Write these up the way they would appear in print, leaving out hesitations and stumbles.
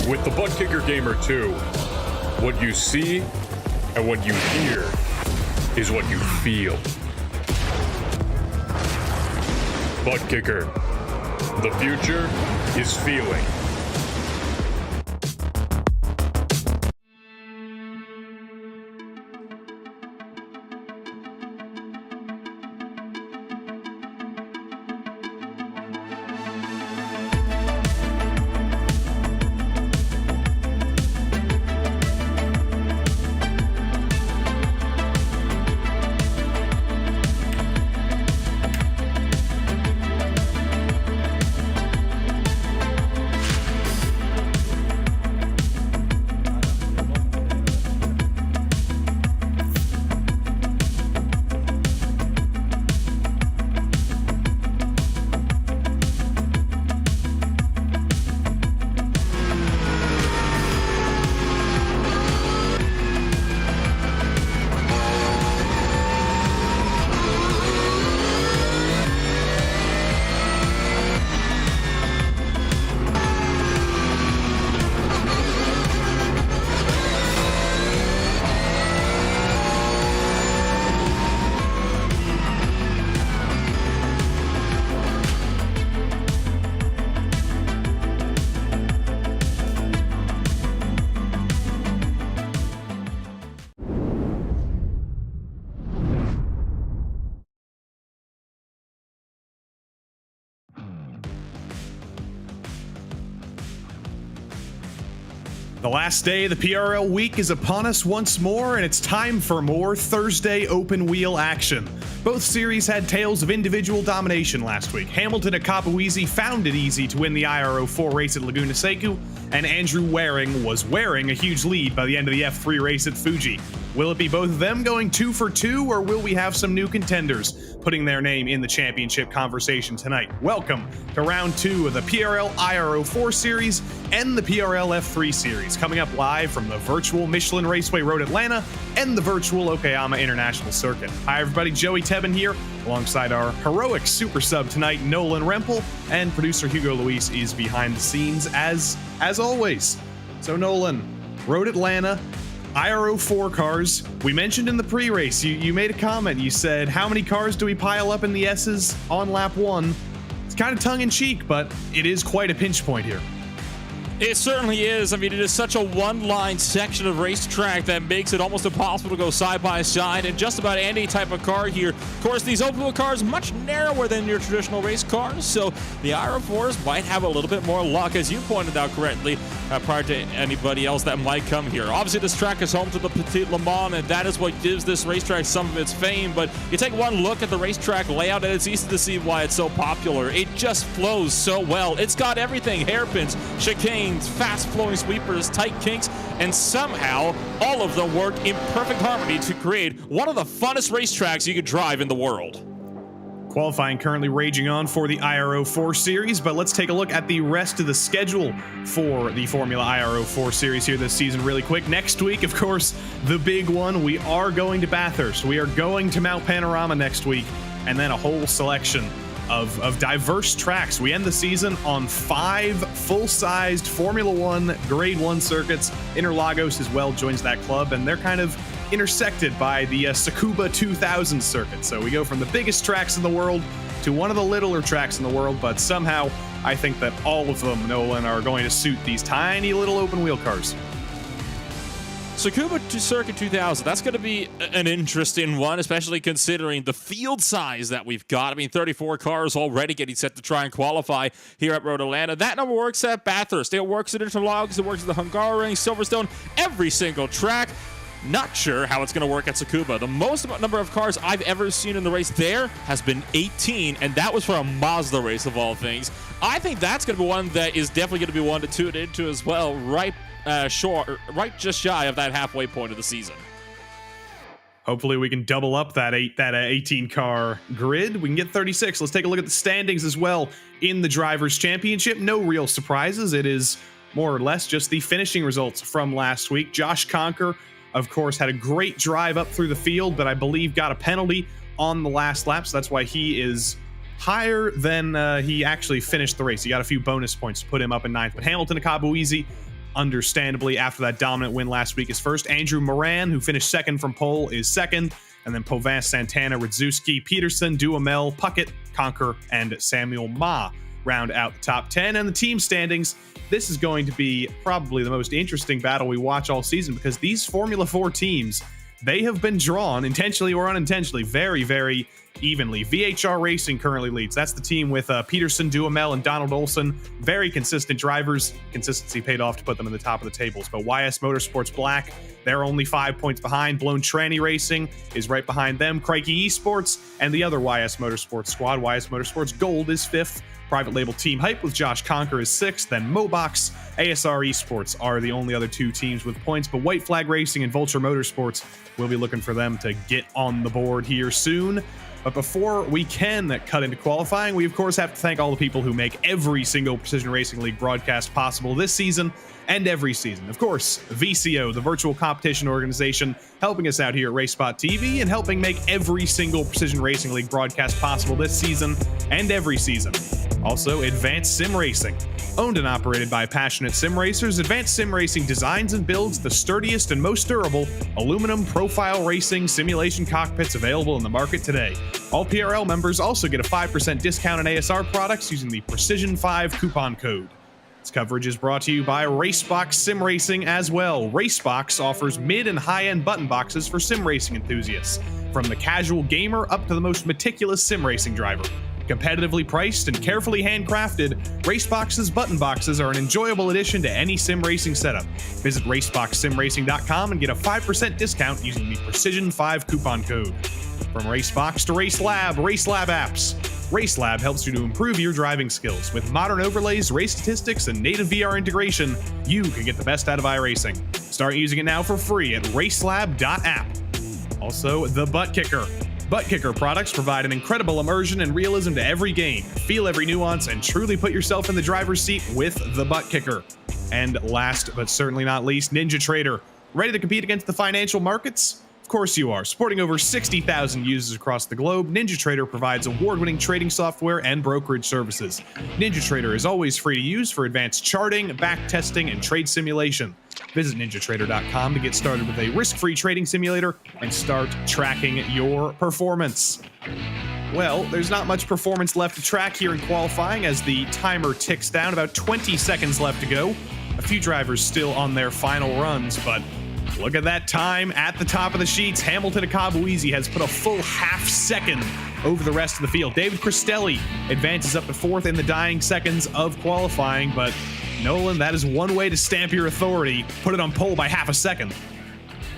With the Butt Kicker Gamer 2, what you see and what you hear is what you feel. Butt Kicker. The future is feeling. The last day of the PRL week is upon us once more, and it's time for more Thursday open wheel action. Both series had tales of individual domination last week. Hamilton at Kapuizi found it easy to win the IRO4 race at Laguna Seca, and Andrew Waring was wearing a huge lead by the end of the F3 race at Fuji. Will it be both of them going 2 for 2, or will we have some new contenders putting their name in the championship conversation tonight? Welcome to round 2 of the PRL IRO4 series and the PRL F3 series, coming up live from the virtual Michelin Raceway Road Atlanta and the virtual Okayama International Circuit. Hi everybody, Joey Tebben here, alongside our heroic super sub tonight, Nolan Rempel, and producer Hugo Luis is behind the scenes as always. So Nolan, Road Atlanta, IRO4 cars. We mentioned in the pre-race, you made a comment. You said, how many cars do we pile up in the S's on lap 1? It's kind of tongue-in-cheek, but it is quite a pinch point here. It certainly is. I mean, it is such a one-line section of racetrack that makes it almost impossible to go side by side in just about any type of car here. Of course, these open wheel cars are much narrower than your traditional race cars, so the IRO4s might have a little bit more luck, as you pointed out correctly, prior to anybody else that might come here. Obviously, this track is home to the Petit Le Mans, and that is what gives this racetrack some of its fame, but you take one look at the racetrack layout, and it's easy to see why it's so popular. It just flows so well. It's got everything: hairpins, chicanes, fast-flowing sweepers, tight kinks, and somehow all of them work in perfect harmony to create one of the funnest racetracks you could drive in the world. Qualifying currently raging on for the IRO4 series, but let's take a look at the rest of the schedule for the Formula IRO4 series here this season really quick. Next week, of course, the big one, we are going to Bathurst. We are going to Mount Panorama next week, and then a whole selection of diverse tracks. We end the season on 5 full-sized Formula 1 Grade 1 circuits. Interlagos as well joins that club, and they're kind of intersected by the Tsukuba 2000 circuit. So we go from the biggest tracks in the world to one of the littler tracks in the world, but somehow I think that all of them, Nolan, are going to suit these tiny little open wheel cars. Tsukuba Circuit 2000, that's going to be an interesting one, especially considering the field size that we've got. I mean, 34 cars already getting set to try and qualify here at Road Atlanta. That number works at Bathurst. It works at Interlagos. It works at the Hungaroring, Silverstone, every single track. Not sure how it's going to work at Tsukuba. The most number of cars I've ever seen in the race there has been 18, and that was for a Mazda race of all things. I think that's going to be one that is definitely going to be one to tune into as well, right just shy of that halfway point of the season. Hopefully we can double up that 18 car grid. We can get 36. Let's take a look at the standings as well in the Drivers' Championship. No real surprises. It is more or less just the finishing results from last week. Josh Conker, of course, had a great drive up through the field, but I believe got a penalty on the last lap, so that's why he is higher than he actually finished the race. He got a few bonus points to put him up in 9th. But Hamilton and Kapuizi understandably, after that dominant win last week, is first. Andrew Moran, who finished second from pole, is second. And then Povin, Santana, Radzewski, Peterson, Duhamel, Puckett, Conker, and Samuel Ma round out the top 10. And the team standings, this is going to be probably the most interesting battle we watch all season, because these Formula 4 teams, they have been drawn, intentionally or unintentionally, very, very evenly. VHR Racing currently leads. That's the team with Peterson, Duhamel, and Donald Olson. Very consistent drivers. Consistency paid off to put them in the top of the tables. But YS Motorsports Black, they're only 5 points behind. Blown Tranny Racing is right behind them. Crikey Esports and the other YS Motorsports squad. YS Motorsports Gold is 5th. Private label Team Hype with Josh Conker is 6th. Then Mobox, ASR Esports are the only other two teams with points. But White Flag Racing and Vulture Motorsports, we'll be looking for them to get on the board here soon. But before we can cut into qualifying, we of course have to thank all the people who make every single Precision Racing League broadcast possible this season and every season. Of course, VCO, the virtual competition organization, helping us out here at RaceSpotTV and helping make every single Precision Racing League broadcast possible this season and every season. Also, Advanced Sim Racing. Owned and operated by passionate sim racers, Advanced Sim Racing designs and builds the sturdiest and most durable aluminum profile racing simulation cockpits available in the market today. All PRL members also get a 5% discount on ASR products using the Precision5 coupon code. This coverage is brought to you by Racebox Sim Racing as well. Racebox offers mid and high-end button boxes for sim racing enthusiasts, from the casual gamer up to the most meticulous sim racing driver. Competitively priced and carefully handcrafted, Racebox's button boxes are an enjoyable addition to any sim racing setup. Visit RaceboxSimRacing.com and get a 5% discount using the Precision5 coupon code. From Racebox to RaceLab, RaceLab apps. RaceLab helps you to improve your driving skills. With modern overlays, race statistics, and native VR integration, you can get the best out of iRacing. Start using it now for free at racelab.app. Also, the Butt Kicker. Butt Kicker products provide an incredible immersion and realism to every game. Feel every nuance and truly put yourself in the driver's seat with the Butt Kicker. And last but certainly not least, Ninja Trader. Ready to compete against the financial markets? Of course you are. Supporting over 60,000 users across the globe, Ninja Trader provides award-winning trading software and brokerage services. Ninja Trader is always free to use for advanced charting, back testing, and trade simulation. Visit ninjatrader.com to get started with a risk-free trading simulator and start tracking your performance. Well, there's not much performance left to track here in qualifying as the timer ticks down. About 20 seconds left to go. A few drivers still on their final runs, but look at that time at the top of the sheets. Hamilton Akabuizi has put a full half second over the rest of the field. David Cristelli advances up to 4th in the dying seconds of qualifying, but Nolan, that is one way to stamp your authority. Put it on pole by half a second.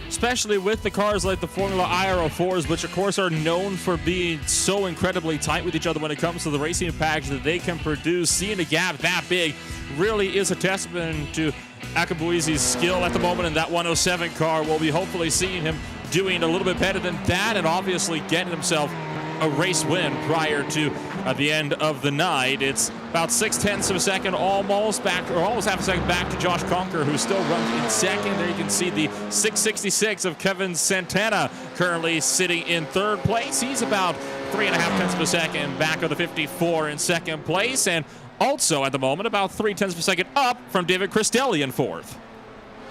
Especially with the cars like the Formula IRO4s, which of course are known for being so incredibly tight with each other when it comes to the racing package that they can produce. Seeing a gap that big really is a testament to Akabuizi's skill at the moment in that 107 car. We'll be hopefully seeing him doing a little bit better than that and obviously getting himself a race win prior to the end of the night. It's about 0.6 of a second, almost half a second back to Josh Conker, who still runs in second. There you can see the 6.66 of Kevin Santana currently sitting in 3rd place. He's about 3.5 of a second back of the 54 in 2nd place, and also at the moment about 0.3 of a second up from David Cristelli in 4th.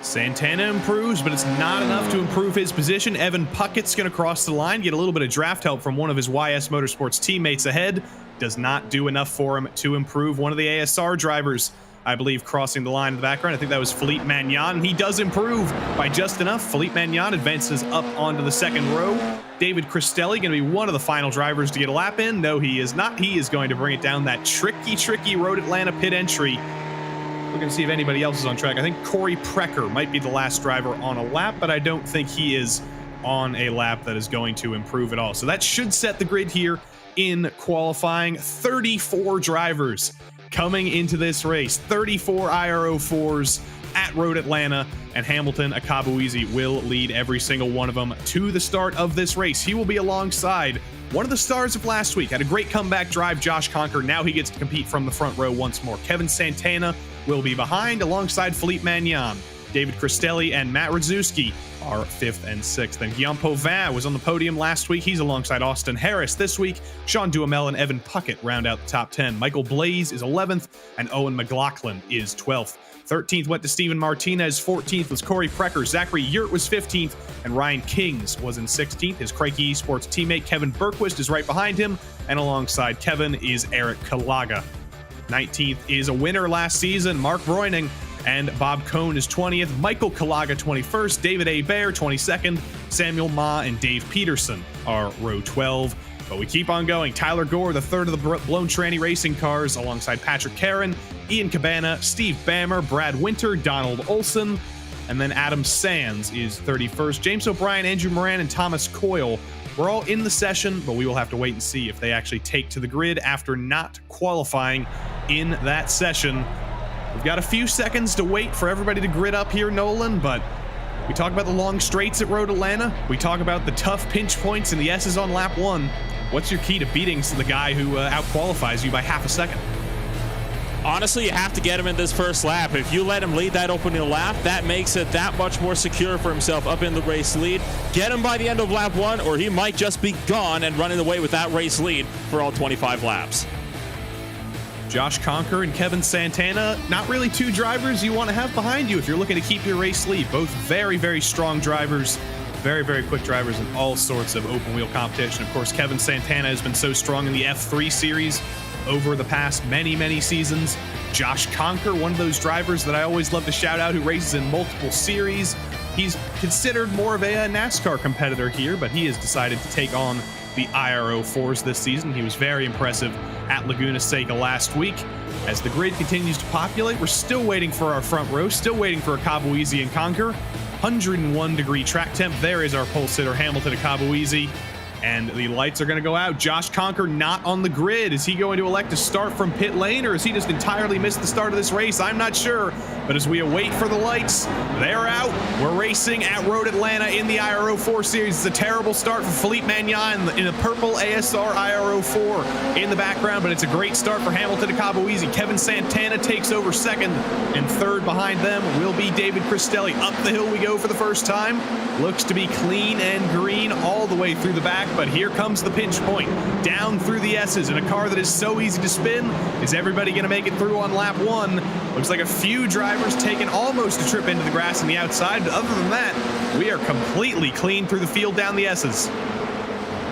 Santana improves, but it's not enough to improve his position. Evan Puckett's going to cross the line, get a little bit of draft help from one of his YS Motorsports teammates ahead. Does not do enough for him to improve. One of the ASR drivers, I believe, crossing the line in the background. I think that was Philippe Magnan. He does improve by just enough. Philippe Magnan advances up onto the 2nd row. David Cristelli going to be one of the final drivers to get a lap in. No, he is not. He is going to bring it down that tricky Road Atlanta pit entry. We're going to see if anybody else is on track. I think Corey Precker might be the last driver on a lap, but I don't think he is on a lap that is going to improve at all. So that should set the grid here in qualifying. 34 drivers coming into this race. 34 IRO4s at Road Atlanta, and Hamilton Akabuizi will lead every single one of them to the start of this race. He will be alongside one of the stars of last week. Had a great comeback drive, Josh Conker. Now he gets to compete from the front row once more. Kevin Santana will be behind alongside Philippe Magnan. David Cristelli and Matt Radzewski are 5th and 6th. And Guillaume Pauvin was on the podium last week. He's alongside Austin Harris this week. Sean Duhamel and Evan Puckett round out the top 10. Michael Blaze is 11th, and Owen McLaughlin is 12th. 13th went to Steven Martinez. 14th was Corey Precker. Zachary Yurt was 15th, and Ryan Kings was in 16th. His Crikey Esports teammate Kevin Berquist is right behind him, and alongside Kevin is Eric Kalaga. 19th is a winner last season, Mark Broining, and Bob Cohn is 20th. Michael Kalaga 21st, David A. Bear 22nd, Samuel Ma and Dave Peterson are row 12. But we keep on going. Tyler Gore, the third of the Blown Tranny Racing cars, alongside Patrick Karen, Ian Cabana, Steve Bammer, Brad Winter, Donald Olson, and then Adam Sands is 31st. James O'Brien, Andrew Moran, and Thomas Coyle were all in the session, but we will have to wait and see if they actually take to the grid after not qualifying in that session. We've got a few seconds to wait for everybody to grid up here, Nolan, but we talk about the long straights at Road Atlanta. We talk about the tough pinch points and the S's on lap 1. What's your key to beating the guy who out-qualifies you by half a second? Honestly, you have to get him in this first lap. If you let him lead that opening lap, that makes it that much more secure for himself up in the race lead. Get him by the end of lap 1, or he might just be gone and running away with that race lead for all 25 laps. Josh Conker and Kevin Santana, not really two drivers you want to have behind you if you're looking to keep your race lead. Both very, very strong drivers, very, very quick drivers in all sorts of open wheel competition. Of course, Kevin Santana has been so strong in the F3 series over the past many, many seasons. Josh Conker, one of those drivers that I always love to shout out, who races in multiple series. He's considered more of a NASCAR competitor here, but he has decided to take on the IRO4s this season. He was very impressive at Laguna Seca last week. As the grid continues to populate, we're still waiting for our front row, still waiting for a Caboeasy and Conker. 101-degree track temp. There is our pole sitter, Hamilton and Caboeasy. And the lights are going to go out. Josh Conker not on the grid. Is he going to elect to start from pit lane, or has he just entirely missed the start of this race? I'm not sure. But as we await for the lights, they're out. We're racing at Road Atlanta in the IRO4 series. It's a terrible start for Philippe Magnan in a purple ASR IRO4 in the background, but it's a great start for Hamilton and Caboeasy. Kevin Santana takes over second, and third behind them will be David Cristelli. Up the hill we go for the first time. Looks to be clean and green all the way through the back, but here comes the pinch point. Down through the S's in a car that is so easy to spin. Is everybody going to make it through on lap 1? Looks like a few drivers taking almost a trip into the grass on the outside, but other than that, we are completely clean through the field down the S's.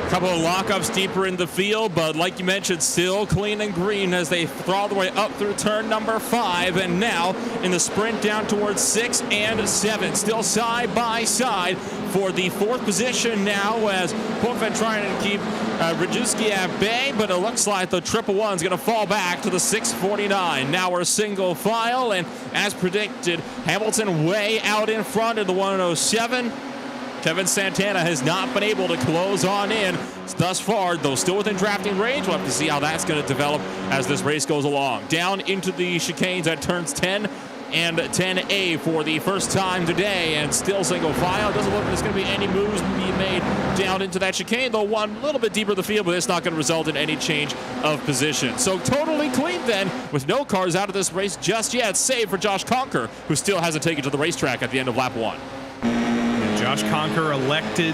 Couple of lockups deeper in the field, but like you mentioned, still clean and green as they throttle their way up through turn number 5, and now in the sprint down towards 6 and 7, still side by side for the 4th position now, as Potvin trying to keep Radzewski at bay, but it looks like the 111 is going to fall back to the 649. Now we're single file, and as predicted, Hamilton way out in front of the 107. Kevin Santana has not been able to close on in thus far, though still within drafting range. We'll have to see how that's going to develop as this race goes along. Down into the chicanes at turns 10 and 10A for the first time today, and still single file. It doesn't look like there's going to be any moves to be made down into that chicane, though one a little bit deeper the field, but it's not going to result in any change of position. So totally clean then, with no cars out of this race just yet, save for Josh Conker, who still hasn't taken to the racetrack at the end of lap 1. Josh Conker elected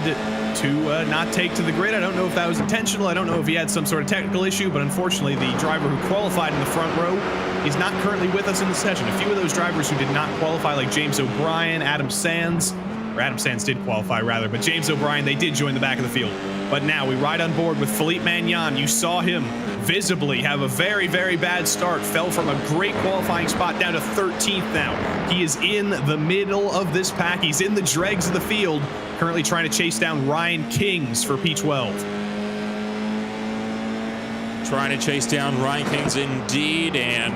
to not take to the grid. I don't know if that was intentional. I don't know if he had some sort of technical issue, but unfortunately the driver who qualified in the front row is not currently with us in the session. A few of those drivers who did not qualify, like James O'Brien, Adam Sands did qualify rather, but James O'Brien, they did join the back of the field. But now we ride on board with Philippe Magnan. You saw him visibly have a very, very bad start. Fell from a great qualifying spot down to 13th now. He is in the middle of this pack. He's in the dregs of the field, currently trying to chase down Ryan Kings for P12. Trying to chase down Ryan Kings indeed, and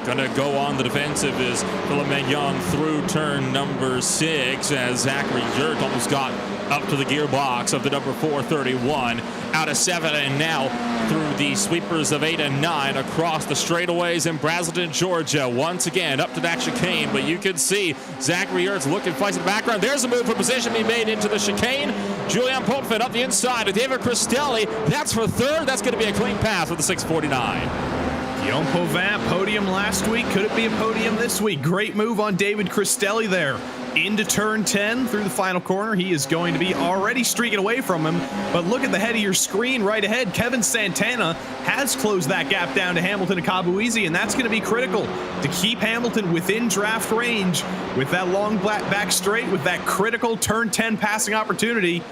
going to go on the defensive is Philippe Magnan through turn number 6, as Zachary Yurt almost got up to the gearbox of the number 431 out of 7, and now through the sweepers of 8 and 9 across the straightaways in Braselton, Georgia. Once again up to that chicane, but you can see Zachary Yurt's looking fights in the background. There's a move for position being made into the chicane. Julian Potvin up the inside of David Cristelli. That's for third. That's going to be a clean pass with the 649. Guillaume Pauvin, podium last week. Could it be a podium this week? Great move on David Cristelli there. Into turn 10 through the final corner. He is going to be already streaking away from him. But look at the head of your screen right ahead. Kevin Santana has closed that gap down to Hamilton and Kabuizi, and that's going to be critical to keep Hamilton within draft range with that long back straight, with that critical turn 10 passing opportunity.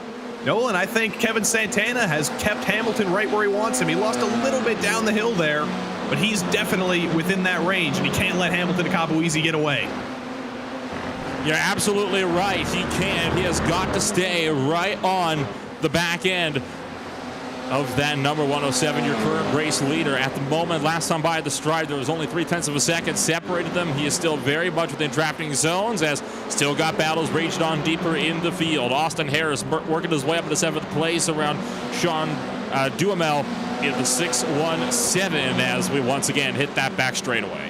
Nolan, I think Kevin Santana has kept Hamilton right where he wants him. He lost a little bit down the hill there, but he's definitely within that range, and he can't let Hamilton and Kabuizi get away. You're absolutely right. He can. He has got to stay right on the back end of that number 107, your current race leader. At the moment, last time by the stride, there was only 0.3 of a second separated them. He is still very much within drafting zones, as still got battles raged on deeper in the field. Austin Harris working his way up into 7th place around Sean Duhamel in the 617 as we once again hit that back straightaway.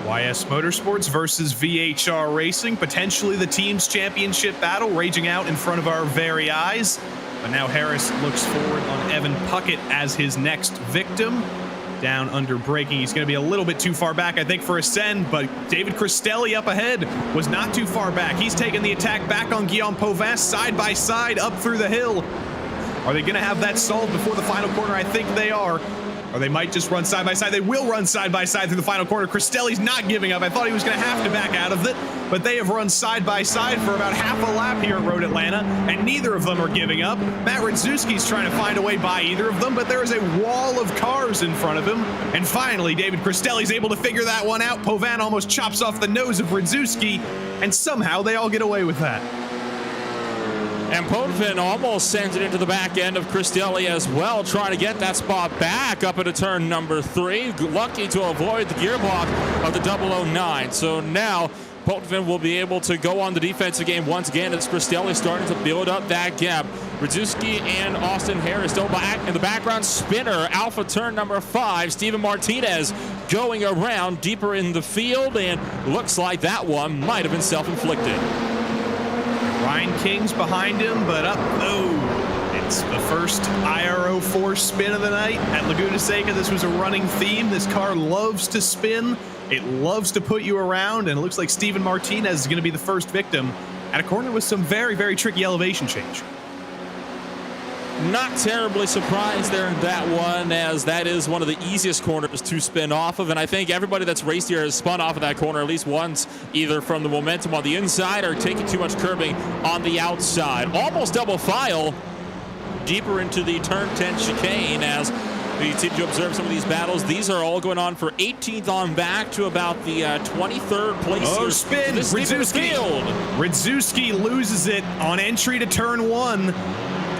YS Motorsports versus VHR Racing, potentially the team's championship battle raging out in front of our very eyes. But now Harris looks forward on Evan Puckett as his next victim. Down under braking. He's going to be a little bit too far back, I think, for Ascend, but David Cristelli up ahead was not too far back. He's taking the attack back on Guillaume Pauvin, side by side up through the hill. Are they going to have that solved before the final corner? I think they are. Or they might just run side by side. They will run side by side through the final corner. Cristelli's not giving up. I thought he was going to have to back out of it, but they have run side by side for about half a lap here at Road Atlanta, and neither of them are giving up. Matt Radzewski's trying to find a way by either of them, but there is a wall of cars in front of him. And finally, David Cristelli's able to figure that one out. Pauvin almost chops off the nose of Radzewski, and somehow they all get away with that. And Pauvin almost sends it into the back end of Cristelli as well, trying to get that spot back up into turn number 3. Lucky to avoid the gearbox of the 009. So now Pauvin will be able to go on the defensive game once again as Cristelli starting to build up that gap. Radzewski and Austin Harris still back in the background. Spinner, Alpha turn number 5. Steven Martinez going around deeper in the field, and looks like that one might have been self-inflicted. Ryan King's behind him, but up. Oh, it's the first IRO4 spin of the night at Laguna Seca. This was a running theme. This car loves to spin. It loves to put you around, and it looks like Steven Martinez is going to be the first victim at a corner with some very, very tricky elevation change. Not terribly surprised there in that one, as that is one of the easiest corners to spin off of, and I think everybody that's raced here has spun off of that corner at least once, either from the momentum on the inside or taking too much curbing on the outside. Almost double file deeper into the turn 10 chicane as we continue to observe some of these battles. These are all going on for 18th on back to about the 23rd place. Oh, spin! Radzewski loses it on entry to turn 1.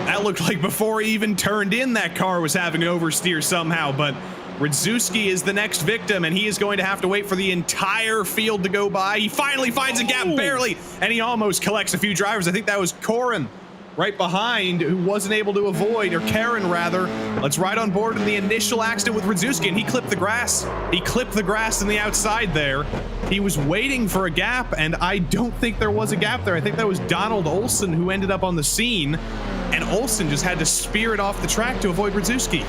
That looked like before he even turned in, that car was having an oversteer somehow, but Radzewski is the next victim, and he is going to have to wait for the entire field to go by. He finally finds a gap, barely, and he almost collects a few drivers. I think that was Corin right behind who wasn't able to avoid, or Karen rather. Let's ride on board in the initial accident with Radzewski, and he clipped the grass. He clipped the grass on the outside there. He was waiting for a gap, and I don't think there was a gap there. I think that was Donald Olson who ended up on the scene, and Olson just had to spear it off the track to avoid Radzewski.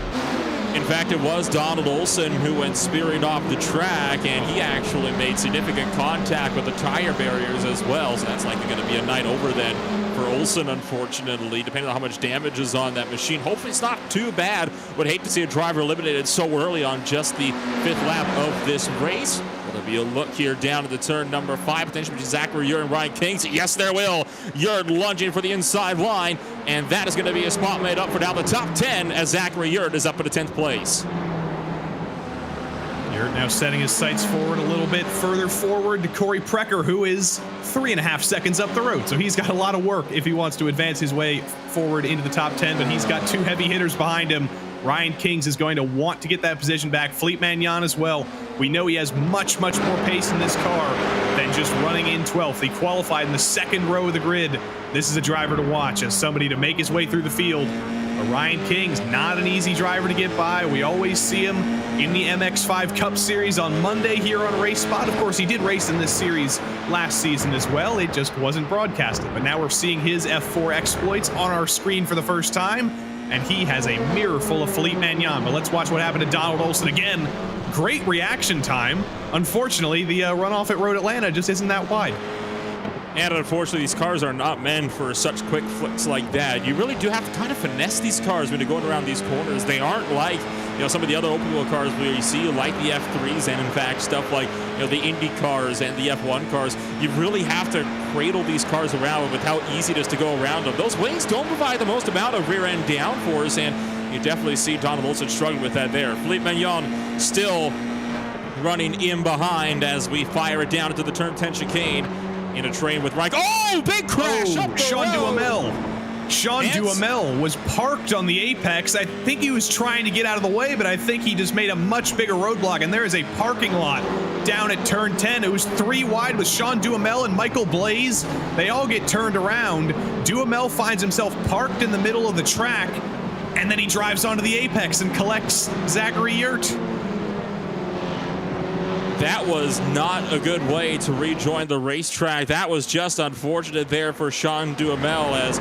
In fact, it was Donald Olson who went spearing off the track, and he actually made significant contact with the tire barriers as well, so that's likely going to be a night over then for Olson, unfortunately, depending on how much damage is on that machine. Hopefully it's not too bad. Would hate to see a driver eliminated so early on just the 5th lap of this race. There'll be a look here down to the turn number 5, potentially between Zachary Yurt and Ryan Kings. Yes, there will. Yurt lunging for the inside line, and that is going to be a spot made up for now the top 10 as Zachary Yurt is up in the 10th place. Yurt now setting his sights forward a little bit further forward to Corey Precker, who is 3.5 seconds up the road. So he's got a lot of work if he wants to advance his way forward into the top 10, but he's got 2 heavy hitters behind him. Ryan Kings is going to want to get that position back. Fleet Magnan as well. We know he has much, much more pace in this car than just running in 12th. He qualified in the 2nd row of the grid. This is a driver to watch as somebody to make his way through the field. But Ryan King's not an easy driver to get by. We always see him in the MX5 Cup Series on Monday here on RaceSpot. Of course, he did race in this series last season as well. It just wasn't broadcasted. But now we're seeing his F4 exploits on our screen for the first time. and he has a mirror full of Philippe Magnan. But let's watch what happened to Donald Olson again. Great reaction time. Unfortunately, the runoff at Road Atlanta just isn't that wide. And unfortunately, these cars are not meant for such quick flicks like that. You really do have to kind of finesse these cars when you're going around these corners. They aren't like, some of the other open wheel cars where you see like the F3s and in fact stuff like, the Indy cars and the F1 cars. You really have to cradle these cars around with how easy it is to go around them. Those wings don't provide the most amount of rear end downforce, and you definitely see Donald Olson struggling with that there. Philippe Magnan still running in behind as we fire it down into the turn 10 chicane. In a train with Ryan. Oh, big crash up the Sean road. Duhamel. Sean Duhamel was parked on the apex. I think he was trying to get out of the way, but I think he just made a much bigger roadblock, and there is a parking lot down at turn 10. It was 3 wide with Sean Duhamel and Michael Blaze. They all get turned around. Duhamel finds himself parked in the middle of the track, and then he drives onto the apex and collects Zachary Yurt. That was not a good way to rejoin the racetrack. That was just unfortunate there for Sean Duhamel. As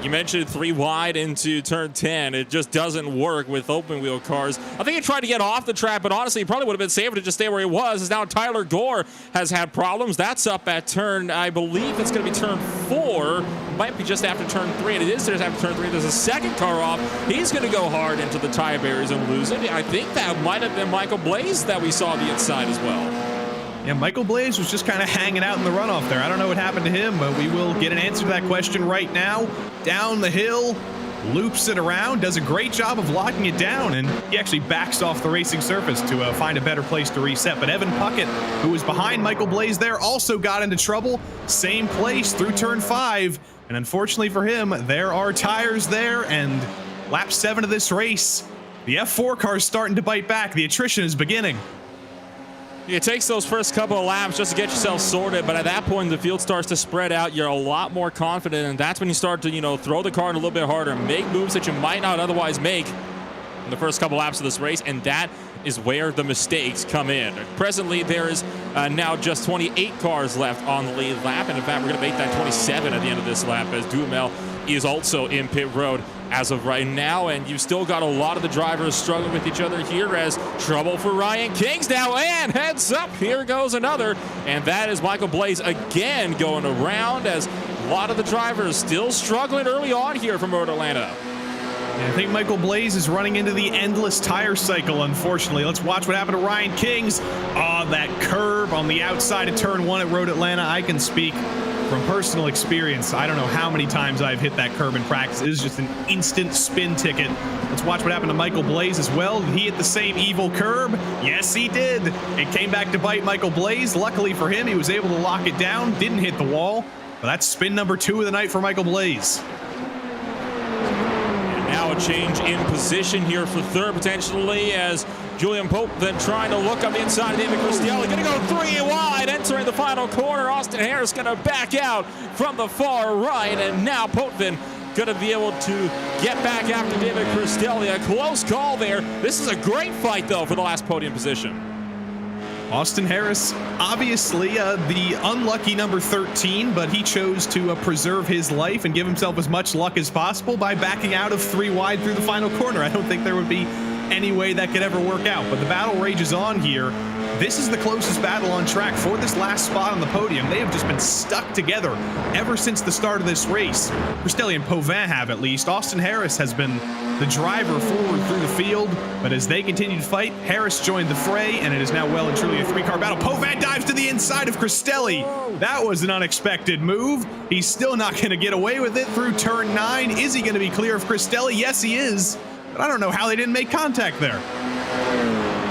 you mentioned, 3 wide into turn 10. It just doesn't work with open wheel cars. I think he tried to get off the track, but honestly, he probably would have been safer to just stay where he was. As now Tyler Gore has had problems. That's up at turn, I believe it's going to be turn 4. Might be just after turn 3, and it is just after turn 3. There's a second car off. He's going to go hard into the tie barriers and lose it. I think that might have been Michael Blaze that we saw on the inside as well. Yeah, Michael Blaze was just kind of hanging out in the runoff there. I don't know what happened to him, but we will get an answer to that question right now. Down the hill, loops it around, does a great job of locking it down, and he actually backs off the racing surface to find a better place to reset. But Evan Puckett, who was behind Michael Blaze there, also got into trouble. Same place through turn 5. And unfortunately for him, there are tires there, and lap 7 of this race, the F4 car is starting to bite back. The attrition is beginning. It takes those first couple of laps just to get yourself sorted, but at that point, the field starts to spread out. You're a lot more confident, and that's when you start to, throw the car in a little bit harder, make moves that you might not otherwise make in the first couple laps of this race, and that is where the mistakes come in. Presently, there is now just 28 cars left on the lead lap, and in fact, we're going to make that 27 at the end of this lap as Duhamel is also in pit road as of right now, and you've still got a lot of the drivers struggling with each other here as trouble for Ryan Kings now, and heads up, here goes another, and that is Michael Blaze again going around as a lot of the drivers still struggling early on here from Road Atlanta. I think Michael Blaze is running into the endless tire cycle, unfortunately. Let's watch what happened to Ryan Kings. That curb on the outside of turn 1 at Road Atlanta. I can speak from personal experience. I don't know how many times I've hit that curb in practice. It is just an instant spin ticket. Let's watch what happened to Michael Blaze as well. Did he hit the same evil curb? Yes, he did. It came back to bite Michael Blaze. Luckily for him, he was able to lock it down, didn't hit the wall. But that's spin number 2 of the night for Michael Blaze. Now a change in position here for third potentially as Julian Pope then trying to look on the inside of David Cristielli. Going to go 3 wide, entering the final corner. Austin Harris going to back out from the far right, and now Pope then going to be able to get back after David Cristielli. A close call there. This is a great fight, though, for the last podium position. Austin Harris, obviously the unlucky number 13, but he chose to preserve his life and give himself as much luck as possible by backing out of 3 wide through the final corner. I don't think there would be any way that could ever work out, but the battle rages on here. This is the closest battle on track for this last spot on the podium. They have just been stuck together ever since the start of this race. Cristelli and Pauvin have, at least. Austin Harris has been the driver forward through the field, but as they continue to fight, Harris joined the fray, and it is now well and truly a 3-car battle. Pauvin dives to the inside of Cristelli. That was an unexpected move. He's still not going to get away with it through turn 9. Is he going to be clear of Cristelli? Yes, he is, but I don't know how they didn't make contact there.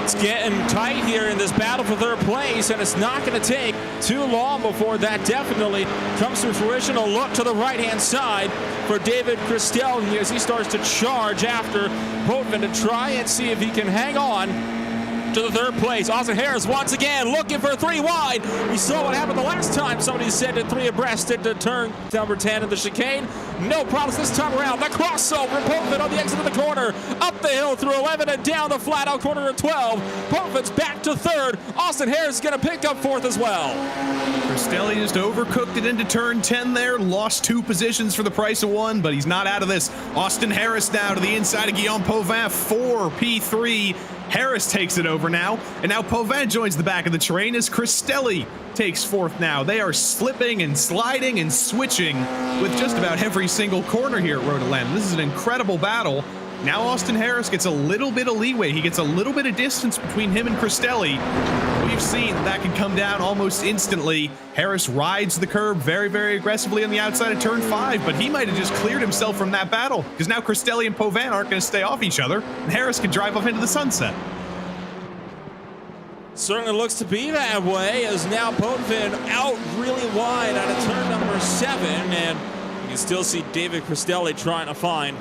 It's getting tight here in this battle for third place, and it's not going to take too long before that definitely comes to fruition. A look to the right-hand side for David Cristelli as he starts to charge after Potvin to try and see if he can hang on to the third place. Austin Harris once again looking for 3 wide. We saw what happened the last time somebody sent it 3 abreast into turn number 10 in the chicane. No problems this time around. The crossover, Potvin on the exit of the corner, up the hill through 11 and down the flat out corner at 12. Potvin's back to third. Austin Harris is going to pick up fourth as well. Cristelli just overcooked it into turn 10 there, lost 2 positions for the price of 1, but he's not out of this. Austin Harris now to the inside of Guillaume Potvin, 4 P3. Harris takes it over now, and now Potvin joins the back of the train as Cristelli takes fourth now. They are slipping and sliding and switching with just about every single corner here at Road Atlanta. This is an incredible battle. Now Austin Harris gets a little bit of leeway. He gets a little bit of distance between him and Cristelli. We've seen that can come down almost instantly. Harris rides the curb very, very aggressively on the outside of turn 5, but he might have just cleared himself from that battle because now Cristelli and Potvin aren't going to stay off each other, and Harris can drive off into the sunset. Certainly looks to be that way, as now Potvin out really wide out of turn number 7, and you can still see David Cristelli trying to find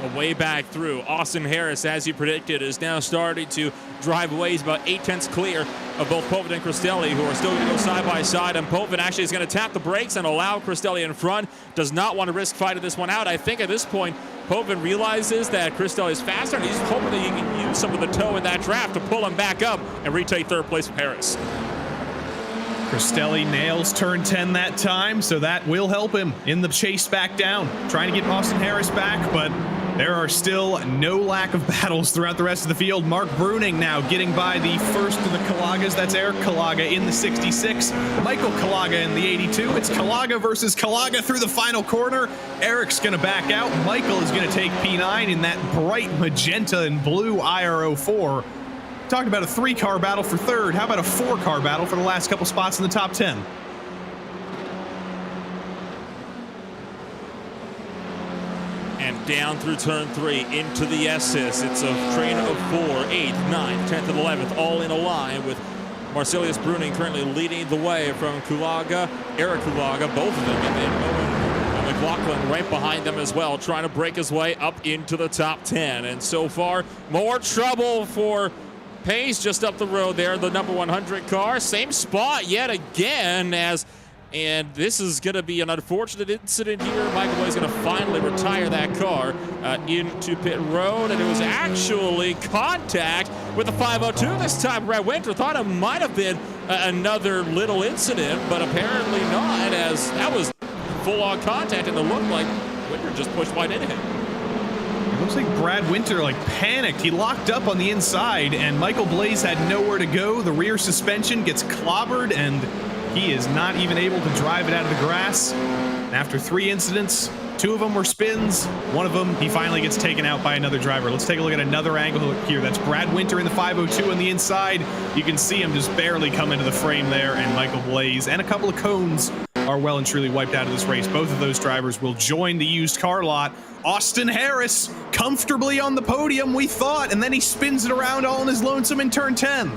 a way back through. Austin Harris, as you predicted, is now starting to drive away. He's about 8/10 clear of both Potvin and Cristelli, who are still going to go side by side, and Potvin actually is going to tap the brakes and allow Cristelli in front. Does not want to risk fighting this one out. I think at this point, Potvin realizes that Cristelli is faster, and he's hoping that he can use some of the toe in that draft to pull him back up and retake third place from Harris. Cristelli nails turn 10 that time, so that will help him in the chase back down. Trying to get Austin Harris back, but there are still no lack of battles throughout the rest of the field. Mark Bruning now getting by the first of the Kalagas. That's Eric Kalaga in the 66. Michael Kalaga in the 82. It's Kalaga versus Kalaga through the final corner. Eric's going to back out. Michael is going to take P9 in that bright magenta and blue IR04. Talked about a 3-car battle for third. How about a 4-car battle for the last couple spots in the top 10? And down through turn 3 into the SS. It's a train of 4, 8th, 9th, 10th, and 11th, all in a line with Marcelius Bruning currently leading the way from Kulaga, Eric Kulaga, both of them, and then Owen McLaughlin right behind them as well, trying to break his way up into the top 10. And so far, more trouble for Pace just up the road there, the number 100 car. Same spot yet again and this is going to be an unfortunate incident here. Michael Way is going to finally retire that car into pit road, and it was actually contact with the 502 this time. Brad Winter thought it might have been another little incident, but apparently not, as that was full-on contact, and it looked like Winter just pushed wide into him. It looks like Brad Winter panicked. He locked up on the inside, and Michael Blaze had nowhere to go. The rear suspension gets clobbered, and he is not even able to drive it out of the grass. And after 3 incidents, 2 of them were spins. 1 of them, he finally gets taken out by another driver. Let's take a look at another angle here. That's Brad Winter in the 502 on the inside. You can see him just barely come into the frame there, and Michael Blaze and a couple of cones are well and truly wiped out of this race. Both of those drivers will join the used car lot. Austin Harris comfortably on the podium, we thought, and then he spins it around all on his lonesome in turn 10.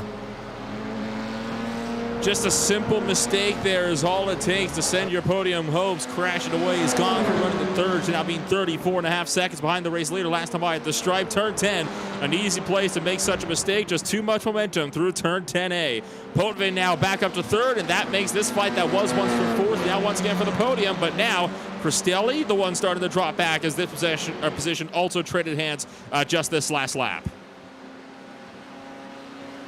Just a simple mistake there is all it takes to send your podium hopes crashing away. He's gone from running the third to now being 34.5 seconds behind the race leader last time by at the stripe. Turn 10, an easy place to make such a mistake. Just too much momentum through turn 10A. Potvin now back up to third, and that makes this fight that was once for fourth now once again for the podium. But now Cristelli, the one starting to drop back, as this position also traded hands just this last lap.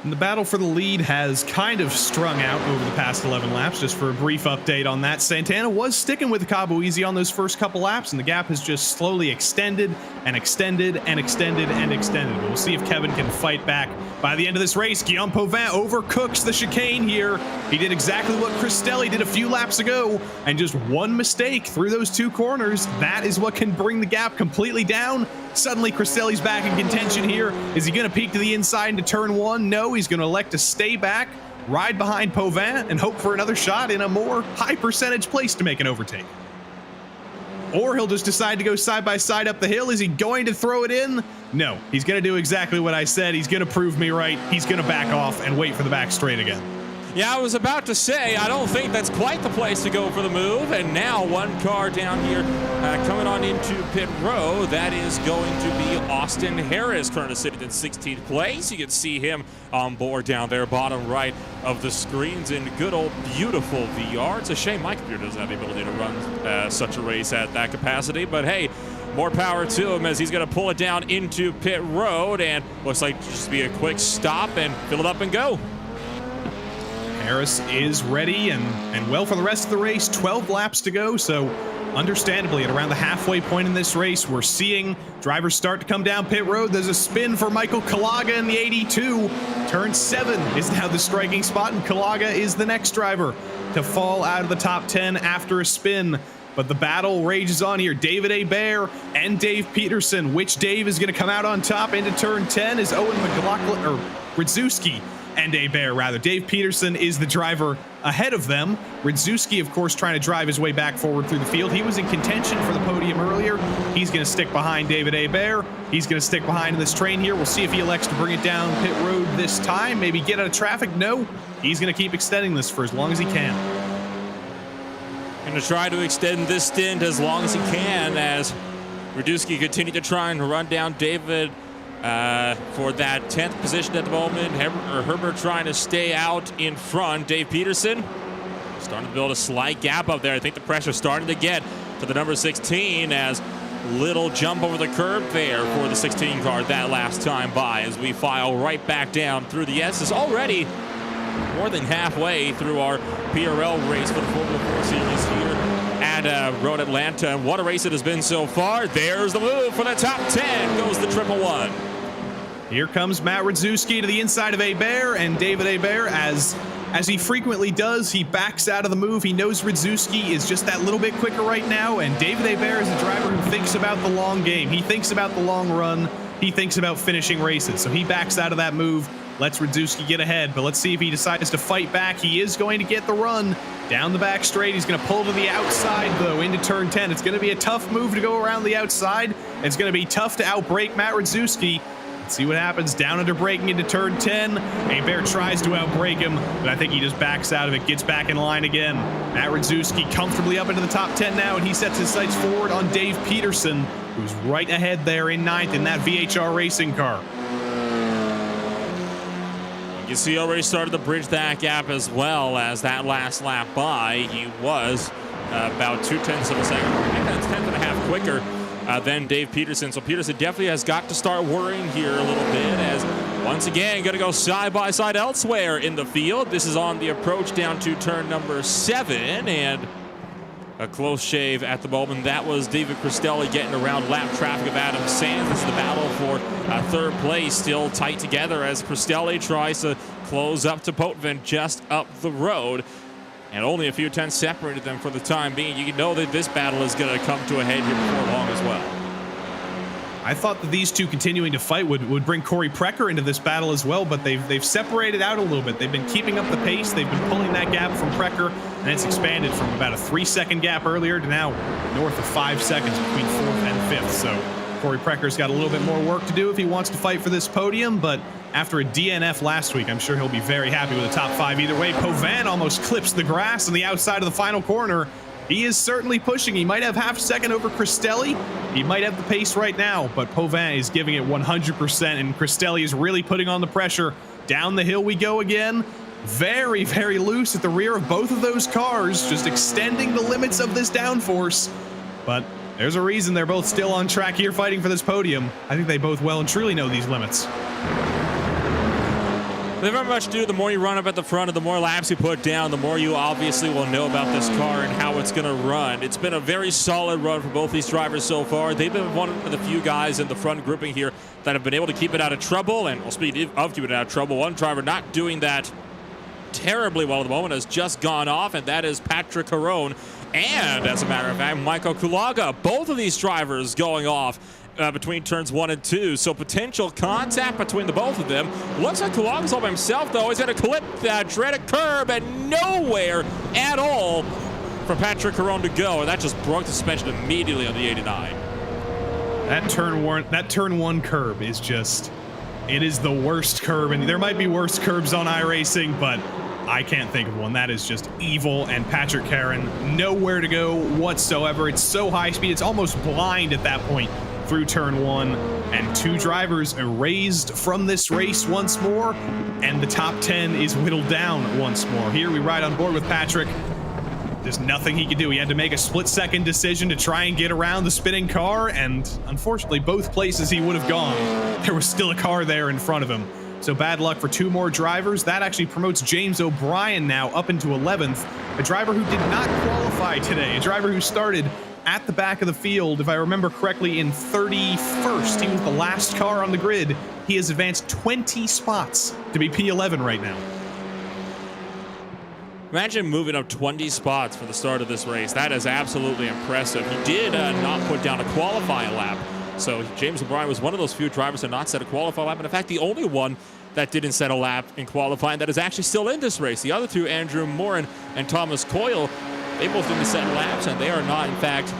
And the battle for the lead has kind of strung out over the past 11 laps. Just for a brief update on that, Santana was sticking with Cabo Easy on those first couple laps, and the gap has just slowly extended and extended and extended and extended. We'll see if Kevin can fight back by the end of this race. Guillaume Potvin overcooks the chicane here. He did exactly what Cristelli did a few laps ago, and just one mistake through those 2 corners, that is what can bring the gap completely down. Suddenly, Cristelli's back in contention here. Is he going to peek to the inside into turn 1? No, he's going to elect to stay back, ride behind Potvin, and hope for another shot in a more high percentage place to make an overtake. Or he'll just decide to go side by side up the hill. Is he going to throw it in? No, he's going to do exactly what I said. He's going to prove me right. He's going to back off and wait for the back straight again. Yeah, I was about to say, I don't think that's quite the place to go for the move. And now one car down here coming on into pit row. That is going to be Austin Harris, currently sitting in 16th place. You can see him on board down there, bottom right of the screens in good old beautiful VR. It's a shame my computer doesn't have the ability to run such a race at that capacity. But hey, more power to him as he's going to pull it down into pit road. And looks like just be a quick stop and fill it up and go. Harris is ready and well for the rest of the race. 12 laps to go, so understandably at around the halfway point in this race, we're seeing drivers start to come down pit road. There's a spin for Michael Kalaga in the 82. Turn 7 is now the striking spot, and Kalaga is the next driver to fall out of the top 10 after a spin. But the battle rages on here. David Hebert and Dave Peterson. Which Dave is going to come out on top into turn 10 is Owen McLaughlin, or Ridzuski and Hebert, rather. Dave Peterson is the driver ahead of them. Ridzuski, of course, trying to drive his way back forward through the field. He was in contention for the podium earlier. He's going to stick behind David Hebert. He's going to stick behind in this train here. We'll see if he elects to bring it down pit road this time. Maybe get out of traffic. No, he's going to keep extending this for as long as he can. Going to try to extend this stint as long as he can as Ridzuski continued to try and run down David for that 10th position at the moment. Herbert trying to stay out in front. Dave Peterson starting to build a slight gap up there. I think the pressure's starting to get to the number 16 as little jump over the curb there for the 16 car that last time by as we file right back down through the S's. Already more than halfway through our PRL race for the Formula 4 Series here at Road Atlanta. And what a race it has been so far. There's the move for the top 10. Goes the 111. Here comes Matt Ridzuski to the inside of Hebert, and David Hebert, as he frequently does, he backs out of the move. He knows Ridzuski is just that little bit quicker right now, and David Hebert is a driver who thinks about the long game. He thinks about the long run. He thinks about finishing races, so he backs out of that move, lets Ridzuski get ahead, but let's see if he decides to fight back. He is going to get the run down the back straight. He's going to pull to the outside, though, into turn 10. It's going to be a tough move to go around the outside. It's going to be tough to outbrake Matt Ridzuski. Let's see what happens down under braking into turn 10. Hebert tries to outbrake him, but I think he just backs out of it, gets back in line again. Matt Ridzuski comfortably up into the top 10 now, and he sets his sights forward on Dave Peterson, who's right ahead there in 9th in that VHR racing car. You can see already started to bridge that gap as well as that last lap by. He was about 0.2 of a second, maybe that's 10.5 quicker than Dave Peterson. So Peterson definitely has got to start worrying here a little bit as once again going to go side by side elsewhere in the field. This is on the approach down to turn number 7 and a close shave at the moment. That was David Cristelli getting around lap traffic of Adam Sands. This is the battle for third place, still tight together as Cristelli tries to close up to Potvin just up the road. And only a few tenths separated them for the time being. You know that this battle is going to come to a head here before long as well. I thought that these two continuing to fight would bring Corey Precker into this battle as well, but they've separated out a little bit. They've been keeping up the pace. They've been pulling that gap from Precker, and it's expanded from about a 3-second gap earlier to now north of 5 seconds between 4th and 5th. So Corey Precker's got a little bit more work to do if he wants to fight for this podium, but after a DNF last week, I'm sure he'll be very happy with a top 5 either way. Potvin almost clips the grass on the outside of the final corner. He is certainly pushing. He might have half a second over Cristelli. He might have the pace right now, but Potvin is giving it 100%, and Cristelli is really putting on the pressure. Down the hill we go again. Very, very loose at the rear of both of those cars, just extending the limits of this downforce. But there's a reason they're both still on track here fighting for this podium. I think they both well and truly know these limits. They very much do. The more you run up at the front and the more laps you put down, the more you obviously will know about this car and how it's going to run. It's been a very solid run for both these drivers so far. They've been one of the few guys in the front grouping here that have been able to keep it out of trouble. And well, speaking of keeping it out of trouble, one driver not doing that terribly well at the moment has just gone off, and that is Patrick Carone. And as a matter of fact, Michael Kulaga. Both of these drivers going off between turns 1 and 2, so potential contact between the both of them. Looks like Kulaga's all by himself, though. He's going to clip that dreaded curb, and nowhere at all for Patrick Carone to go, and that just broke the suspension immediately on the 89. That turn one curb is just, it is the worst curb, and there might be worse curbs on iRacing, but I can't think of one. That is just evil, and Patrick Carron, nowhere to go whatsoever. It's so high speed, it's almost blind at that point through turn 1, and 2 drivers erased from this race once more, and the top 10 is whittled down once more. Here we ride on board with Patrick. There's nothing he could do. He had to make a split-second decision to try and get around the spinning car, and unfortunately, both places he would have gone, there was still a car there in front of him. So bad luck for 2 more drivers. That actually promotes James O'Brien now up into 11th, a driver who did not qualify today, a driver who started at the back of the field, if I remember correctly, in 31st. He was the last car on the grid. He has advanced 20 spots to be P11 right now. Imagine moving up 20 spots for the start of this race. That is absolutely impressive. He did not put down a qualifying lap. So James O'Brien was one of those few drivers to not set a qualifying lap. And in fact, the only one that didn't set a lap in qualifying that is actually still in this race. The other 2, Andrew Morin and Thomas Coyle, they both didn't set laps, and they are not, in fact,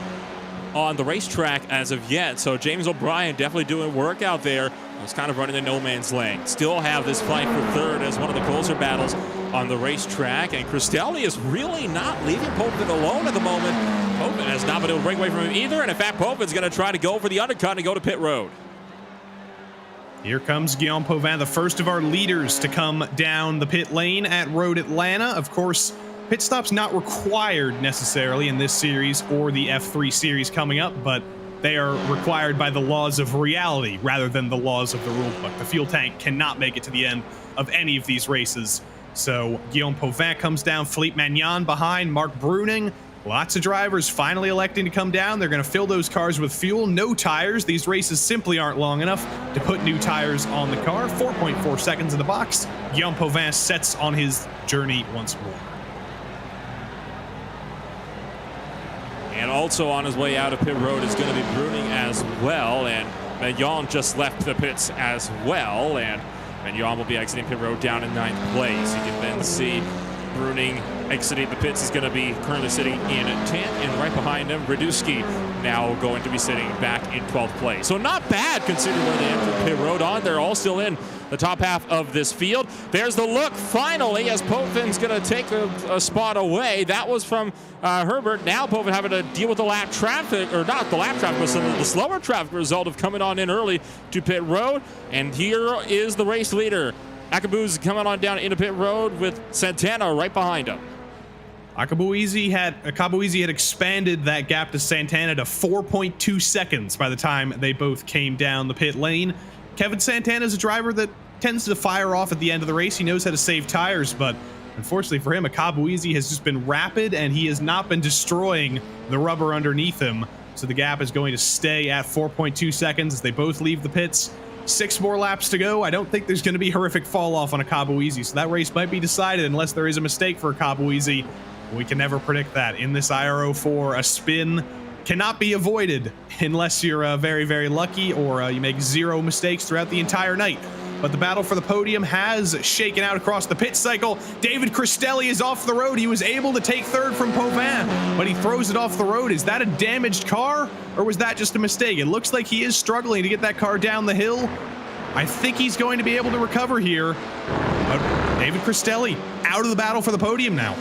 on the racetrack as of yet. So James O'Brien definitely doing work out there. It's kind of running the no man's lane. Still have this fight for third as one of the closer battles on the racetrack. And Cristelli is really not leaving Povin alone at the moment. Povin has not been able to break away from him either. And in fact, Povin's going to try to go for the undercut and go to pit road. Here comes Guillaume Povin, the first of our leaders to come down the pit lane at Road Atlanta. Of course, pit stops not required necessarily in this series or the F3 series coming up, but they are required by the laws of reality rather than the laws of the rulebook. The fuel tank cannot make it to the end of any of these races. So Guillaume Povin comes down, Philippe Magnan behind, Mark Bruning. Lots of drivers finally electing to come down. They're going to fill those cars with fuel. No tires. These races simply aren't long enough to put new tires on the car. 4.4 seconds in the box. Guillaume Povin sets on his journey once more. And also on his way out of pit road is going to be Bruning as well. And Magnan just left the pits as well. And Magnan will be exiting pit road down in 9th place. You can then see Bruning exiting the pits. Is going to be currently sitting in 10th, and right behind him, Raduski now going to be sitting back in 12th place. So not bad considering where they entered pit road on. They're all still in the top half of this field. There's the look finally as Povin's going to take a spot away. That was from Herbert. Now Povin having to deal with the lap traffic, or not the lap traffic, but some of the slower traffic result of coming on in early to pit road. And here is the race leader. Akabu's coming on down into pit road with Santana right behind him. Akabuizi had expanded that gap to Santana to 4.2 seconds by the time they both came down the pit lane. Kevin Santana is a driver that tends to fire off at the end of the race. He knows how to save tires, but unfortunately for him, Akabuizi has just been rapid, and he has not been destroying the rubber underneath him. So the gap is going to stay at 4.2 seconds as they both leave the pits. 6 more laps to go. I don't think there's going to be horrific fall off on Akabuizi, so that race might be decided unless there is a mistake for Akabuizi. We can never predict that. In this IRO4, a spin cannot be avoided unless you're very, very lucky or you make 0 mistakes throughout the entire night. But the battle for the podium has shaken out across the pit cycle. David Cristelli is off the road. He was able to take 3rd from Povin, but he throws it off the road. Is that a damaged car, or was that just a mistake? It looks like he is struggling to get that car down the hill. I think he's going to be able to recover here. But David Cristelli out of the battle for the podium now.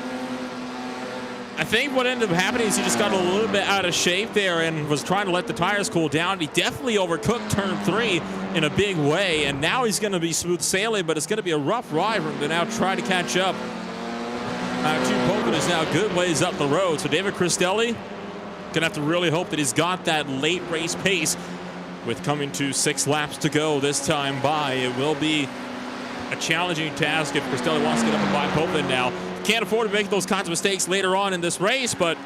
I think what ended up happening is he just got a little bit out of shape there and was trying to let the tires cool down. He definitely overcooked turn 3 in a big way, and now he's going to be smooth sailing, but it's going to be a rough ride for him to now try to catch up. Povin is now good ways up the road, so David Cristelli going to have to really hope that he's got that late race pace with coming to 6 laps to go this time by. It will be a challenging task if Cristelli wants to get up and buy Povin now. Can't afford to make those kinds of mistakes later on in this race, but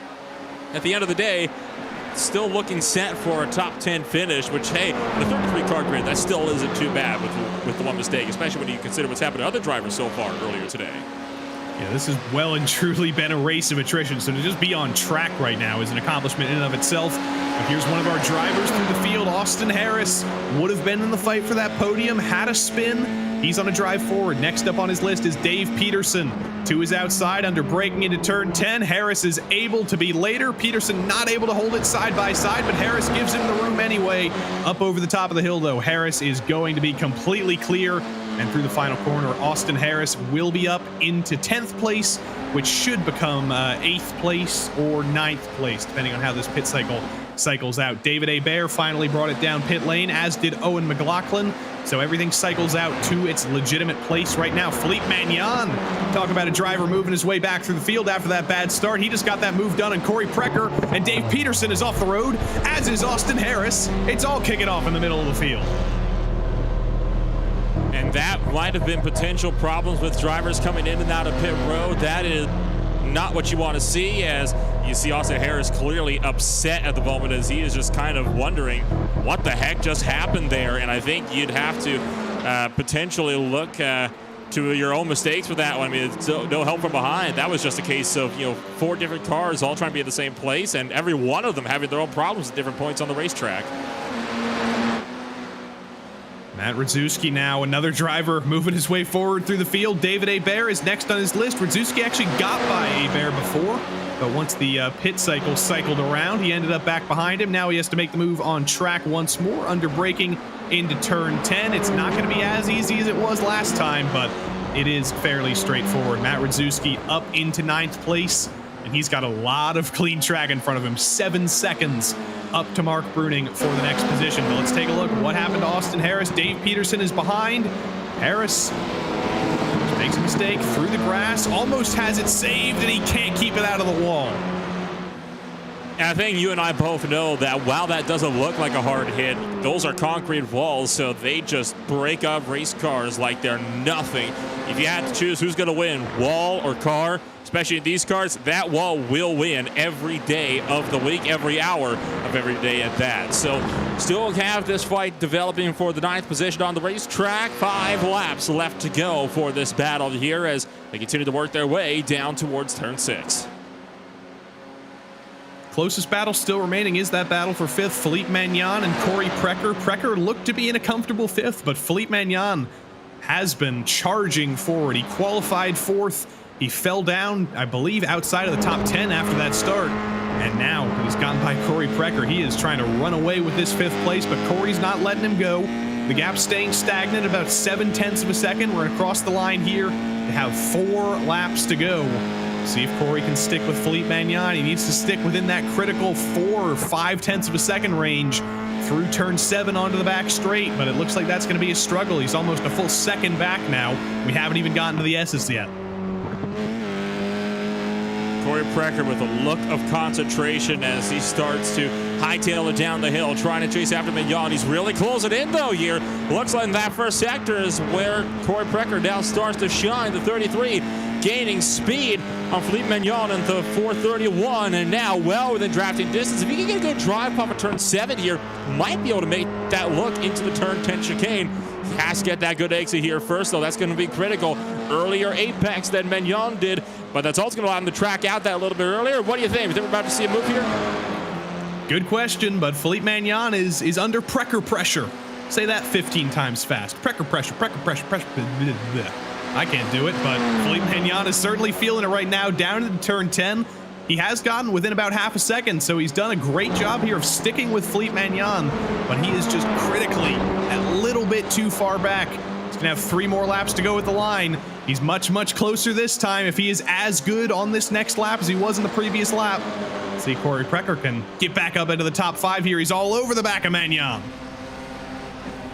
at the end of the day, still looking set for a top 10 finish, which, hey, in a 33-car grid, that still isn't too bad with the one mistake, especially when you consider what's happened to other drivers so far earlier today. Yeah, this has well and truly been a race of attrition, so to just be on track right now is an accomplishment in and of itself. But here's one of our drivers through the field, Austin Harris, would have been in the fight for that podium, had a spin. He's on a drive forward. Next up on his list is Dave Peterson. To his outside under braking into turn 10. Harris is able to be later. Peterson not able to hold it side by side, but Harris gives him the room anyway. Up over the top of the hill, though, Harris is going to be completely clear. And through the final corner, Austin Harris will be up into 10th place, which should become 8th place or 9th place, depending on how this pit cycle cycles out. David Hebert finally brought it down pit lane, as did Owen McLaughlin. So everything cycles out to its legitimate place right now. Philippe Magnan, talk about a driver moving his way back through the field after that bad start. He just got that move done, and Corey Precker and Dave Peterson is off the road, as is Austin Harris. It's all kicking off in the middle of the field. And that might have been potential problems with drivers coming in and out of pit road. That is not what you want to see, as you see Austin Harris clearly upset at the moment, as he is just kind of wondering what the heck just happened there. And I think you'd have to potentially look to your own mistakes for that one. I mean, it's no help from behind. That was just a case of, 4 different cars all trying to be at the same place, and every one of them having their own problems at different points on the racetrack. Matt Radzuski now, another driver moving his way forward through the field. David Hebert is next on his list. Radzuski actually got by Hebert before, but once the pit cycle cycled around, he ended up back behind him. Now he has to make the move on track once more, under braking into turn 10. It's not going to be as easy as it was last time, but it is fairly straightforward. Matt Radzuski up into 9th place, and he's got a lot of clean track in front of him. 7 seconds up to Mark Bruning for the next position. But let's take a look at what happened to Austin Harris. Dave Peterson is behind. Harris makes a mistake through the grass, almost has it saved, and he can't keep it out of the wall. And I think you and I both know that while that doesn't look like a hard hit, those are concrete walls, so they just break up race cars like they're nothing. If you had to choose who's going to win, wall or car, especially in these cars, that wall will win every day of the week, every hour of every day at that. So still have this fight developing for the 9th position on the racetrack. 5 laps left to go for this battle here as they continue to work their way down towards turn 6. Closest battle still remaining is that battle for 5th. Philippe Magnan and Corey Precker. Precker looked to be in a comfortable 5th, but Philippe Magnan has been charging forward. He qualified 4th. He fell down, I believe, outside of the top 10 after that start. And now he's gotten by Corey Precker. He is trying to run away with this 5th place, but Corey's not letting him go. The gap's staying stagnant, about 7/10 of a second. We're across the line here to have 4 laps to go. See if Corey can stick with Philippe Magnan. He needs to stick within that critical 4 or 5/10 of a second range through turn 7 onto the back straight, but it looks like that's going to be a struggle. He's almost a full second back now. We haven't even gotten to the S's yet. Corey Precker with a look of concentration as he starts to hightail it down the hill, trying to chase after Magnan. He's really closing in, though, here. Looks like that first sector is where Corey Precker now starts to shine. The 33 gaining speed on Philippe Magnan in the 431, and now well within drafting distance. If he can get a good drive off of turn 7 here, might be able to make that look into the turn 10 chicane. He has to get that good exit here first, though. That's going to be critical. Earlier apex than Magnan did, but that's also going to allow him to track out that a little bit earlier. What do you think? You think we're about to see a move here? Good question, but Philippe Magnan is under Precker pressure. Say that 15 times fast. Precker pressure, Precker pressure, pressure. I can't do it, but Philippe Magnan is certainly feeling it right now. Down into turn 10. He has gotten within about half a second, so he's done a great job here of sticking with Philippe Magnan, but he is just critically a little bit too far back. He's going to have 3 more laps to go at the line. He's much, much closer this time if he is as good on this next lap as he was in the previous lap. Let's see, Corey Precker can get back up into the top 5 here. He's all over the back of Magnan.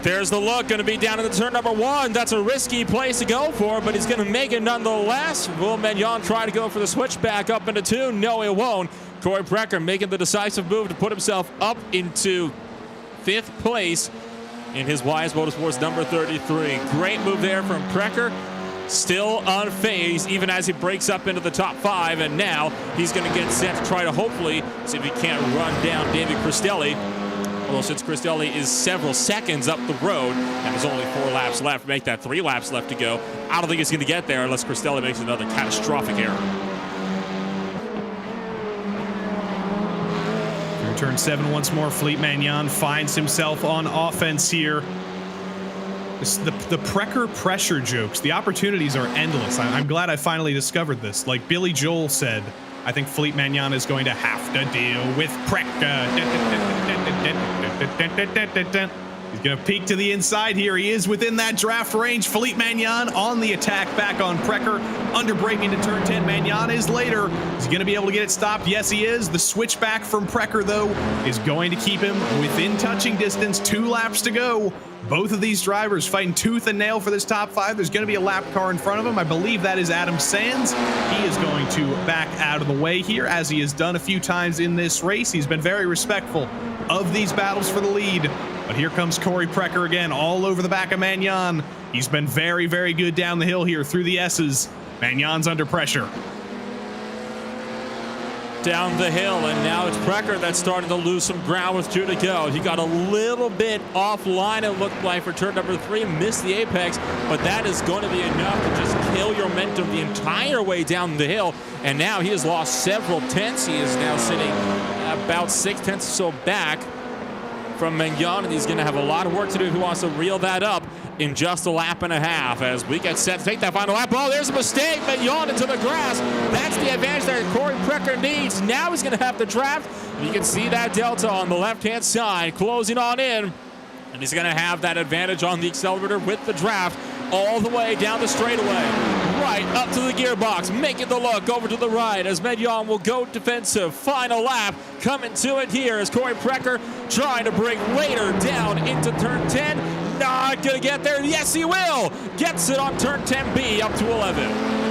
There's the look, going to be down in the turn number 1. That's a risky place to go for, but he's going to make it nonetheless. Will Magnan try to go for the switchback up into 2? No, it won't. Corey Precker making the decisive move to put himself up into 5th place in his Wise Motorsports number 33. Great move there from Precker. Still unfazed, even as he breaks up into the top 5, and now he's going to get set to try to hopefully see if he can't run down David Cristelli. Although since Cristelli is several seconds up the road and there's only 4 laps left, make that 3 laps left to go, I don't think he's going to get there unless Cristelli makes another catastrophic error. Through turn 7 once more, Philippe Magnan finds himself on offense here. The Precker pressure jokes, the opportunities are endless. I'm glad I finally discovered this. Like Billy Joel said, I think Philippe Magnan is going to have to deal with Precker. He's going to peek to the inside here. He is within that draft range. Philippe Magnan on the attack back on Precker. Under braking to turn 10. Magnan is later. Is he going to be able to get it stopped? Yes, he is. The switchback from Precker, though, is going to keep him within touching distance. 2 laps to go. Both of these drivers fighting tooth and nail for this top 5. There's going to be a lap car in front of him. I believe that is Adam Sands. He is going to back out of the way here, as he has done a few times in this race. He's been very respectful of these battles for the lead. But here comes Corey Precker again, all over the back of Magnan. He's been very, very good down the hill here through the S's. Magnan's under pressure. Down the hill, and now it's Precker that's starting to lose some ground with 2 to go. He got a little bit offline, it looked like, for turn number 3, missed the apex, but that is going to be enough to just kill your momentum the entire way down the hill. And now he has lost several tenths. He is now sitting about 6 tenths or so back from Magnan, and he's going to have a lot of work to do if he wants to reel that up in just a lap and a half as we get set to take that final lap. Oh, there's a mistake. Magnan into the grass. That's the advantage that Corey Precker needs. Now he's going to have the draft. You can see that delta on the left-hand side closing on in, and he's going to have that advantage on the accelerator with the draft all the way down the straightaway. Right up to the gearbox, making the look over to the right as Magnan will go defensive. Final lap coming to it here as Corey Precker trying to bring later down into turn 10. Not gonna get there. Yes, he will. Gets it on turn 10B up to 11.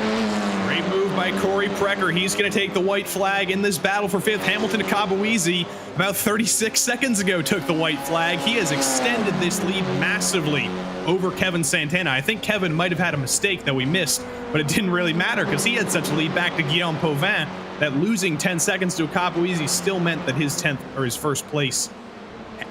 Great move by Corey Precker. He's going to take the white flag in this battle for 5th. Hamilton to Kabuizi about 36 seconds ago took the white flag. He has extended this lead massively over Kevin Santana. I think Kevin might have had a mistake that we missed, but it didn't really matter because he had such a lead back to Guillaume Pauvin that losing 10 seconds to Kabuizi still meant that his 10th or his first place,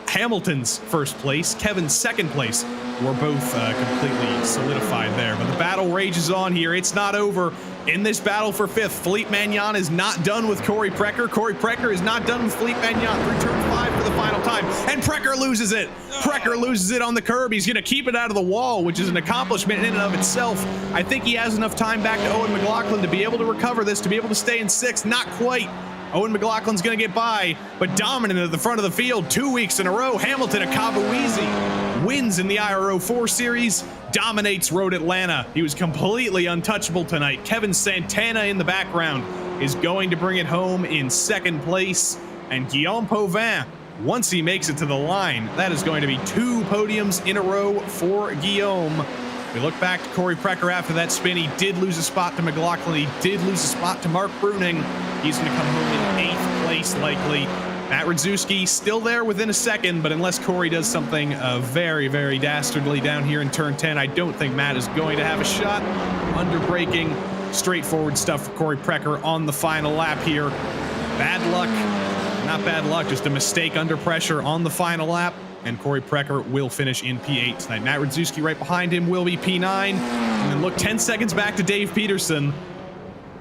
Hamilton's first place, Kevin's second place, were both completely solidified there. But the battle rages on here. It's not over. In this battle for 5th, Philippe Magnan is not done with Corey Precker. Corey Precker is not done with Philippe Magnan through turn 5 for the final time. And Precker loses it. Precker loses it on the curb. He's going to keep it out of the wall, which is an accomplishment in and of itself. I think he has enough time back to Owen McLaughlin to be able to recover this, to be able to stay in 6th. Not quite. Owen McLaughlin's going to get by, but dominant at the front of the field 2 weeks in a row. Hamilton at Kabuizi wins in the IRO 4 series, dominates Road Atlanta. He was completely untouchable tonight. Kevin Santana in the background is going to bring it home in 2nd place. And Guillaume Pauvin, once he makes it to the line, that is going to be 2 podiums in a row for Guillaume. We look back to Corey Precker after that spin. He did lose a spot to McLaughlin. He did lose a spot to Mark Bruning. He's going to come home in 8th place likely. Matt Radzewski still there within a second, but unless Corey does something very, very dastardly down here in turn 10, I don't think Matt is going to have a shot. Under braking, straightforward stuff for Corey Precker on the final lap here. Bad luck, not bad luck, just a mistake under pressure on the final lap. And Corey Precker will finish in P8 tonight. Matt Radzewski right behind him will be P9. And then look 10 seconds back to Dave Peterson.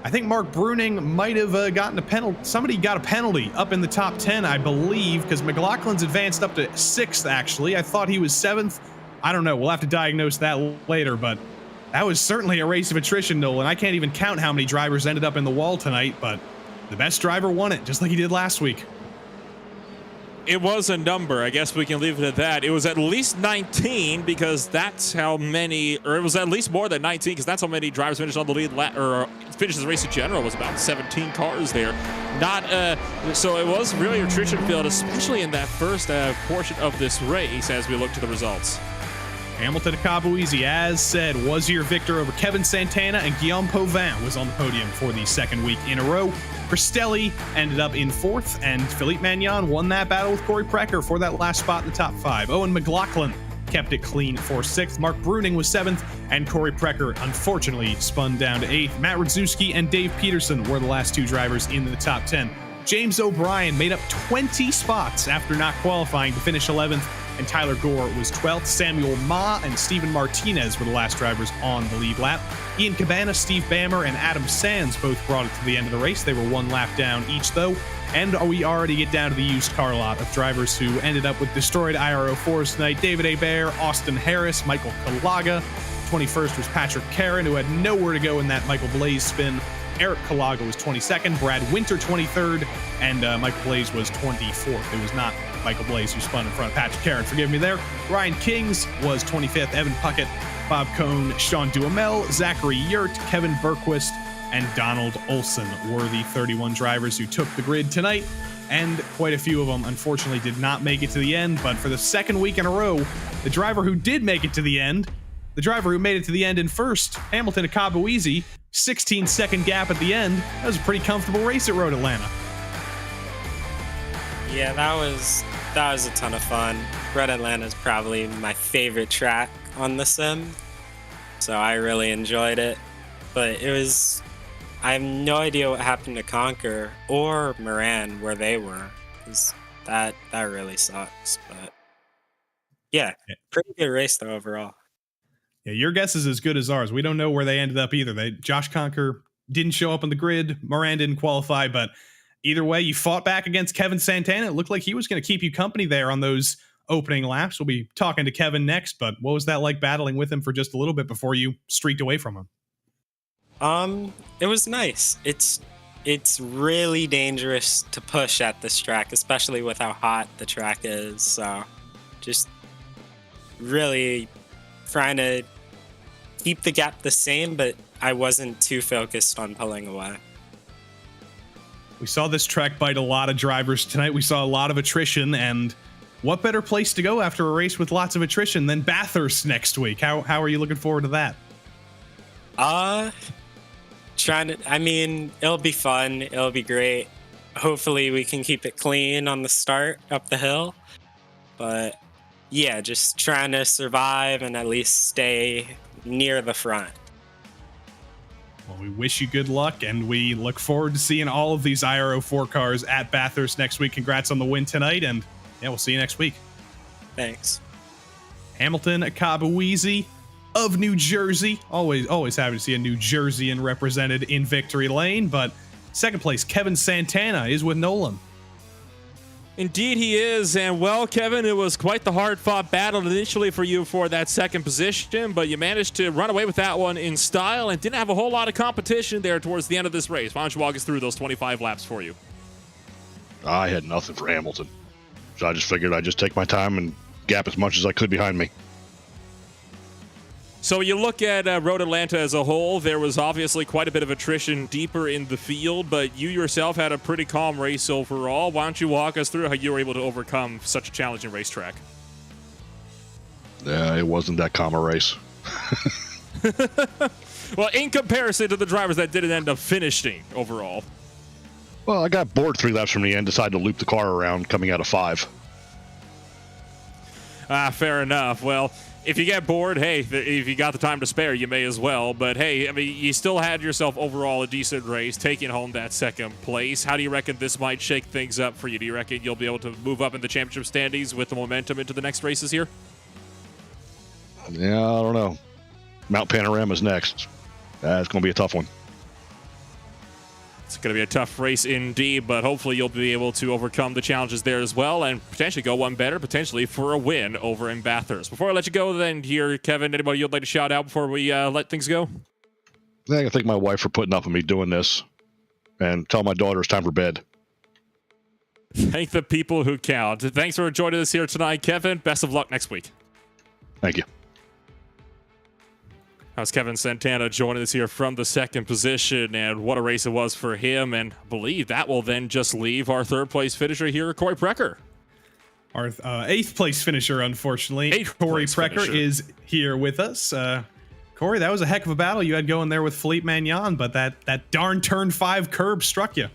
I think Mark Bruning might have gotten a penalty. Somebody got a penalty up in the top 10, I believe, because McLaughlin's advanced up to 6th, actually. I thought he was 7th. I don't know. We'll have to diagnose that later, but that was certainly a race of attrition, Nolan. I can't even count how many drivers ended up in the wall tonight, but the best driver won it, just like he did last week. It was a number. I guess we can leave it at that. It was at least 19 because that's how many, or it was at least more than 19 because that's how many drivers finished on the lead, or finished the race in general. It was about 17 cars there. So it was really a attrition field, especially in that first portion of this race as we look to the results. Hamilton to Kabuizi, as said, was your victor over Kevin Santana, and Guillaume Pauvin was on the podium for the 2nd week in a row. Cristelli ended up in 4th, and Philippe Magnan won that battle with Corey Precker for that last spot in the top 5. Owen McLaughlin kept it clean for 6th. Mark Bruning was 7th, and Corey Precker unfortunately spun down to 8th. Matt Radzewski and Dave Peterson were the last 2 drivers in the top 10. James O'Brien made up 20 spots after not qualifying to finish 11th, and Tyler Gore was 12th. Samuel Ma and Steven Martinez were the last drivers on the lead lap. Ian Cabana, Steve Bammer, and Adam Sands both brought it to the end of the race. They were 1 lap down each, though. And we already get down to the used car lot of drivers who ended up with destroyed IRO 4s tonight. David Hebert, Austin Harris, Michael Kalaga. 21st was Patrick Karen, who had nowhere to go in that Michael Blaze spin. Eric Kalaga was 22nd, Brad Winter 23rd, and Michael Blaze was 24th. It was not Michael Blaze, who spun in front of Patrick Carron, forgive me there. Ryan Kings was 25th. Evan Puckett, Bob Cohn, Sean Duhamel, Zachary Yurt, Kevin Berquist, and Donald Olson were the 31 drivers who took the grid tonight. And quite a few of them, unfortunately, did not make it to the end. But for the second week in a row, the driver who did make it to the end, the driver who made it to the end in first, Hamilton Akabueezi, 16-second gap at the end. That was a pretty comfortable race at Road Atlanta. Yeah, that was a ton of fun. Road Atlanta is probably my favorite track on the sim, so I really enjoyed it. But I have no idea what happened to Conquer or Moran where they were, because that really sucks. But yeah, pretty good race though overall. Yeah, your guess is as good as ours. We don't know where they ended up either. Josh Conquer didn't show up on the grid. Moran didn't qualify, but either way, you fought back against Kevin Santana. It looked like he was going to keep you company there on those opening laps. We'll be talking to Kevin next, but what was that like battling with him for just a little bit before you streaked away from him? It was nice. It's really dangerous to push at this track, especially with how hot the track is. So just really trying to keep the gap the same, but I wasn't too focused on pulling away. We saw this track bite a lot of drivers tonight. We saw a lot of attrition, and what better place to go after a race with lots of attrition than Bathurst next week? How are you looking forward to that? It'll be fun. It'll be great. Hopefully we can keep it clean on the start up the hill. But yeah, just trying to survive and at least stay near the front. Well, we wish you good luck, and we look forward to seeing all of these IRO4 cars at Bathurst next week. Congrats on the win tonight, and yeah, we'll see you next week. Thanks. Hamilton Akabueezi of New Jersey. Always happy to see a New Jerseyan represented in victory lane, but second place, Kevin Santana is with Nolan. Indeed he is, and well, Kevin, it was quite the hard-fought battle initially for you for that second position, but you managed to run away with that one in style and didn't have a whole lot of competition there towards the end of this race. Why don't you walk us through those 25 laps for you? I had nothing for Hamilton, so I just figured I'd just take my time and gap as much as I could behind me. So you look at Road Atlanta as a whole, there was obviously quite a bit of attrition deeper in the field, but you yourself had a pretty calm race overall. Why don't you walk us through how you were able to overcome such a challenging racetrack? Yeah, it wasn't that calm a race. Well, in comparison to the drivers that didn't end up finishing overall. Well, I got bored 3 laps from the end, decided to loop the car around coming out of 5. Fair enough. Well, if you get bored, hey, if you got the time to spare, you may as well. But hey, I mean, you still had yourself overall a decent race, taking home that second place. How do you reckon this might shake things up for you? Do you reckon you'll be able to move up in the championship standings with the momentum into the next races here? Yeah, I don't know. Mount Panorama's next. It's going to be a tough one. It's going to be a tough race indeed, but hopefully you'll be able to overcome the challenges there as well and potentially go one better, potentially for a win over in Bathurst. Before I let you go then here, Kevin, anybody you'd like to shout out before we let things go? I thank my wife for putting up with me doing this and tell my daughter it's time for bed. Thank the people who count. Thanks for joining us here tonight, Kevin. Best of luck next week. Thank you. How's Kevin Santana joining us here from the second position, and what a race it was for him, and I believe that will then just leave our third place finisher here, Corey Precker. Our eighth place finisher, unfortunately. Corey Precker is here with us. Corey, that was a heck of a battle you had going there with Philippe Magnan, but that darn turn 5 curb struck you.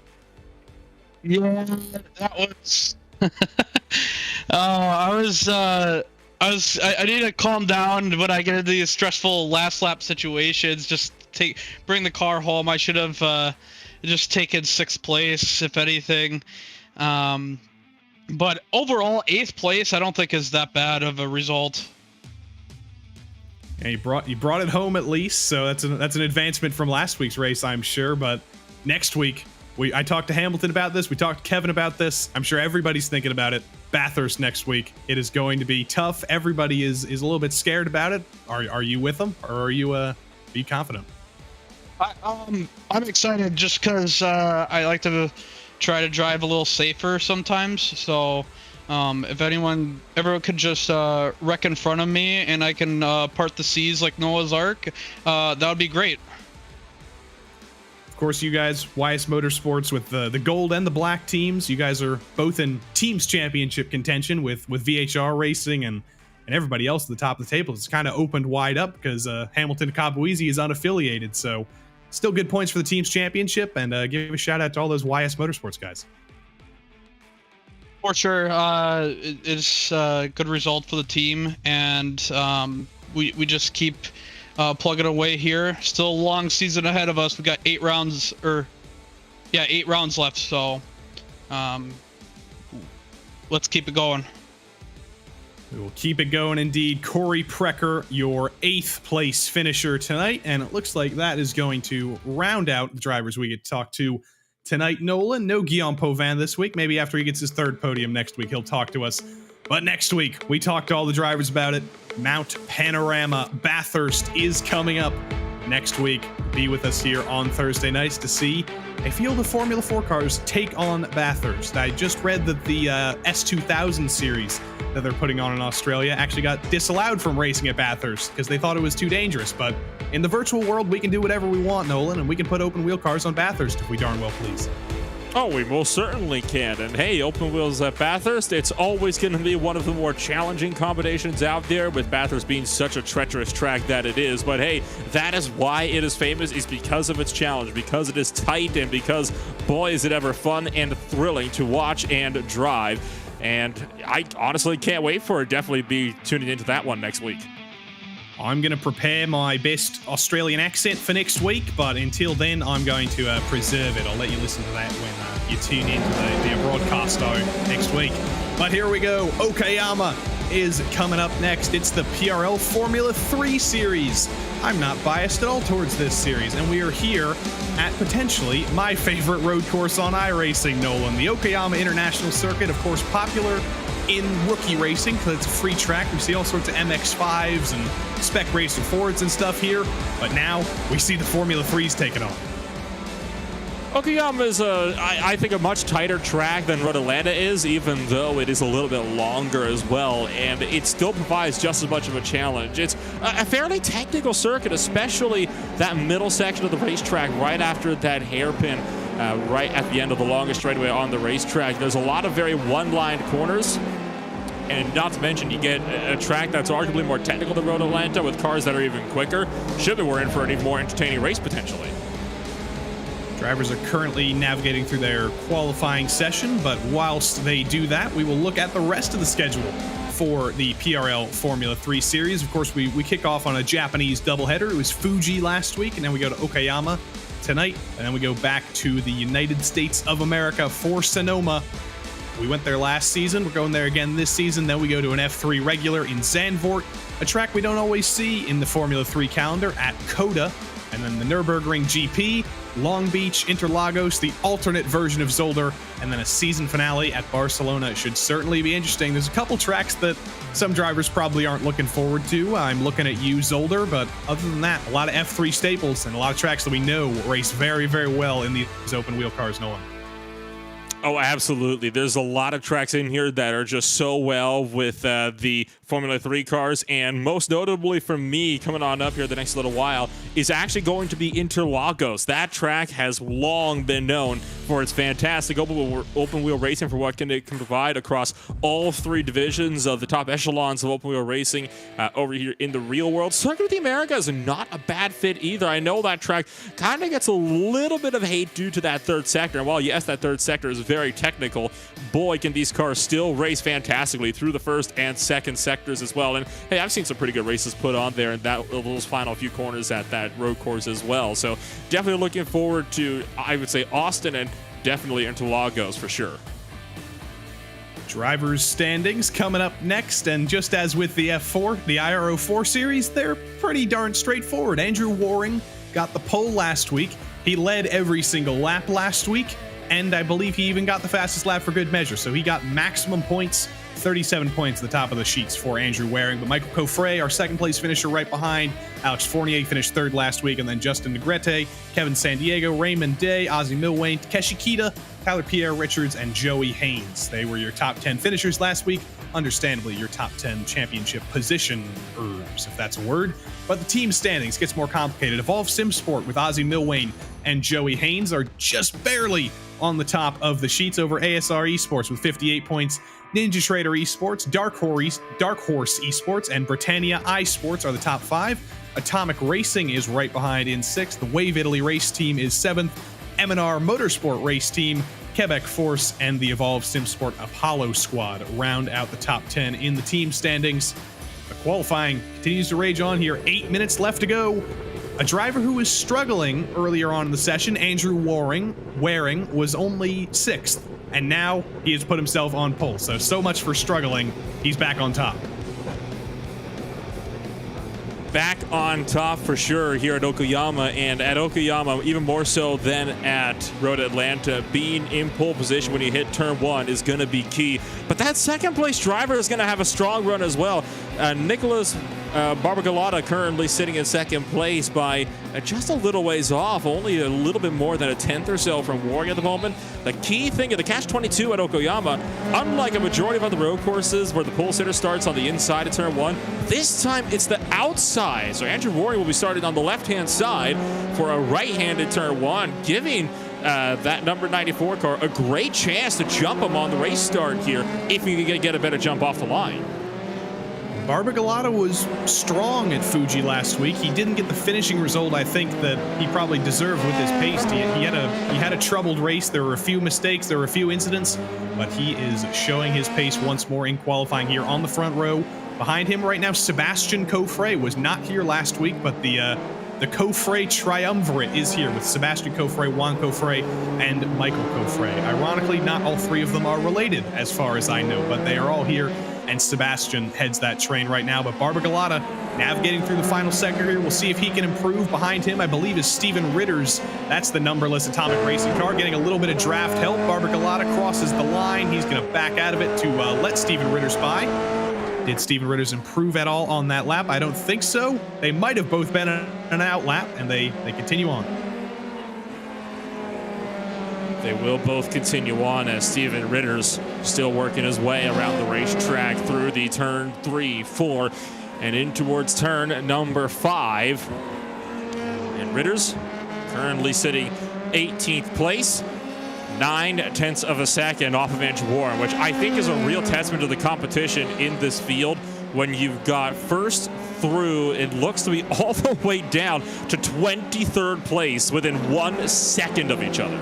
Yeah, that was... I need to calm down when I get into these stressful last lap situations. Just bring the car home. I should have just taken 6th place, if anything. But overall, 8th place I don't think is that bad of a result. And you brought it home at least, so that's an advancement from last week's race, I'm sure. But next week, I talked to Hamilton about this. We talked to Kevin about this. I'm sure everybody's thinking about it. Bathurst next week. It is going to be tough. Everybody is a little bit scared about it. Are you with them, or are you confident? I'm excited just because I like to try to drive a little safer sometimes. So If everyone could just wreck in front of me and I can part the seas like Noah's Ark, that would be great. Of course, you guys, YS Motorsports with the gold and the black teams, you guys are both in teams championship contention with VHR Racing and everybody else at the top of the table. It's kind of opened wide up because Hamilton Kapoeasy is unaffiliated. So still good points for the teams championship, and give a shout out to all those YS Motorsports guys. For sure, it's a good result for the team, and we just keep plugging away here. Still a long season ahead of us. We got 8 rounds left, so let's keep it going. We will keep it going indeed. Corey Precker, your 8th place finisher tonight, and it looks like that is going to round out the drivers we get to talk to tonight. Nolan, no Guillaume Pauvin this week. Maybe after he gets his 3rd podium next week, he'll talk to us. But next week, we talk to all the drivers about it. Mount Panorama Bathurst is coming up next week. Be with us here on Thursday nights to see a field of Formula 4 cars take on Bathurst. I just read that the S2000 series that they're putting on in Australia actually got disallowed from racing at Bathurst because they thought it was too dangerous. But in the virtual world, we can do whatever we want, Nolan, and we can put open wheel cars on Bathurst if we darn well please. Oh, we most certainly can. And hey, open wheels at Bathurst, it's always going to be one of the more challenging combinations out there, with Bathurst being such a treacherous track that it is. But hey, that is why it is famous, is because of its challenge, because it is tight, and because, boy, is it ever fun and thrilling to watch and drive. And I honestly can't wait for it. Definitely be tuning into that one next week. I'm going to prepare my best Australian accent for next week, but until then, I'm going to preserve it. I'll let you listen to that when you tune into the broadcasto next week. But here we go. Okayama is coming up next. It's the PRL Formula 3 series. I'm not biased at all towards this series, and we are here at potentially my favorite road course on iRacing, Nolan. The Okayama International Circuit, of course, popular in rookie racing because it's a free track. We see all sorts of MX-5s and spec racer Fords and stuff here, but now we see the Formula 3s taking on. Okayama is, I think, a much tighter track than Road Atlanta is, even though it is a little bit longer as well, and it still provides just as much of a challenge. It's a fairly technical circuit, especially that middle section of the racetrack right after that hairpin. Right at the end of the longest straightaway on the racetrack. There's a lot of very one-line corners, and not to mention you get a track that's arguably more technical than Road Atlanta with cars that are even quicker. Should be we're in for an even more entertaining race potentially. Drivers are currently navigating through their qualifying session, but whilst they do that, we will look at the rest of the schedule for the PRL Formula 3 series. Of course, we kick off on a Japanese doubleheader. It was Fuji last week, and then we go to Okayama tonight, and then we go back to the United States of America for Sonoma. We went there last season. We're going there again this season. Then we go to an F3 regular in Zandvoort, a track we don't always see in the Formula 3 calendar, at Coda, and then the Nürburgring GP, Long Beach, Interlagos, the alternate version of Zolder, and then a season finale at Barcelona. It should certainly be interesting. There's a couple tracks that some drivers probably aren't looking forward to. I'm looking at you, Zolder, but other than that, a lot of F3 staples and a lot of tracks that we know race very, very well in these open wheel cars, Nolan. Oh, absolutely. There's a lot of tracks in here that are just so well with the Formula 3 cars, and most notably for me coming on up here the next little while is actually going to be Interlagos. That track has long been known for its fantastic open wheel racing, for what it can provide across all 3 divisions of the top echelons of open wheel racing over here in the real world. Circuit of the Americas is not a bad fit either. I know that track kind of gets a little bit of hate due to that 3rd sector. And while yes, that 3rd sector is very technical, boy, can these cars still race fantastically through the 1st and 2nd sectors as well. And hey, I've seen some pretty good races put on there in those final few corners at that road course as well. So definitely looking forward to, I would say, Austin, and definitely Interlagos for sure. Drivers' standings coming up next, and just as with the F4, the IRO4 series, they're pretty darn straightforward. Andrew Waring got the pole last week. He led every single lap last week, and I believe he even got the fastest lap for good measure, so he got maximum points 37 points at the top of the sheets for Andrew Waring. But Michael Coffray, our second place finisher, right behind. Alex Fournier finished third last week, and then Justin Negrete, Kevin Sandiego, Raymond Day, Ozzie Milwain, Takeshi Kita, Tyler Pierre Richards, and Joey Haynes. They were your top 10 finishers last week. Understandably, your top 10 championship positioners, if that's a word. But the team standings gets more complicated. Evolve Sim Sport with Ozzie Milwain and Joey Haynes are just barely on the top of the sheets over ASR Esports with 58 points. Ninja Trader Esports, Dark Horse Esports, and Britannia iSports are the top 5. Atomic Racing is right behind in 6th. The Wave Italy Race Team is 7th. M&R Motorsport Race Team, Quebec Force, and the Evolve SimSport Apollo Squad round out the top 10 in the team standings. The qualifying continues to rage on here. 8 minutes left to go. A driver who was struggling earlier on in the session, Andrew Waring, was only 6th, and now he has put himself on pole. So much for struggling. He's back on top. Back on top for sure here at Okayama, and at Okayama even more so than at Road Atlanta, being in pole position when you hit turn 1 is going to be key. But that second place driver is going to have a strong run as well. Nicholas Barbagalata currently sitting in second place by just a little ways off, only a little bit more than a tenth or so from Waring at the moment. The key thing of the Catch-22 at Okayama, unlike a majority of other road courses where the pole sitter starts on the inside of turn 1, this time it's the outside. So Andrew Waring will be starting on the left-hand side for a right-handed turn 1, giving that number 94 car a great chance to jump him on the race start here if you can get a better jump off the line. Barbagalata was strong at Fuji last week. He didn't get the finishing result I think that he probably deserved with his pace. He had a troubled race. There were a few mistakes, there were a few incidents, but he is showing his pace once more in qualifying here on the front row. Behind him right now, Sebastian Coffray was not here last week, but the Coffray triumvirate is here with Sebastian Coffray, Juan Coffray, and Michael Coffray. Ironically, not all three of them are related as far as I know, but they are all here, and Sebastian heads that train right now. But Barbagalata navigating through the final sector here. We'll see if he can improve. Behind him, I believe, is Steven Ritters. That's the numberless Atomic Racing car, getting a little bit of draft help. Barbagalata crosses the line. He's going to back out of it to let Steven Ritters by. Did Steven Ritters improve at all on that lap? I don't think so. They might have both been an out lap, and they continue on. They will both continue on as Steven Ritters still working his way around the racetrack through the turn 3, 4, and in towards turn number 5. And Ritters currently sitting 18th place, 9/10 of a second off of Andrew Waring, which I think is a real testament to the competition in this field when you've got first through, it looks to be all the way down to 23rd place within 1 second of each other.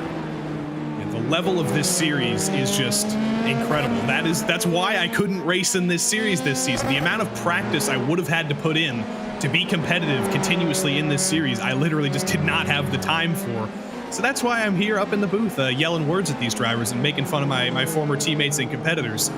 The level of this series is just incredible. That's why I couldn't race in this series this season. The amount of practice I would have had to put in to be competitive continuously in this series, I literally just did not have the time for. So that's why I'm here up in the booth yelling words at these drivers and making fun of my former teammates and competitors.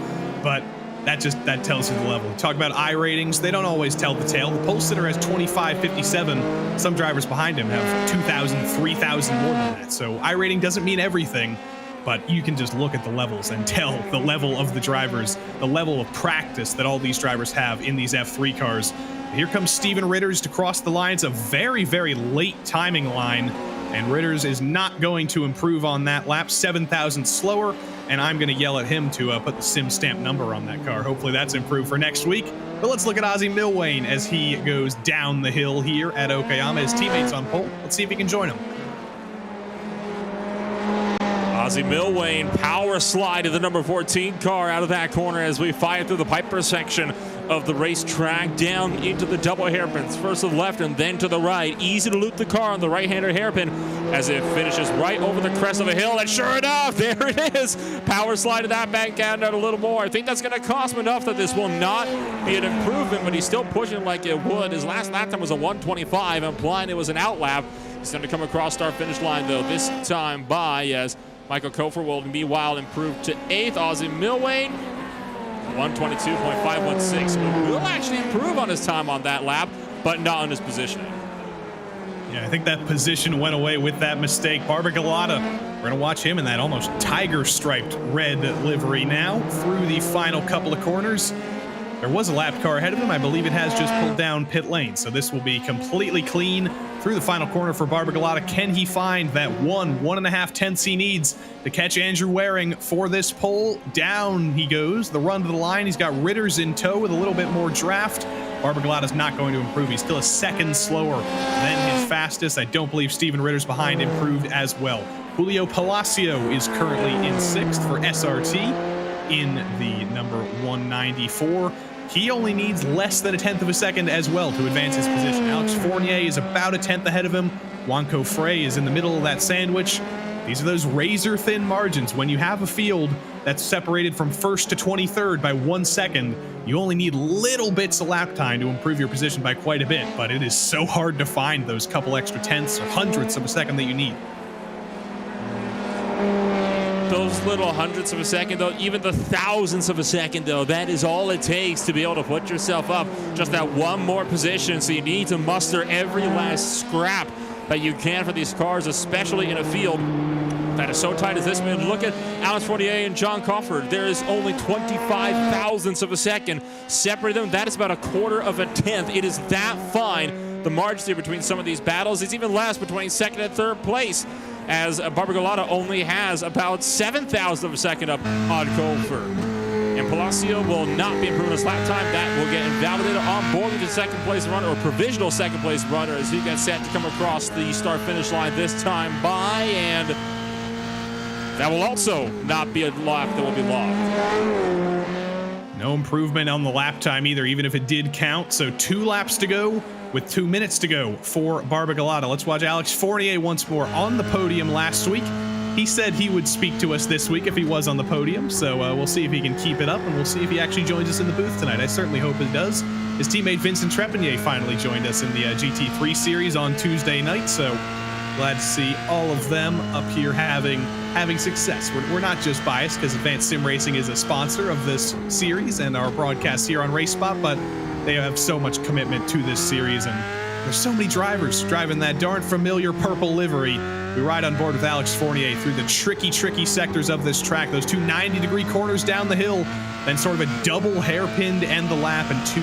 But that tells you the level. Talk about I ratings, they don't always tell the tale. The pole sitter has 2557. Some drivers behind him have 2,000, 3,000 more than that. So I rating doesn't mean everything, but you can just look at the levels and tell the level of the drivers, the level of practice that all these drivers have in these F3 cars. Here comes Steven Ritters to cross the line. It's a very, very late timing line, and Ritters is not going to improve on that lap. 7,000 slower, and I'm going to yell at him to put the sim stamp number on that car. Hopefully that's improved for next week. But let's look at Ozzie Milwain as he goes down the hill here at Okayama. His teammates on pole. Let's see if he can join him. Ozzie Milwain power slide to the number 14 car out of that corner as we fire through the Piper section of the racetrack down into the double hairpins. First to the left and then to the right. Easy to loop the car on the right-hander hairpin as it finishes right over the crest of a hill. And sure enough, there it is. Power slide to that bank out a little more. I think that's going to cost him enough that this will not be an improvement, but he's still pushing like it would. His last lap time was a 125, implying it was an out lap. He's going to come across start-finish line, though, this time by as Michael Kofer will meanwhile improve to 8th. Ozzie Milwain, 122.516. Will actually improve on his time on that lap, but not on his positioning. Yeah, I think that position went away with that mistake. Barbagallotta, we're going to watch him in that almost tiger-striped red livery now through the final couple of corners. There was a lap car ahead of him. I believe it has just pulled down pit lane, so this will be completely clean through the final corner for Barbagallotta. Can he find that 1.5 tenths he needs to catch Andrew Waring for this pole? Down he goes, the run to the line. He's got Ritters in tow with a little bit more draft. Barbagallotta's not going to improve. He's still a second slower than his fastest. I don't believe Steven Ritter's behind improved as well. Julio Palacio is currently in 6th for SRT in the number 194. He only needs less than 1/10 of a second as well to advance his position. Alex Fournier is about 1/10 ahead of him. Juanco Frey is in the middle of that sandwich. These are those razor-thin margins. When you have a field that's separated from 1st to 23rd by 1 second, you only need little bits of lap time to improve your position by quite a bit, but it is so hard to find those couple extra tenths or hundredths of a second that you need. Those little hundredths of a second, though, even the thousandths of a second, though, that is all it takes to be able to put yourself up just that one more position. So you need to muster every last scrap that you can for these cars, especially in a field that is so tight as this one. Look at Alex Fournier and John Crawford. There is only 25 thousandths of a second separating them. That is about 1/4 of a tenth. It is that fine. The margin here between some of these battles is even less between 2nd and 3rd place, as Barbagallotta only has about 7 thousandths of a second up on Crawford. And Palacio will not be improving his lap time. That will get invalidated on board with the 2nd place runner, or provisional 2nd place runner, as he gets set to come across the start finish line this time by, and that will also not be a lap that will be logged. No improvement on the lap time either, even if it did count. So 2 laps to go with 2 minutes to go for Barbagallotta. Let's watch Alex Fournier once more on the podium last week. He said he would speak to us this week if he was on the podium, so we'll see if he can keep it up, and we'll see if he actually joins us in the booth tonight. I certainly hope he does. His teammate Vincent Trepanier finally joined us in the GT3 series on Tuesday night, so glad to see all of them up here having success. We're not just biased because Advanced Sim Racing is a sponsor of this series and our broadcast here on RaceSpot, but they have so much commitment to this series, and there's so many drivers driving that darn familiar purple livery. We ride on board with Alex Fournier through the tricky sectors of this track. Those 2 90-degree corners down the hill, then sort of a double hairpin to end the lap, and 2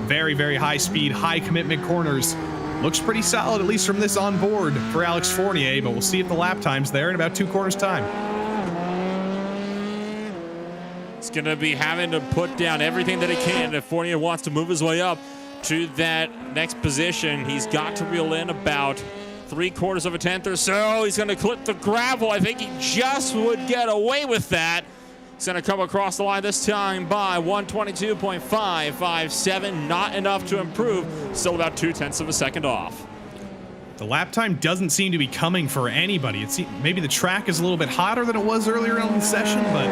very, very high-speed, high-commitment corners. Looks pretty solid, at least from this on board for Alex Fournier, but we'll see if the lap time's there in about 2 corners' time. It's going to be having to put down everything that he can if Fournier wants to move his way up to that next position. He's got to reel in about 3/4 of a tenth or so. He's going to clip the gravel. I think he just would get away with that. He's going to come across the line this time by 122.557. Not enough to improve. Still about 0.2 of a second off. The lap time doesn't seem to be coming for anybody. Maybe the track is a little bit hotter than it was earlier in the session, but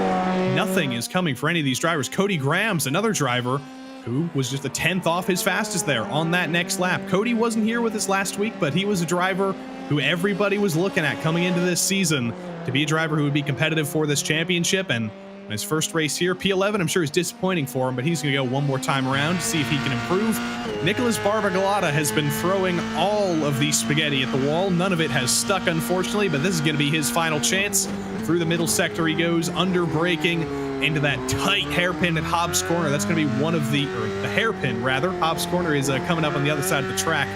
nothing is coming for any of these drivers. Cody Graham's another driver who was just 1/10 off his fastest there on that next lap. Cody wasn't here with us last week, but he was a driver who everybody was looking at coming into this season to be a driver who would be competitive for this championship. And in his first race here, P11, I'm sure is disappointing for him, but he's going to go one more time around to see if he can improve. Nicholas Barbagallotta has been throwing all of the spaghetti at the wall. None of it has stuck, unfortunately, but this is going to be his final chance. Through the middle sector he goes, under braking into that tight hairpin at Hobbs Corner. That's going to be one of the hairpin, rather. Hobbs Corner is coming up on the other side of the track.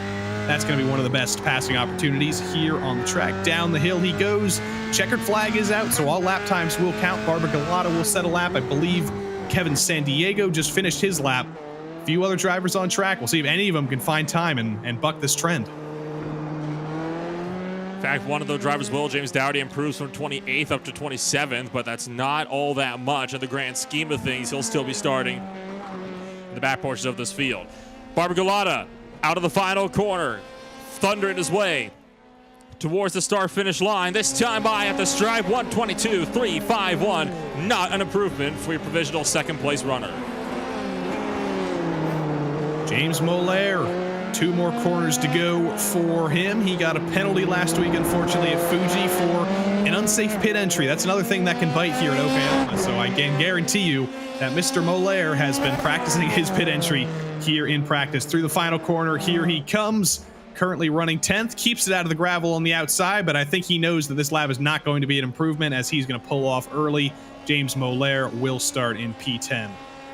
That's going to be one of the best passing opportunities here on the track. Down the hill he goes. Checkered flag is out, so all lap times will count. Barbagallotta will set a lap. I believe Kevin Sandiego just finished his lap. A few other drivers on track. We'll see if any of them can find time and buck this trend. In fact, one of the drivers, Will James Dougherty, improves from 28th up to 27th, but that's not all that much in the grand scheme of things. He'll still be starting in the back portions of this field. Barbagallotta out of the final corner, thundering his way towards the start-finish line. This time by at the stripe, 122.351. Not an improvement for your provisional 2nd place runner. James Mollaire, 2 more corners to go for him. He got a penalty last week, unfortunately, at Fuji for an unsafe pit entry. That's another thing that can bite here at Oklahoma. So I can guarantee you that Mr. Mollaire has been practicing his pit entry here in practice. Through the final corner, here he comes. currently running 10th, keeps it out of the gravel on the outside, but I think he knows that this lap is not going to be an improvement as he's going to pull off early. James Molaire will start in P10.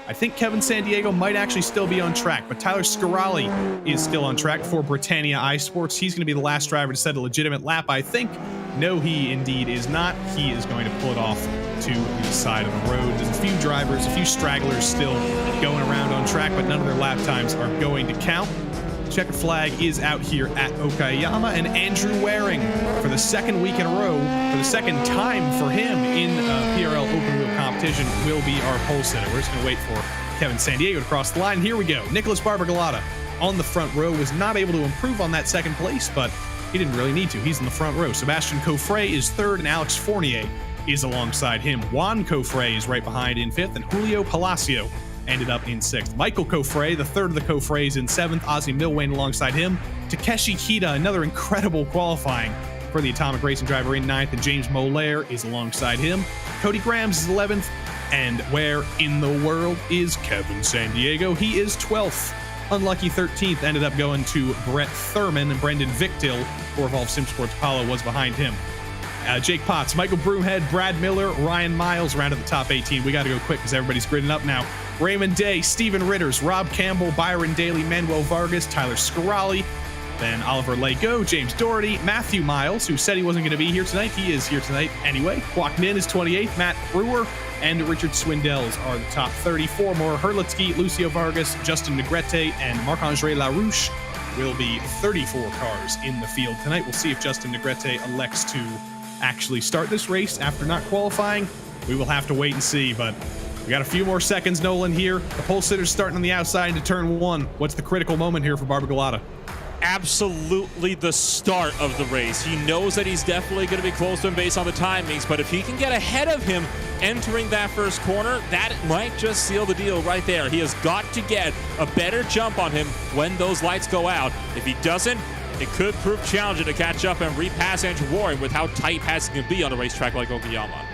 I think Kevin Sandiego might actually still be on track, but Tyler Scarali is still on track for Britannia iSports. He's going to be the last driver to set a legitimate lap, I think. No, he indeed is not. He is going to pull it off to the side of the road. There's a few drivers, a few stragglers still going around on track, but none of their lap times are going to count. Checkered flag is out here at Okayama, and Andrew Waring, for the second week in a row, for the second time for him in PRL open wheel competition, will be our pole sitter. We're just going to wait for Kevin Sandiego to cross the line. Here we go. Nicholas Barbagallotta on the front row was not able to improve on that second place, but he didn't really need to. He's in the front row. Sebastian Coffre is third, and Alex Fournier is alongside him. Juan Coffre is right behind in fifth, and Julio Palacio ended up in sixth. Michael Coffre, the third of the Coffres, in seventh. Ozzy Milwane alongside him. Takeshi Kita, another incredible qualifying for the Atomic Racing driver, in ninth, and James Molaire is alongside him. Cody Grams is 11th, and where in the world is Kevin Sandiego? He is 12th. Unlucky 13th ended up going to Brett Thurman, and Brendan Victil for Evolve Sim Sports Apollo was behind him. Jake Potts, Michael Broomhead, Brad Miller, Ryan Miles rounded the top 18. We got to go quick because everybody's gridding up now. Raymond Day, Stephen Ritters, Rob Campbell, Byron Daly, Manuel Vargas, Tyler Scarali, then Oliver Lego, James Doherty, Matthew Miles, who said he wasn't going to be here tonight. He is here tonight anyway. Kwok Nin is 28th, Matt Brewer, and Richard Swindells are the top 34. More Herlitsky, Lucio Vargas, Justin Negrete, and Marc-Andre LaRouche will be 34 cars in the field tonight. We'll see if Justin Negrete elects to actually start this race after not qualifying. We will have to wait and see, but we got a few more seconds, Nolan, here. The pole sitter's starting on the outside into turn one. What's the critical moment here for Barbagallotta? Absolutely the start of the race. He knows that he's definitely going to be close to him based on the timings, but if he can get ahead of him entering that first corner, that might just seal the deal right there. He has got to get a better jump on him when those lights go out. If he doesn't, it could prove challenging to catch up and repass Andrew Waring with how tight passing can be on a racetrack like Okayama.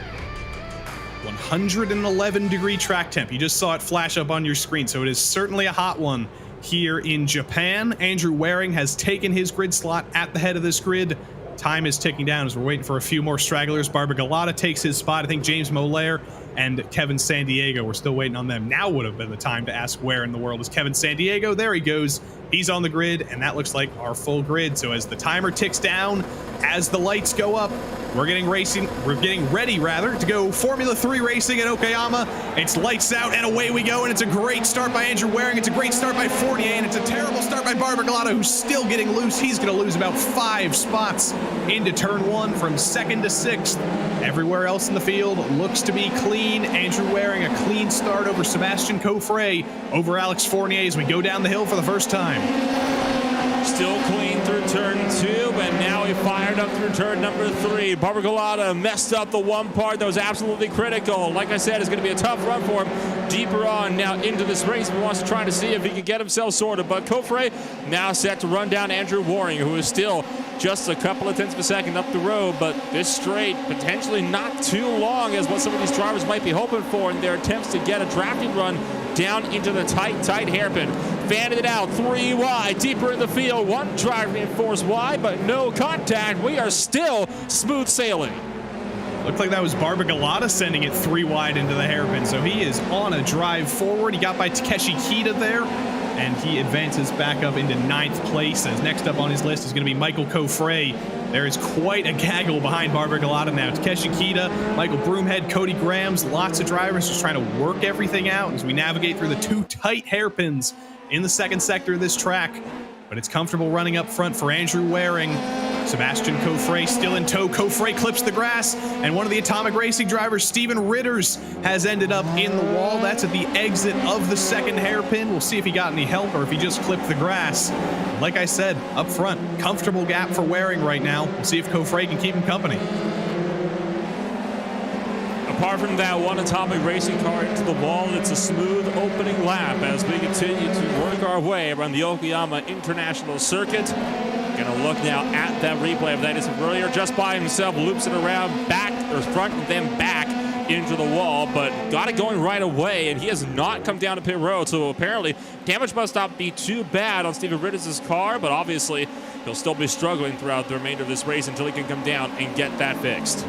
111-degree track temp. You just saw it flash up on your screen, so it is certainly a hot one here in Japan. Andrew Waring has taken his grid slot at the head of this grid. Time is ticking down as we're waiting for a few more stragglers. Barbagallotta takes his spot. I think James Molaire and Kevin Sandiego, we're still waiting on them. Now would have been the time to ask where in the world is Kevin Sandiego. There he goes. He's on the grid, and that looks like our full grid. So as the timer ticks down, as the lights go up, we're getting ready to go Formula 3 racing at Okayama. It's lights out and away we go, and it's a great start by Andrew Waring. It's a great start by Fournier, and it's a terrible start by Barbagallotta, who's still getting loose. He's going to lose about 5 spots into turn one from second to sixth. Everywhere else in the field looks to be clean. Andrew Waring, a clean start over Sebastian Coffre, over Alex Fournier as we go down the hill for the first time. Still clean through turn 2, but now he fired up through turn number 3. Barbagallotta messed up the one part that was absolutely critical. Like I said, it's going to be a tough run for him deeper on now into this race. He wants to try to see if he can get himself sorted. But Coffre now set to run down Andrew Waring, who is still just a couple of tenths of a second up the road. But this straight, potentially not too long as what some of these drivers might be hoping for in their attempts to get a drafting run down into the tight hairpin. Fanned it out 3 wide, deeper in the field. One driver reinforced wide, but no contact. We are still smooth sailing. Looked like that was Barbagallotta sending it 3 wide into the hairpin, so he is on a drive forward. He got by Takeshi Kita there, and he advances back up into 9th place. As next up on his list is going to be Michael Coffre. There is quite a gaggle behind Barbagallotta now. Takeshi Kita, Michael Broomhead, Cody Grams, lots of drivers just trying to work everything out as we navigate through the 2 tight hairpins in the second sector of this track. But it's comfortable running up front for Andrew Waring. Sebastian Coffre still in tow. Coffre clips the grass, and one of the Atomic Racing drivers, Stephen Ritters, has ended up in the wall. That's at the exit of the second hairpin. We'll see if he got any help or if he just clipped the grass. Like I said, up front, comfortable gap for Waring right now. We'll see if Coffre can keep him company. Apart from that one Atomic Racing car into the wall, it's a smooth opening lap as we continue to work our way around the Okayama International Circuit. Gonna look now at that replay of that is earlier, just by himself, loops it around back or front and then back into the wall, but got it going right away, and he has not come down to pit road, so apparently damage must not be too bad on Steven Rittis' car, but obviously he'll still be struggling throughout the remainder of this race until he can come down and get that fixed.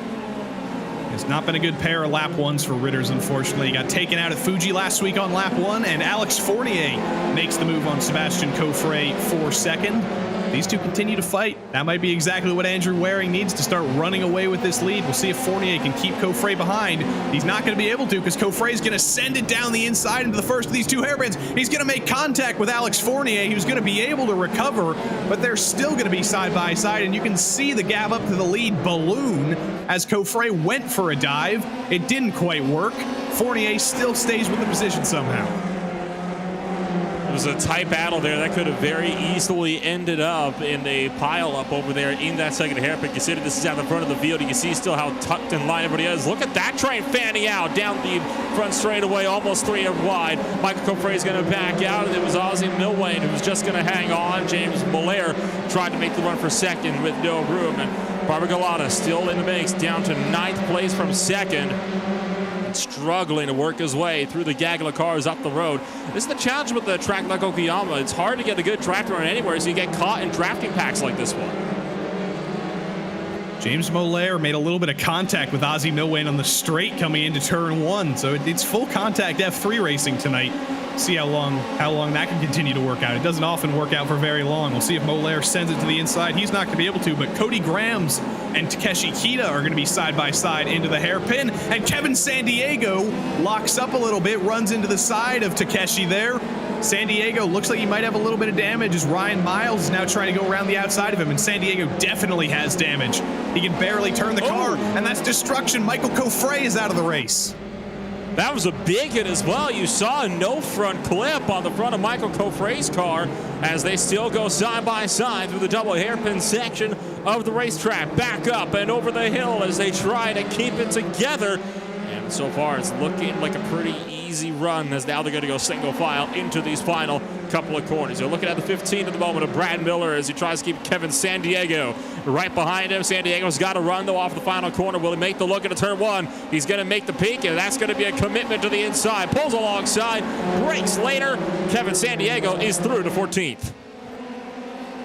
It's not been a good pair of lap ones for Ritters, unfortunately. He got taken out at Fuji last week on lap 1, and Alex Fournier makes the move on Sebastian Coffret for second. These two continue to fight. That might be exactly what Andrew Waring needs to start running away with this lead. We'll see if Fournier can keep Coffret behind. He's not going to be able to because Coffret is going to send it down the inside into the first of these two hairpins. He's going to make contact with Alex Fournier, who's going to be able to recover, but they're still going to be side by side, and you can see the gap up to the lead balloon as Coffret went for a dive. It didn't quite work. Fournier still stays with the position somehow. It was a tight battle there that could have very easily ended up in a pile-up over there in that second hairpin. Consider this is at the front of the field. You can see still how tucked in line everybody is. Look at that train fanning out down the front straightaway, almost 3 wide. Michael Coffret is going to back out, and it was Ozzie Milwane who was just going to hang on. James Molaire tried to make the run for second with no room, and Barbara Galata still in the mix, down to 9th place from second. Struggling to work his way through the gaggle of cars up the road. This is the challenge with the track like Okayama. It's hard to get a good draft run anywhere, so you get caught in drafting packs like this one. James Molaire made a little bit of contact with Ozzie Milwane on the straight coming into turn 1, so it's full contact F3 racing tonight. See how long that can continue to work out. It doesn't often work out for very long. We'll see if Molaire sends it to the inside. He's not going to be able to, but Cody Grams and Takeshi Kita are going to be side by side into the hairpin, and Kevin Sandiego locks up a little bit, runs into the side of Takeshi there. Sandiego looks like he might have a little bit of damage as Ryan Miles is now trying to go around the outside of him, and Sandiego definitely has damage. He can barely turn the car, and that's destruction. Michael Coffret is out of the race. That was a big hit as well. You saw a no front clip on the front of Michael Coffret's car as they still go side by side through the double hairpin section of the racetrack. Back up and over the hill as they try to keep it together. And so far it's looking like a pretty easy run as now they're going to go single file into these final couple of corners. You're looking at the 15 at the moment of Brad Miller as he tries to keep Kevin Sandiego right behind him. Sandiego's got to run though off the final corner. Will he make the look into turn 1? He's going to make the peak, and that's going to be a commitment to the inside. Pulls alongside, brakes later. Kevin Sandiego is through to 14th.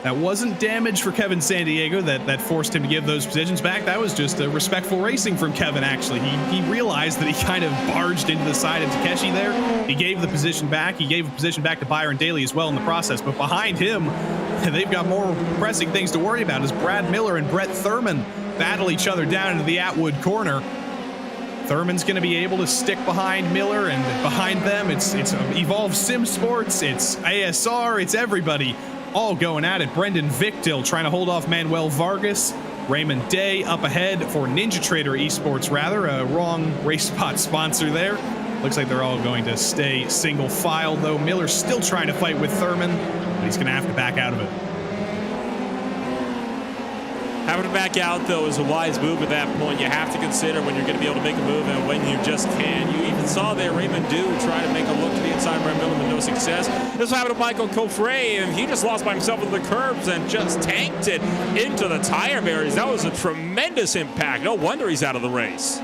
That wasn't damage for Kevin Sandiego that forced him to give those positions back. That was just a respectful racing from Kevin, actually. He realized that he kind of barged into the side of Takeshi there. He gave the position back. He gave the position back to Byron Daly as well in the process. But behind him, they've got more pressing things to worry about as Brad Miller and Brett Thurman battle each other down into the Atwood corner. Thurman's going to be able to stick behind Miller, and behind them, it's Evolve Sim Sports, it's ASR, it's everybody all going at it. Brendan Victil trying to hold off Manuel Vargas. Raymond Day up ahead for Ninja Trader Esports, rather. A wrong RaceSpot sponsor there. Looks like they're all going to stay single file, though. Miller's still trying to fight with Thurman, but he's going to have to back out of it. Having to back out, though, is a wise move at that point. You have to consider when you're going to be able to make a move and when you just can. You even saw there Raymond Dew try to make a look to the inside Brad Miller with no success. This happened to Michael Coffret, and he just lost by himself into the curbs and just tanked it into the tire barriers. That was a tremendous impact. No wonder he's out of the race.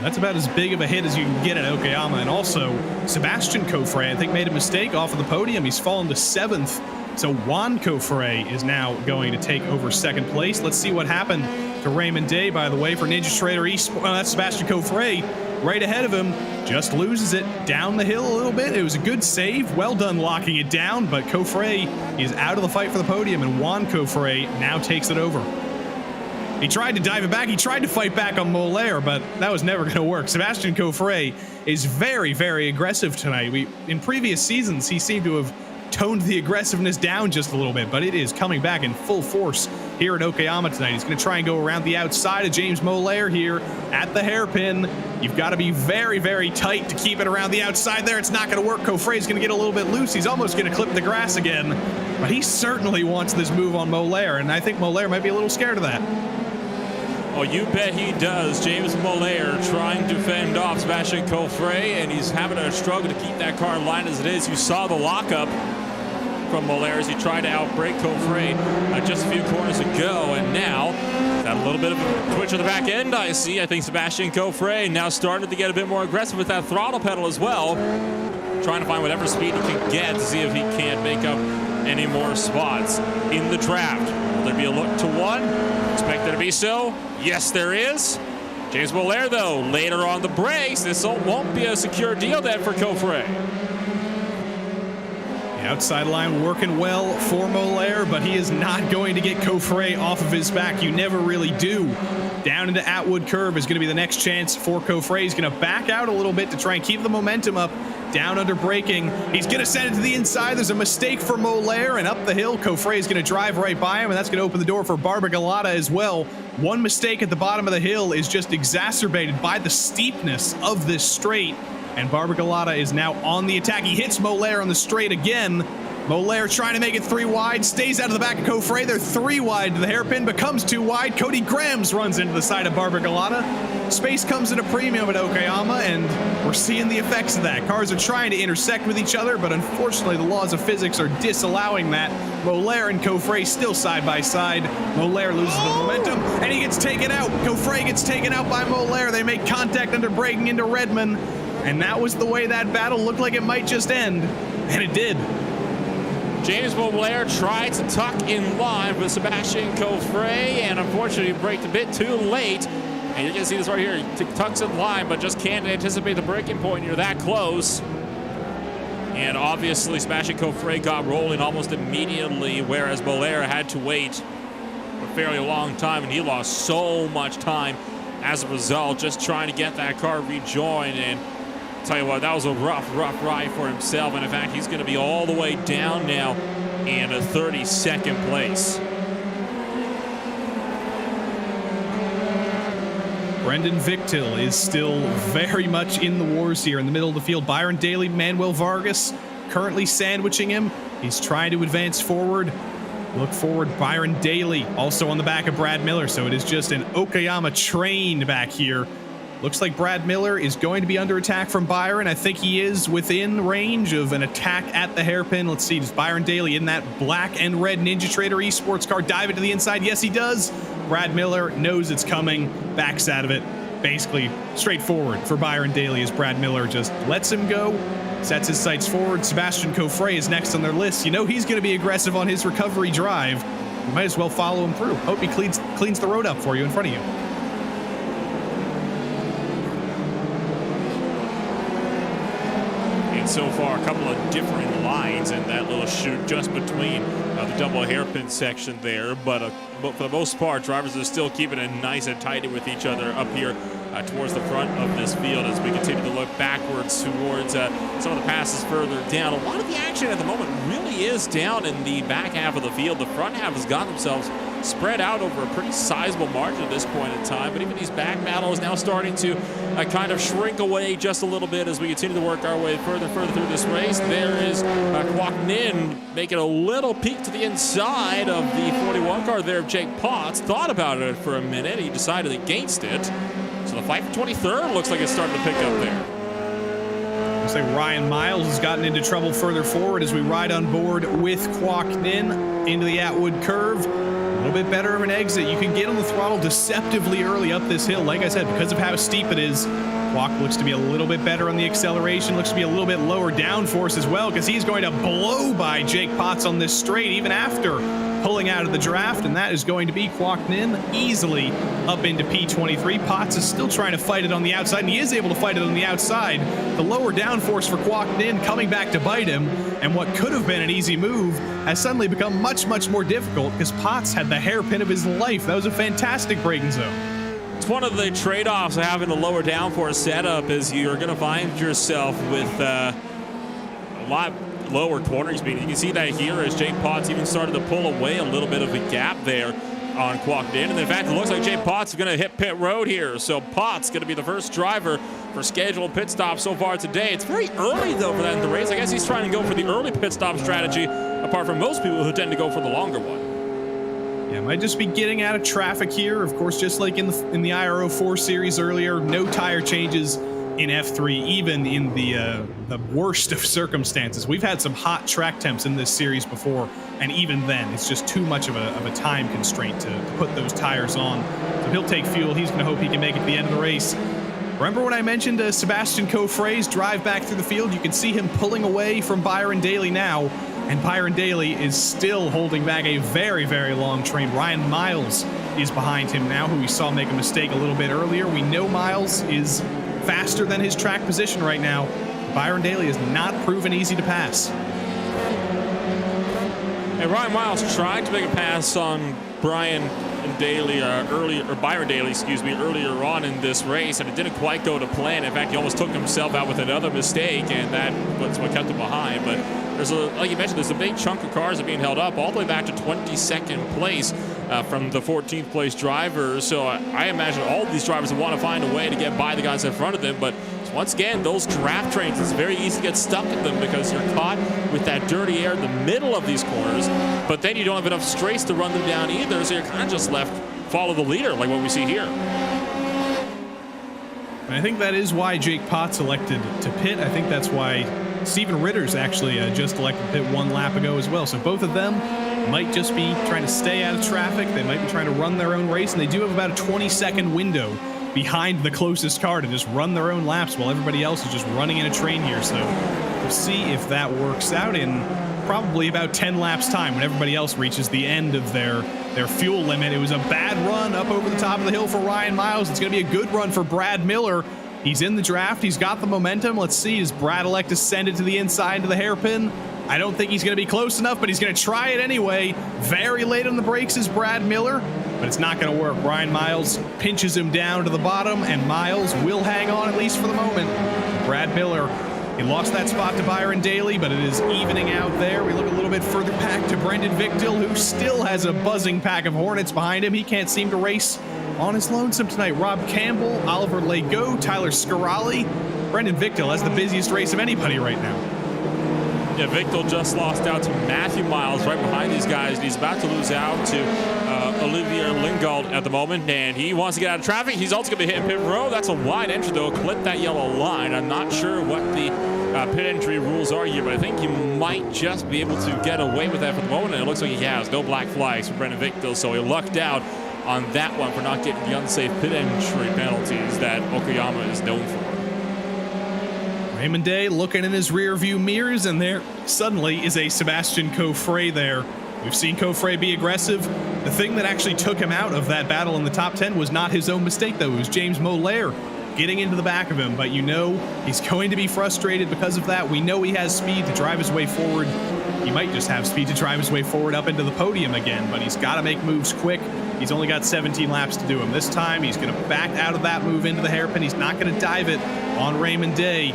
That's about as big of a hit as you can get at Okayama. And also, Sebastian Coffret, I think, made a mistake off of the podium. He's fallen to 7th. So Juan Coffret is now going to take over 2nd place. Let's see what happened to Raymond Day, by the way, for Ninja Trader Esports. That's Sebastian Coffret right ahead of him. Just loses it down the hill a little bit. It was a good save. Well done locking it down, but Coffret is out of the fight for the podium, and Juan Coffret now takes it over. He tried to dive it back. He tried to fight back on Molaire, but that was never going to work. Sebastian Coffret is very, very aggressive tonight. In previous seasons, he seemed to have toned the aggressiveness down just a little bit, but it is coming back in full force here at Okayama tonight. He's going to try and go around the outside of James Molaire here at the hairpin. You've got to be very, very tight to keep it around the outside there. It's not going to work. Coffret's going to get a little bit loose. He's almost going to clip the grass again, but he certainly wants this move on Molaire, and I think Molaire might be a little scared of that. Oh, you bet he does. James Molaire trying to fend off Sebastian Coffret, and he's having a struggle to keep that car in line as it is. You saw the lockup from Molaire as he tried to outbrake Coffret just a few corners ago, and now Got a little bit of a twitch on the back end, I see. I think Sebastian Coffre now started to get a bit more aggressive with that throttle pedal as well. Trying to find whatever speed he can get to see if he can't make up any more spots in the draft. Will there be a look to one? Expect there to be so. Yes, there is. James Bollaire, though, later on the brakes. This won't be a secure deal then for Coffre. The outside line working well for Mollaire, but he is not going to get Coffre off of his back. You never really do. Down into Atwood Curve is going to be the next chance for Coffre. He's going to back out a little bit to try and keep the momentum up. Down under braking. He's going to send it to the inside. There's a mistake for Mollaire, and up the hill, Coffre is going to drive right by him, and that's going to open the door for Barbagallotta as well. One mistake at the bottom of the hill is just exacerbated by the steepness of this straight, and Barbagallotta is now on the attack. He hits Mollaire on the straight again. Mollaire trying to make it 3 wide, stays out of the back of Coffre. They're 3 wide to the hairpin, becomes 2 wide. Cody Grams runs into the side of Barbagallotta. Space comes at a premium at Okayama, and we're seeing the effects of that. Cars are trying to intersect with each other, but unfortunately the laws of physics are disallowing that. Mollaire and Coffre still side by side. Mollaire loses the momentum, and he gets taken out. Coffre gets taken out by Mollaire. They make contact under braking into Redmond, and that was the way that battle looked like it might just end, and it did. James Bollaire tried to tuck in line with Sebastian Coffre, and unfortunately braked a bit too late. And you're going to see this right here. He tucks in line, but just can't anticipate the braking point. You're that close. And obviously, Sebastian Coffre got rolling almost immediately, whereas Bollaire had to wait a fairly long time, and he lost so much time as a result, just trying to get that car rejoined. And tell you what, that was a rough ride for himself, and in fact he's going to be all the way down now in a 32nd place. Brendan Victil is still very much in the wars here in the middle of the field. Byron Daly, Manuel Vargas currently sandwiching him. He's trying to advance forward. Look forward, Byron Daly also on the back of Brad Miller, so it is just an Okayama train back here. Looks like Brad Miller is going to be under attack from Byron. I think he is within range of an attack at the hairpin. Let's see, does Byron Daly in that black and red Ninja Trader esports car dive it to the inside? Yes, he does. Brad Miller knows it's coming, backs out of it. Basically straightforward for Byron Daly as Brad Miller just lets him go, sets his sights forward. Sebastian Coffre is next on their list. You know he's going to be aggressive on his recovery drive. You might as well follow him through. Hope he cleans the road up for you in front of you. So far, a couple of different lines in that little chute just between the double hairpin section there, but for the most part, drivers are still keeping it nice and tidy with each other up here towards the front of this field as we continue to look backwards towards some of the passes further down. A lot of the action at the moment really is down in the back half of the field. The front half has got themselves spread out over a pretty sizable margin at this point in time, but even these back battles now starting to kind of shrink away just a little bit as we continue to work our way further through this race. There is Kwok Nin making a little peek to the inside of the 41 car there of Jake Potts. Thought about it for a minute. He decided against it. So the fight for 23rd looks like it's starting to pick up there. Looks like Ryan Miles has gotten into trouble further forward as we ride on board with Kwok Nin into the Atwood Curve. A little bit better of an exit. You can get on the throttle deceptively early up this hill. Like I said, because of how steep it is, Kwok looks to be a little bit better on the acceleration, looks to be a little bit lower downforce as well, because he's going to blow by Jake Potts on this straight even after pulling out of the draft, and that is going to be Kwok Nin easily up into P23. Potts is still trying to fight it on the outside, and he is able to fight it on the outside. The lower downforce for Kwok Nin coming back to bite him, and what could have been an easy move has suddenly become much more difficult because Potts had the hairpin of his life. That was a fantastic braking zone. It's one of the trade-offs of having a lower downforce setup is you're going to find yourself with a lot lower cornering speed. You can see that here as Jake Potts even started to pull away a little bit of a gap there on Kwok Nin. And in fact, it looks like Jake Potts is going to hit pit road here. So Potts going to be the first driver for scheduled pit stops so far today. It's very early, though, for that in the race. I guess he's trying to go for the early pit stop strategy, apart from most people who tend to go for the longer one. Yeah, might just be getting out of traffic here. Of course, just like in the IRO 4 series earlier, no tire changes in F3, even in the worst of circumstances. We've had some hot track temps in this series before, and even then, it's just too much of a time constraint to put those tires on. So he'll take fuel. He's going to hope he can make it to the end of the race. Remember when I mentioned Sebastian Coffray's drive back through the field? You can see him pulling away from Byron Daly now, and Byron Daly is still holding back a very, very long train. Ryan Miles is behind him now, who we saw make a mistake a little bit earlier. We know Miles is faster than his track position right now. Byron Daly has not proven easy to pass. And Ryan Miles tried to make a pass on Byron Daly earlier on in this race, and it didn't quite go to plan. In fact, he almost took himself out with another mistake, and that was what kept him behind. But like you mentioned, there's a big chunk of cars that are being held up all the way back to 22nd place from the 14th place driver. So I imagine all of these drivers want to find a way to get by the guys in front of them. But once again, those draft trains, it's very easy to get stuck in them because you're caught with that dirty air in the middle of these corners, but then you don't have enough straights to run them down either, so you're kind of just left follow the leader like what we see here. And I think that is why Jake Potts elected to pit. I think that's why Steven Ritter's actually just elected to pit 1 lap ago as well. So both of them might just be trying to stay out of traffic. They might be trying to run their own race, and they do have about a 20-second window behind the closest car to just run their own laps while everybody else is just running in a train here. So we'll see if that works out in probably about 10 laps time when everybody else reaches the end of their fuel limit. It was a bad run up over the top of the hill for Ryan Miles. It's going to be a good run for Brad Miller. He's in the draft. He's got the momentum. Let's see. Does Brad elect to send it to the inside to the hairpin? I don't think he's going to be close enough, but he's going to try it anyway. Very late on the brakes is Brad Miller, but it's not going to work. Ryan Miles pinches him down to the bottom, and Miles will hang on at least for the moment. Brad Miller, he lost that spot to Byron Daly, but it is evening out there. We look a little bit further back to Brendan Victil, who still has a buzzing pack of Hornets behind him. He can't seem to race on his lonesome tonight. Rob Campbell, Oliver Lego, Tyler Scarali. Brendan Victil has the busiest race of anybody right now. Yeah, Victil just lost out to Matthew Miles right behind these guys, and he's about to lose out to Olivier Lingault at the moment, and he wants to get out of traffic. He's also going to be hitting pit row. That's a wide entry, though. Clip that yellow line. I'm not sure what the pit entry rules are here, but I think he might just be able to get away with that for the moment, and it looks like he has. No black flags for Brendan Victil, so he lucked out on that one for not getting the unsafe pit entry penalties that Okayama is known for. Raymond Day looking in his rear view mirrors, and there suddenly is a Sebastian Coffray there. We've seen Coffray be aggressive. The thing that actually took him out of that battle in the top 10 was not his own mistake, though. It was James Molaire getting into the back of him, but you know he's going to be frustrated because of that. We know he has speed to drive his way forward. He might just have speed to drive his way forward up into the podium again, but he's got to make moves quick. He's only got 17 laps to do them. This time, he's going to back out of that move into the hairpin. He's not going to dive it on Raymond Day.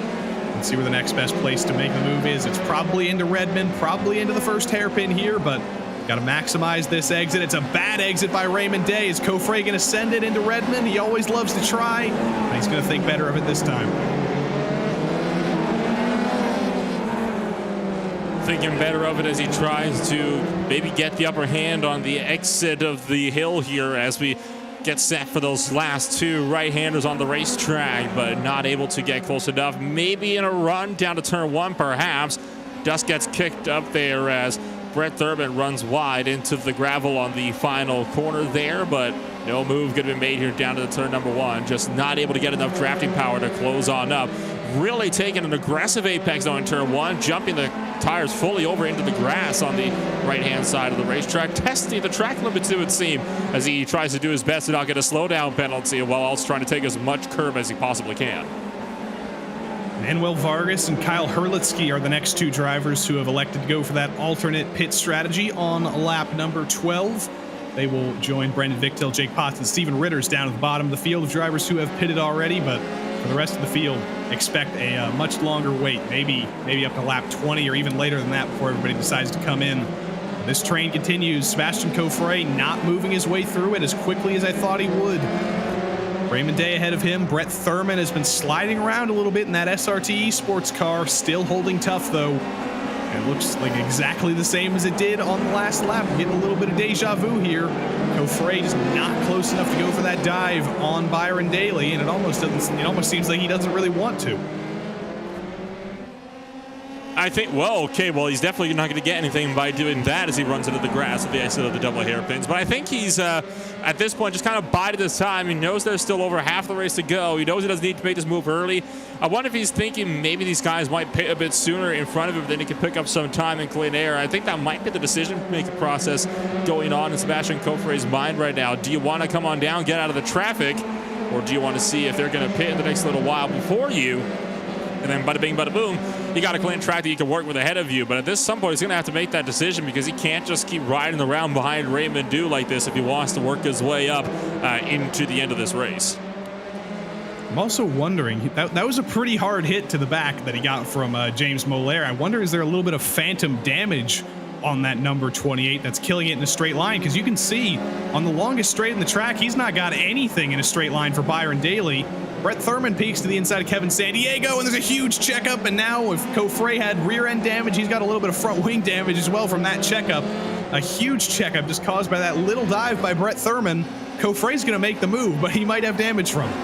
Let's see where the next best place to make the move is. It's probably into Redmond, probably into the first hairpin here, but got to maximize this exit. It's a bad exit by Raymond Day. Is Coffray going to send it into Redmond? He always loves to try, but he's going to think better of it this time. Thinking better of it as he tries to maybe get the upper hand on the exit of the hill here as we get set for those last two right-handers on the racetrack, but not able to get close enough. Maybe in a run down to turn 1, perhaps. Dust gets kicked up there as Brett Thurman runs wide into the gravel on the final corner there, but no move could have been made here down to the turn number 1. Just not able to get enough drafting power to close on up. Really taking an aggressive apex though in turn 1, jumping the tires fully over into the grass on the right-hand side of the racetrack, testing the track limits, it would seem, as he tries to do his best to not get a slowdown penalty while also trying to take as much curb as he possibly can. Manuel Vargas and Kyle Herlitsky are the next two drivers who have elected to go for that alternate pit strategy on lap number 12. They will join Brendan Victil, Jake Potts, and Steven Ritter's down at the bottom of the field of drivers who have pitted already, but for the rest of the field, expect a much longer wait, maybe up to lap 20 or even later than that before everybody decides to come in. This train continues. Sebastian Coffray not moving his way through it as quickly as I thought he would. Raymond Day ahead of him. Brett Thurman has been sliding around a little bit in that SRT sports car, still holding tough though. And it looks like exactly the same as it did on the last lap. We're getting a little bit of deja vu here. Coffre just not close enough to go for that dive on Byron Daly, and it almost seems like he doesn't really want to. I think, well, he's definitely not going to get anything by doing that as he runs into the grass at the exit of the double hairpins. But I think he's, at this point, just kind of bided his time. He knows there's still over half the race to go. He knows he doesn't need to make this move early. I wonder if he's thinking maybe these guys might pit a bit sooner in front of him, then he can pick up some time in clean air. I think that might be the decision-making process going on in Sebastian Coffre's mind right now. Do you want to come on down, get out of the traffic, or do you want to see if they're going to pit in the next little while before you? And then bada bing, bada boom, you got a clean track that you can work with ahead of you. But at some point, he's going to have to make that decision because he can't just keep riding around behind Raymond Dew like this if he wants to work his way up into the end of this race. I'm also wondering, that was a pretty hard hit to the back that he got from James Molaire. I wonder, is there a little bit of phantom damage on that number 28 that's killing it in a straight line? Because you can see on the longest straight in the track, he's not got anything in a straight line for Byron Daly. Brett Thurman peeks to the inside of Kevin Sandiego, and there's a huge checkup. And now if Coffre had rear end damage, he's got a little bit of front wing damage as well from that checkup. A huge checkup just caused by that little dive by Brett Thurman. Coffre's going to make the move, but he might have damage from it.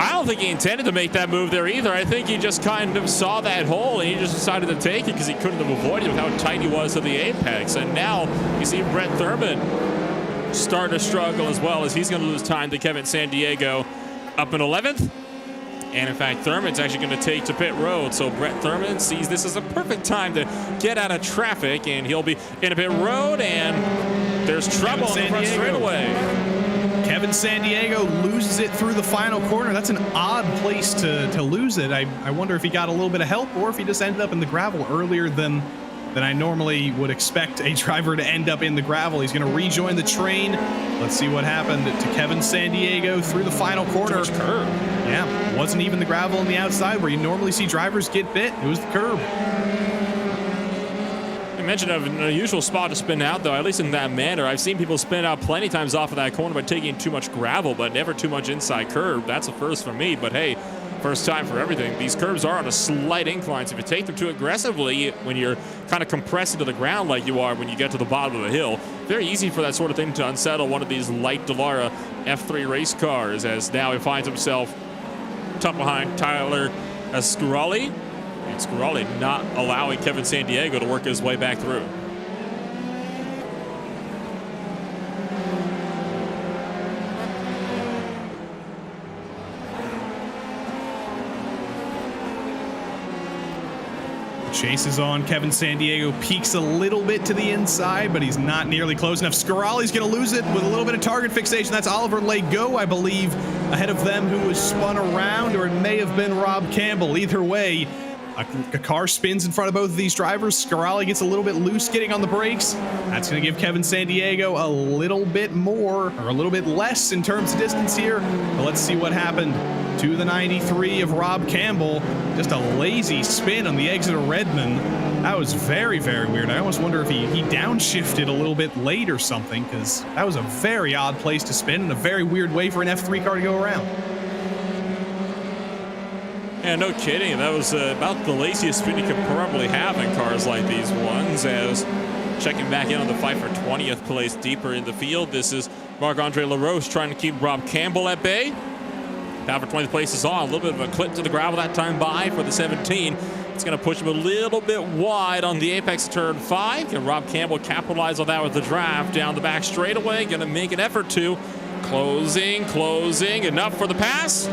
I don't think he intended to make that move there either. I think he just kind of saw that hole and he just decided to take it because he couldn't have avoided it with how tight he was to the apex. And now you see Brett Thurman start to struggle as well as he's going to lose time to Kevin Sandiego up in 11th. And in fact, Thurman's actually going to take to pit road. So Brett Thurman sees this as a perfect time to get out of traffic, and he'll be in a pit road, and there's trouble on the front straightaway. Kevin Sandiego loses it through the final corner. That's an odd place to lose it. I wonder if he got a little bit of help or if he just ended up in the gravel earlier than I normally would expect a driver to end up in the gravel. He's going to rejoin the train. Let's see what happened to Kevin Sandiego through the final corner. Curb. Yeah, wasn't even the gravel on the outside where you normally see drivers get bit. It was the curb. You mentioned an unusual spot to spin out, though, at least in that manner. I've seen people spin out plenty times off of that corner by taking too much gravel, but never too much inside curb. That's a first for me, but hey, first time for everything. These curves are on a slight incline, so if you take them too aggressively when you're kind of compressed into the ground like you are when you get to the bottom of the hill, very easy for that sort of thing to unsettle one of these light Dallara F3 race cars, as now he finds himself tucked behind Tyler Scarali, and Scarali not allowing Kevin Sandiego to work his way back through. Chase is on. Kevin Sandiego peeks a little bit to the inside, but he's not nearly close enough. Scarali's going to lose it with a little bit of target fixation. That's Oliver Lego, I believe, ahead of them, who was spun around, or it may have been Rob Campbell. Either way, a car spins in front of both of these drivers. Scarali gets a little bit loose getting on the brakes. That's going to give Kevin Sandiego a little bit more, or a little bit less in terms of distance here. But let's see what happened to the 93 of Rob Campbell. Just a lazy spin on the exit of Redmond. That was very, very weird. I almost wonder if he downshifted a little bit late or something, because that was a very odd place to spin and a very weird way for an F3 car to go around. Yeah, no kidding. That was about the laziest spin you could probably have in cars like these ones. As checking back in on the fight for 20th place deeper in the field, this is Marc-Andre LaRoche trying to keep Rob Campbell at bay. Now for 20th place is on. A little bit of a clip to the gravel that time by for the 17. It's going to push him a little bit wide on the apex turn 5. Can Rob Campbell capitalize on that with the draft down the back straightaway? Going to make an effort to. Closing. Enough for the pass?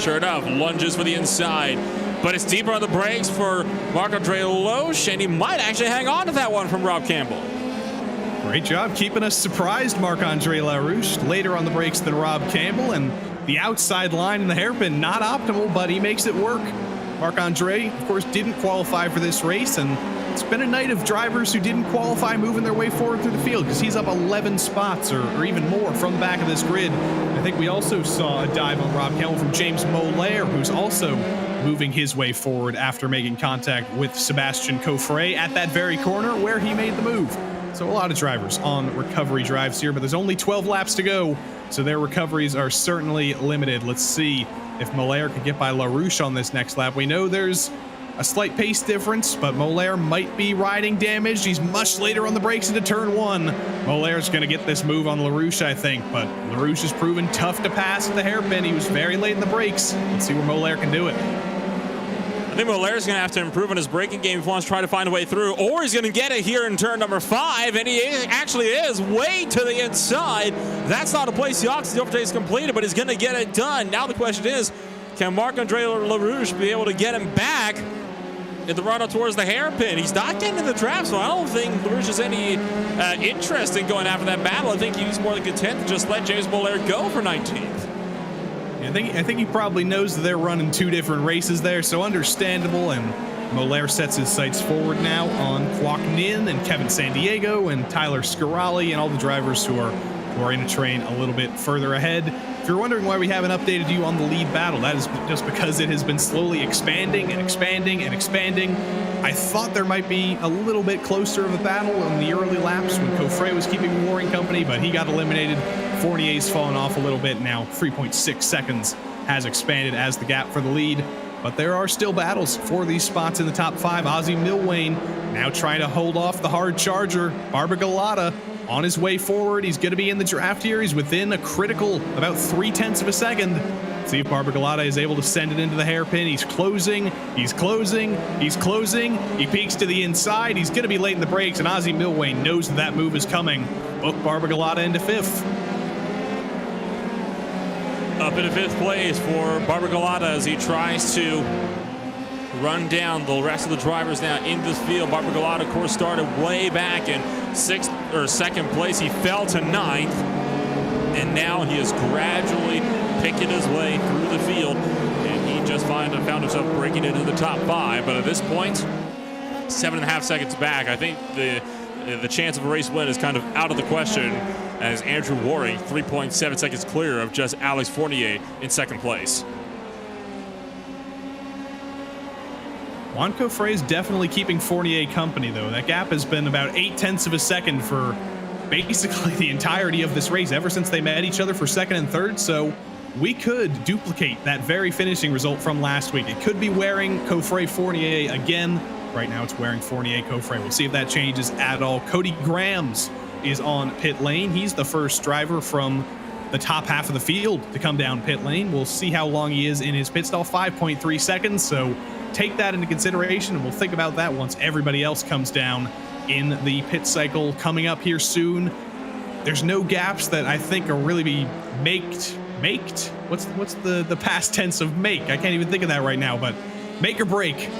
Sure enough, lunges for the inside. But it's deeper on the brakes for Marc-Andre LaRoche, and he might actually hang on to that one from Rob Campbell. Great job keeping us surprised, Marc-Andre LaRoche. Later on the brakes than Rob Campbell, and the outside line in the hairpin, not optimal, but he makes it work. Marc-Andre, of course, didn't qualify for this race, and it's been a night of drivers who didn't qualify moving their way forward through the field, because he's up 11 spots or even more from the back of this grid. I think we also saw a dive on Rob Campbell from James Molaire, who's also moving his way forward after making contact with Sebastian Coffre at that very corner where he made the move. So a lot of drivers on recovery drives here, but there's only 12 laps to go, so their recoveries are certainly limited. Let's see if Molaire could get by LaRoche on this next lap. We know there's a slight pace difference, but Molaire might be riding damaged. He's much later on the brakes into turn 1. Molaire's going to get this move on LaRouche, I think, but LaRouche has proven tough to pass at the hairpin. He was very late in the brakes. Let's see where Molaire can do it. I think Molaire's going to have to improve on his braking game if he wants to try to find a way through, or he's going to get it here in turn number 5, and he actually is way to the inside. That's not a place the oxygen overtake is completed, but he's going to get it done. Now the question is, can Marc-Andre LaRouche be able to get him back in the run up towards the hairpin? He's not getting in the trap, so I don't think LaRouche has any interest in going after that battle. I think he's more than content to just let James Molaire go for 19th. I think he probably knows that they're running 2 different races there, so understandable. And Molaire sets his sights forward now on Kwok Nin and Kevin Sandiego and Tyler Scarali and all the drivers who are in a train a little bit further ahead. If you're wondering why we haven't updated you on the lead battle, that is just because it has been slowly expanding and expanding and expanding. I thought there might be a little bit closer of a battle in the early laps when Coffret was keeping Warring company, but he got eliminated. Fournier's fallen off a little bit now. 3.6 seconds has expanded as the gap for the lead. But there are still battles for these spots in the top 5. Ozzy Milwane now trying to hold off the hard charger. Barbagalata on his way forward. He's going to be in the draft here. He's within a critical about 0.3 of a second. See if Barbagalata is able to send it into the hairpin. He's closing. He's closing. He's closing. He peeks to the inside. He's going to be late in the brakes, and Ozzy Milwane knows that move is coming. Book Barbagalata into 5th. Up in 5th place for Barbagalata as he tries to run down the rest of the drivers now in this field. Barbagalata, of course, started way back in 2nd place. He fell to 9th, and now he is gradually picking his way through the field, and he just found himself breaking into the top 5. But at this point, 7.5 seconds back. I think the chance of a race win is kind of out of the question, as Andrew Warring 3.7 seconds clear of just Alex Fournier in 2nd place. Juan Coffret is definitely keeping Fournier company, though. That gap has been about 0.8 of a second for basically the entirety of this race, ever since they met each other for 2nd and 3rd. So we could duplicate that very finishing result from last week. It could be Waring, Coffret, Fournier again. Right now it's Waring, Fournier, Coffret. We'll see if that changes at all. Cody Grams is on pit lane. He's the first driver from the top half of the field to come down pit lane. We'll see how long he is in his pit stall, 5.3 seconds. So take that into consideration, and we'll think about that once everybody else comes down in the pit cycle coming up here soon. There's no gaps that I think are really be maked. What's the past tense of make? I can't even think of that right now, but make or break.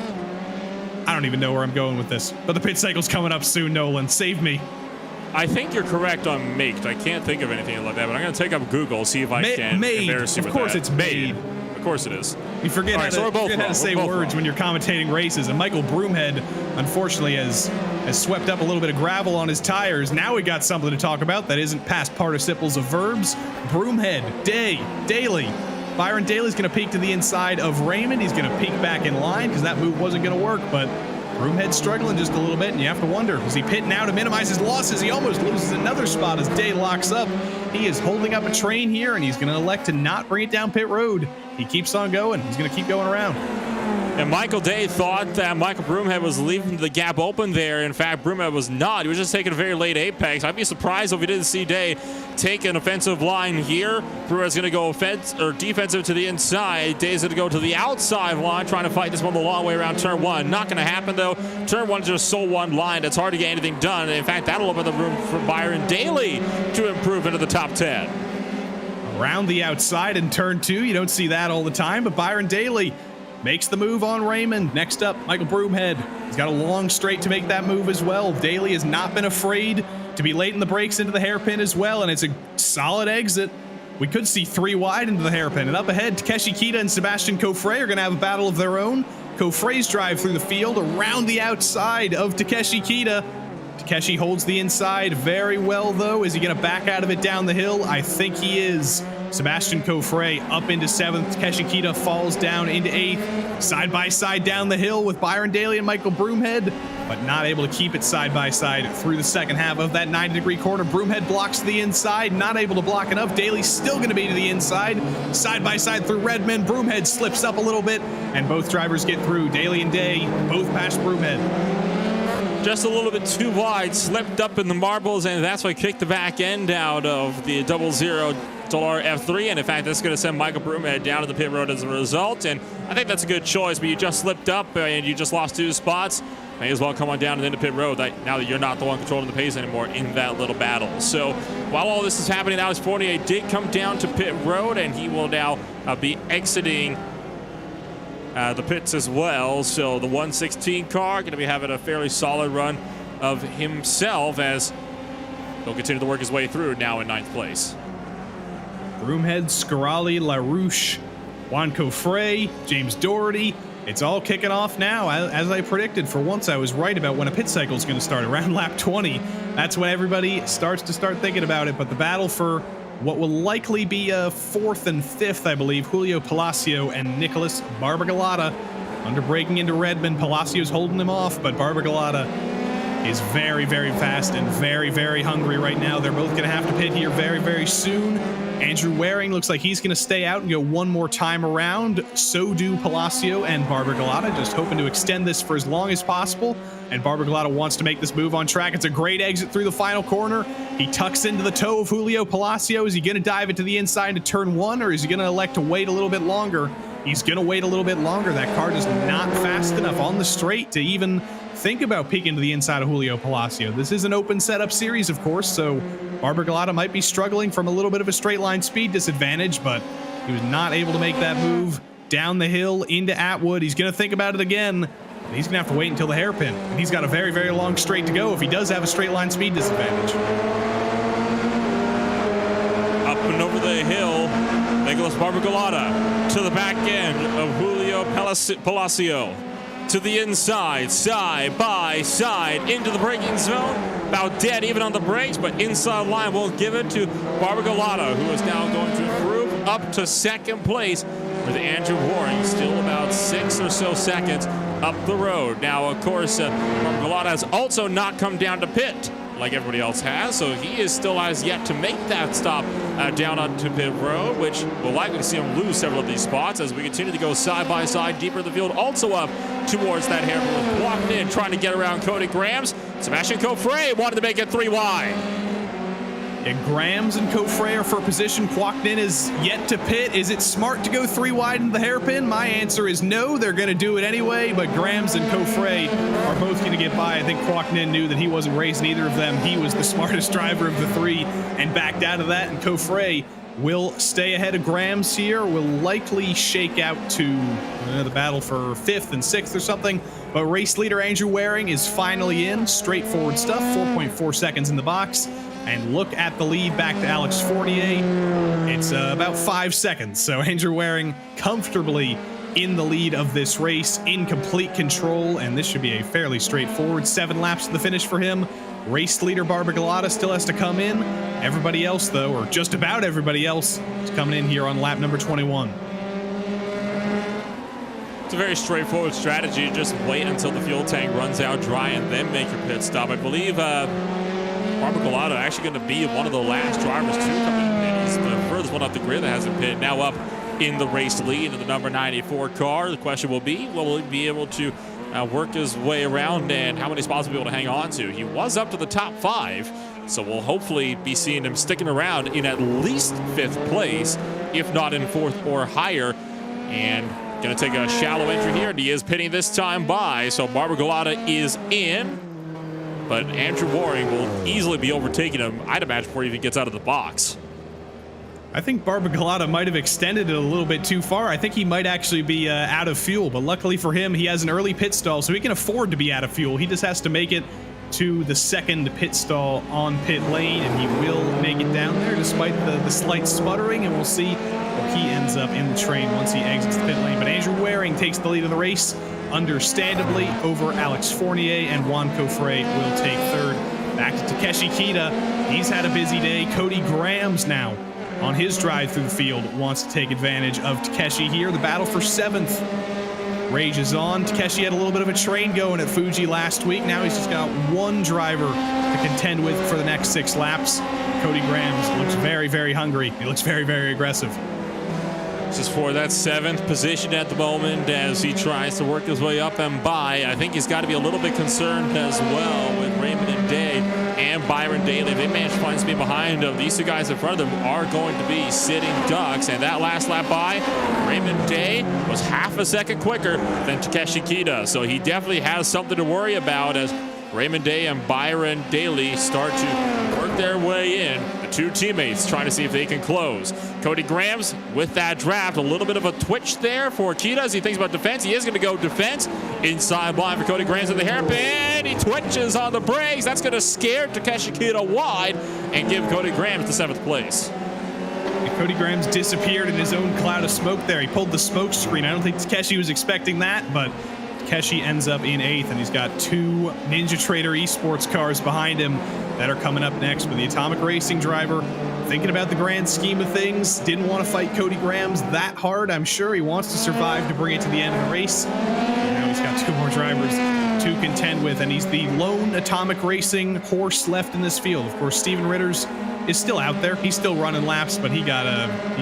I don't even know where I'm going with this, but the pit cycle's coming up soon. Nolan, save me. I think you're correct on maked. I can't think of anything like that, but I'm going to take up Google, see if I can embarrass you with that. Of course it's made. Of course it is. You forget how to say words when you're commentating races, and Michael Broomhead, unfortunately, has swept up a little bit of gravel on his tires. Now we got something to talk about that isn't past participles of verbs. Broomhead, Daly. Byron Daly's going to peek to the inside of Raymond. He's going to peek back in line because that move wasn't going to work, but Broomhead's struggling just a little bit, and you have to wonder, is he pitting now to minimize his losses? He almost loses another spot as Day locks up. He is holding up a train here, and he's going to elect to not bring it down pit road. He keeps on going. He's going to keep going around. And Michael Day thought that Michael Broomhead was leaving the gap open there. In fact, Broomhead was not. He was just taking a very late apex. I'd be surprised if we didn't see Day take an offensive line here. Broomhead's going to go defensive to the inside. Day's going to go to the outside line, trying to fight this one the long way around turn 1. Not going to happen, though. Turn 1 is just so one line. It's hard to get anything done. And in fact, that'll open the room for Byron Daly to improve into the top 10. Around the outside in turn 2. You don't see that all the time, but Byron Daly makes the move on Raymond. Next up, Michael Broomhead. He's got a long straight to make that move as well. Daly has not been afraid to be late in the brakes into the hairpin as well, and it's a solid exit. We could see 3 wide into the hairpin. And up ahead, Takeshi Kita and Sebastian Coffret are going to have a battle of their own. Coffret's drive through the field around the outside of Takeshi Kita. Takeshi holds the inside very well, though. Is he going to back out of it down the hill? I think he is. Sebastian Coffre up into 7th. Keshi Kita falls down into 8th. Side by side down the hill with Byron Daly and Michael Broomhead, but not able to keep it side by side through the second half of that 90-degree corner. Broomhead blocks to the inside, not able to block enough. Daly's still going to be to the inside. Side by side through Redmond. Broomhead slips up a little bit, and both drivers get through. Daly and Day both past Broomhead. Just a little bit too wide, slipped up in the marbles, and that's what kicked the back end out of the 00 F3, and in fact, that's going to send Michael Broomhead down to the pit road as a result, and I think that's a good choice, but you just slipped up and you just lost 2 spots. May as well come on down and into pit road now that you're not the one controlling the pace anymore in that little battle. So while all this is happening, Alex Fournier did come down to pit road, and he will now be exiting the pits as well. So the 116 car going to be having a fairly solid run of himself as he'll continue to work his way through now in 9th place. Broomhead, Scarali, LaRouche, Juan Coffre, James Doherty. It's all kicking off now. As I predicted, for once I was right about when a pit cycle is going to start. Around lap 20, that's when everybody starts thinking about it. But the battle for what will likely be 4th and 5th, I believe, Julio Palacio and Nicholas Barbagalata under braking into Redmond. Palacio's holding him off, but Barbagalata is very, very fast and very, very hungry right now. They're both going to have to pit here very, very soon. Andrew Waring looks like he's going to stay out and go one more time around. So do Palacio and Barbagalata, just hoping to extend this for as long as possible. And Barbagalata wants to make this move on track. It's a great exit through the final corner. He tucks into the toe of Julio Palacio. Is he going to dive it to the inside to turn 1, or is he going to elect to wait a little bit longer? He's going to wait a little bit longer. That car is not fast enough on the straight to even think about peeking to the inside of Julio Palacio. This is an open setup series, of course, so Barbagalata might be struggling from a little bit of a straight line speed disadvantage, but he was not able to make that move down the hill into Atwood. He's going to think about it again. He's going to have to wait until the hairpin. And he's got a very, very long straight to go if he does have a straight line speed disadvantage. Up and over the hill, Nicholas Barbagalata to the back end of Julio Palacio. To the inside, side by side, into the braking zone. About dead even on the brakes, but inside line will give it to Barbagalata, who is now going to improve up to 2nd place with Andrew Waring still about 6 or so seconds up the road. Now, of course, Barbagalata has also not come down to pit like everybody else has, so he still has yet to make that stop down onto pit road, which will likely see him lose several of these spots as we continue to go side by side deeper in the field, also up towards that hairpin, walking in, trying to get around Cody Grams. Sebastian Coffre wanted to make it 3 wide. And Grams and Coffre are for position. Kwoknin is yet to pit. Is it smart to go 3 wide into the hairpin? My answer is no. They're going to do it anyway, but Grams and Coffre are both going to get by. I think Kwoknin knew that he wasn't racing either of them. He was the smartest driver of the 3 and backed out of that, and Coffre will stay ahead of Grams here, will likely shake out to the battle for 5th and 6th or something. But race leader Andrew Waring is finally in. Straightforward stuff, 4.4 seconds in the box. And look at the lead back to Alex Fournier. It's about 5 seconds. So Andrew Waring comfortably in the lead of this race, in complete control, and this should be a fairly straightforward 7 laps to the finish for him. Race leader Barbagalata still has to come in. Everybody else, though, or just about everybody else, is coming in here on lap number 21. It's a very straightforward strategy. Just wait until the fuel tank runs out dry and then make your pit stop. I believe Barbagalata actually going to be one of the last drivers to come in. He's the furthest one off the grid that hasn't pitted. Now up in the race lead in the number 94 car. The question will be, will he be able to work his way around, and how many spots will he be able to hang on to? He was up to the top 5, so we'll hopefully be seeing him sticking around in at least 5th place, if not in 4th or higher. And going to take a shallow entry here, and he is pitting this time by, so Barbagalata is in. But Andrew Waring will easily be overtaking him, I'd imagine, before he even gets out of the box. I think Barbagalata might have extended it a little bit too far. I think he might actually be out of fuel, but luckily for him, he has an early pit stall, so he can afford to be out of fuel. He just has to make it to the 2nd pit stall on pit lane, and he will make it down there despite the slight sputtering, and we'll see where he ends up in the train once he exits the pit lane. But Andrew Waring takes the lead of the race, understandably, over Alex Fournier, and Juan Coffre will take 3rd. Back to Takeshi Kita. He's had a busy day. Cody Grams now on his drive through the field wants to take advantage of Takeshi here. The battle for 7th rages on. Takeshi had a little bit of a train going at Fuji last week. Now he's just got one driver to contend with for the next 6 laps. Cody Grams looks very, very hungry. He looks very, very aggressive. This is for that 7th position at the moment as he tries to work his way up and by. I think he's got to be a little bit concerned as well with Raymond and Day and Byron Daly. If they manage to find speed behind them, these 2 guys in front of them are going to be sitting ducks. And that last lap by, Raymond Day was half a second quicker than Takeshi Kita. So he definitely has something to worry about as Raymond Day and Byron Daly start to work their way in. The 2 teammates trying to see if they can close. Cody Grams with that draft, a little bit of a twitch there for Kita as he thinks about defense. He is going to go defense. Inside blind for Cody Grams at the hairpin. He twitches on the brakes. That's going to scare Takeshi Kita wide and give Cody Grams the 7th place. And Cody Grams disappeared in his own cloud of smoke there. He pulled the smoke screen. I don't think Takeshi was expecting that, but Takeshi ends up in 8th, and he's got 2 Ninja Trader Esports cars behind him that are coming up next with the Atomic Racing driver. Thinking about the grand scheme of things, didn't want to fight Cody Grams that hard. I'm sure he wants to survive to bring it to the end of the race. And now he's got 2 more drivers to contend with, and he's the lone Atomic Racing horse left in this field. Of course, Steven Ritters is still out there. He's still running laps, but he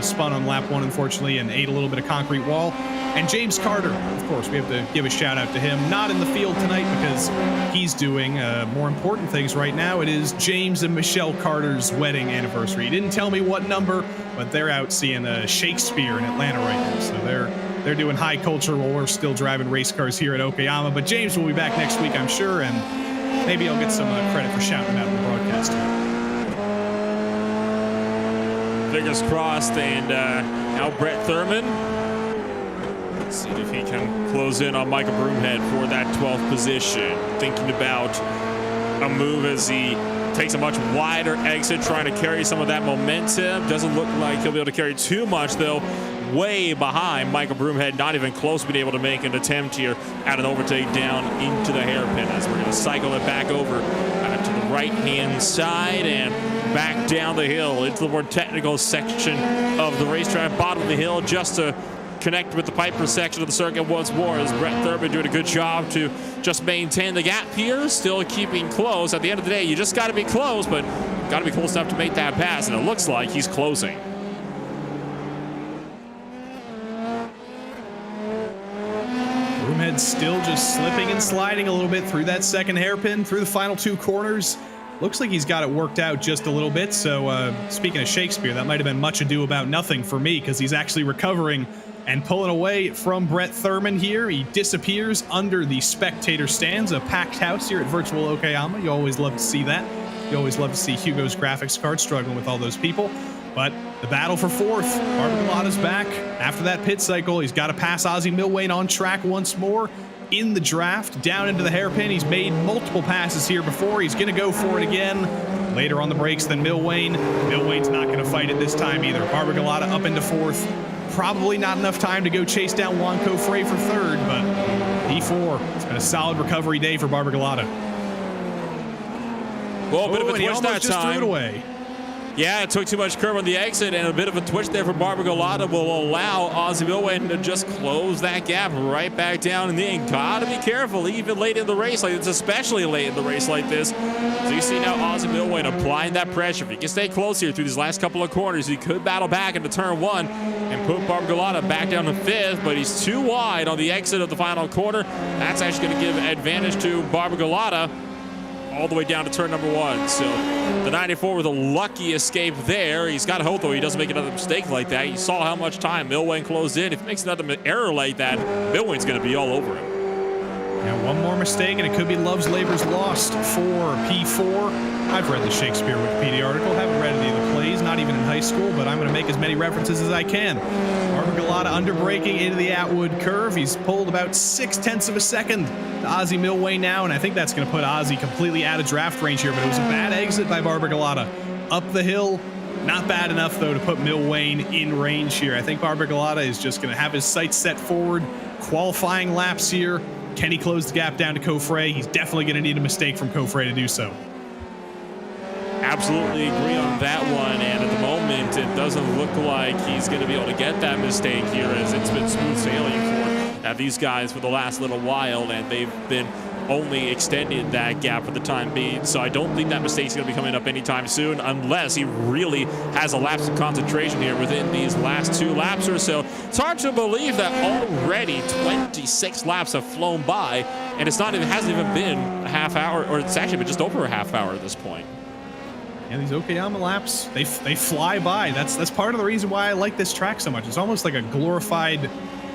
spun on lap 1, unfortunately, and ate a little bit of concrete wall. And James Carter, of course, we have to give a shout out to him. Not in the field tonight because he's doing more important things right now. It is James and Michelle Carter's wedding anniversary. He didn't tell me what number, but they're out seeing Shakespeare in Atlanta right now. So they're doing high culture while we're still driving race cars here at Okayama. But James will be back next week, I'm sure, and maybe I'll get some credit for shouting about the broadcast here. Fingers crossed, and now Brett Thurman. Let's see if he can close in on Michael Broomhead for that 12th position. Thinking about a move as he takes a much wider exit, trying to carry some of that momentum. Doesn't look like he'll be able to carry too much, though. Way behind Michael Broomhead, not even close to being able to make an attempt here at an overtake down into the hairpin as we're going to cycle it back over to the right-hand side and back down the hill into the more technical section of the racetrack, bottom of the hill, just to connect with the Piper section of the circuit once more as Brett Thurman doing a good job to just maintain the gap here, still keeping close. At the end of the day, you just got to be close, but got to be close enough to make that pass, and it looks like he's closing. Broomhead still just slipping and sliding a little bit through that second hairpin, through the final 2 corners. Looks like he's got it worked out just a little bit. So speaking of Shakespeare, that might have been much ado about nothing for me because he's actually recovering and pulling away from Brett Thurman here. He disappears under the spectator stands, a packed house here at Virtual Okayama. You always love to see that. You always love to see Hugo's graphics card struggling with all those people. But the battle for 4th, Barbagallotta's back. After that pit cycle, he's got to pass Ozzy Milwain on track once more. In the draft, down into the hairpin. He's made multiple passes here before. He's going to go for it again. Later on the brakes than Milwain. Milwain's not going to fight it this time either. Barbagallotta up into 4th. Probably not enough time to go chase down Juan Cofre for 3rd, but P4. It's been a solid recovery day for Barbagallotta. Well, a bit of a and he twist almost that just time. threw it away. Yeah, it took too much curve on the exit, and a bit of a twitch there for Barbagallotta will allow Ozzy Milwain to just close that gap right back down in the end. Gotta be careful, even late in the race like this, especially late in the race like this. So you see now Ozzy Milwain applying that pressure. If he can stay close here through these last couple of corners, he could battle back into turn 1 and put Barbagallotta back down to 5th, but he's too wide on the exit of the final corner. That's actually going to give advantage to Barbagallotta all the way down to turn number 1. So the 94 with a lucky escape there. He's got to hope, though, he doesn't make another mistake like that. You saw how much time Milwain closed in. If he makes another error like that, Milwain's going to be all over him. Now, one more mistake, and it could be Love's Labor's lost for P4. I've read the Shakespeare Wikipedia article, haven't read any of the plays, not even in high school, but I'm going to make as many references as I can. Barbagallotta underbraking into the Atwood curve. He's pulled about 0.6 of a second to Ozzy Milwain now, and I think that's going to put Ozzy completely out of draft range here, but it was a bad exit by Barbagallotta. Up the hill, not bad enough, though, to put Milwain in range here. I think Barbagallotta is just going to have his sights set forward, qualifying laps here. Can he close the gap down to Cofre? He's definitely going to need a mistake from Cofre to do so. absolutely agree on that one. And at the moment, it doesn't look like he's going to be able to get that mistake here, as it's been smooth sailing for these guys for the last little while, and they've been only extended that gap for the time being. So I don't think that mistake's going to be coming up anytime soon, unless he really has a lapse of concentration here within these last 2 laps or so. It's hard to believe that already 26 laps have flown by, and it hasn't even been a half hour, or it's actually been just over a half hour at this point. Yeah, these Okayama laps, they fly by. That's part of the reason why I like this track so much. It's almost like a glorified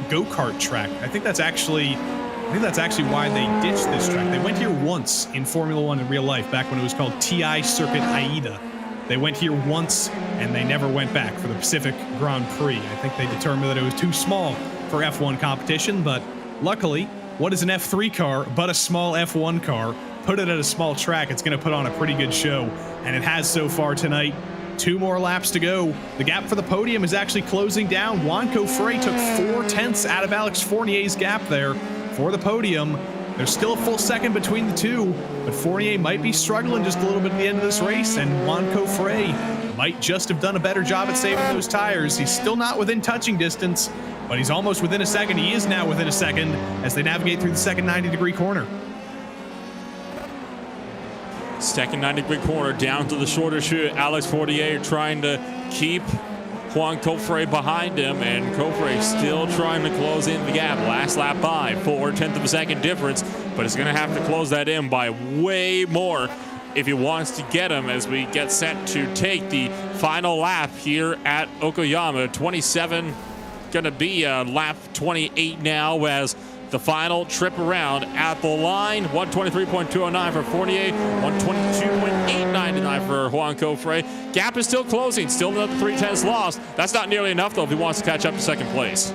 go-kart track. I think that's actually why they ditched this track. They went here once in Formula One in real life, back when it was called TI Circuit Aida. They went here once, and they never went back for the Pacific Grand Prix. I think they determined that it was too small for F1 competition, but luckily, what is an F3 car but a small F1 car? Put it at a small track, it's going to put on a pretty good show, and it has so far tonight. 2 more laps to go. The gap for the podium is actually closing down. Juan Cofré took 4/10 out of Alex Fournier's gap there for the podium. There's still a full second between the two, but Fournier might be struggling just a little bit at the end of this race, and Juan Cofré might just have done a better job at saving those tires. He's still not within touching distance, but he's almost within a second. He is now within a second as they navigate through the second 90-degree corner. Second 90-degree corner down to the shorter chute. Alex Fournier trying to keep Juan Cofré behind him, and Cofré still trying to close in the gap. Last lap by 4/10 of a second difference, but it's going to have to close that in by way more if he wants to get him as we get set to take the final lap here at Okayama. 27 going to be lap 28 now, as the final trip around at the line. 123.209 for Fournier, 122.899 for Juan Cofré. Gap is still closing, still another 3/10 lost. That's not nearly enough, though, if he wants to catch up to second place.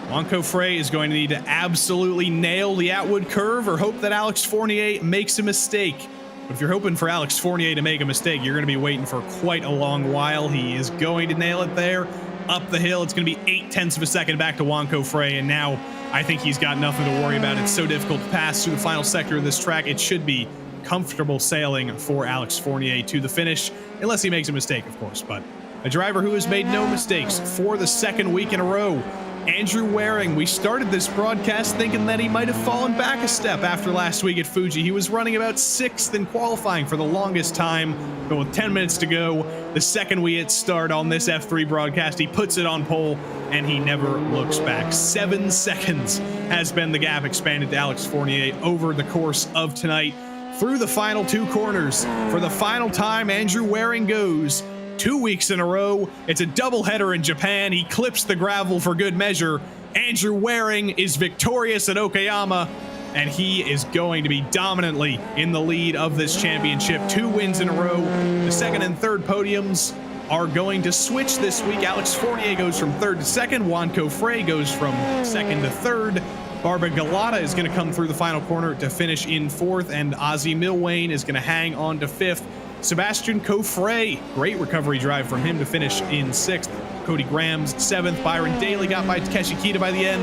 Juan Cofré is going to need to absolutely nail the Atwood curve or hope that Alex Fournier makes a mistake. But if you're hoping for Alex Fournier to make a mistake, you're going to be waiting for quite a long while. He is going to nail it there. Up the hill, it's going to be 0.8 of a second back to Juan Cofré, and now I think he's got nothing to worry about. It's so difficult to pass through the final sector of this track. It should be comfortable sailing for Alex Fournier to the finish, unless he makes a mistake, of course. But a driver who has made no mistakes for the second week in a row, Andrew Waring. We started this broadcast thinking that he might have fallen back a step after last week at Fuji. He was running about 6th in qualifying for the longest time, but with 10 minutes to go, the second we hit start on this F3 broadcast, he puts it on pole, and he never looks back. 7 seconds has been the gap expanded to Alex Fournier over the course of tonight. Through the final 2 corners, for the final time, Andrew Waring goes. 2 weeks in a row. It's a doubleheader in Japan. He clips the gravel for good measure. Andrew Waring is victorious at Okayama, and he is going to be dominantly in the lead of this championship. 2 wins in a row. The second and third podiums are going to switch this week. Alex Fournier goes from 3rd to 2nd. Juan Cofré goes from 2nd to 3rd. Barbara Galata is going to come through the final corner to finish in 4th, and Ozzy Milwane is going to hang on to 5th. Sebastian Cofré, great recovery drive from him to finish in 6th. Cody Graham's 7th. Byron Daly got by Takeshi Kita by the end.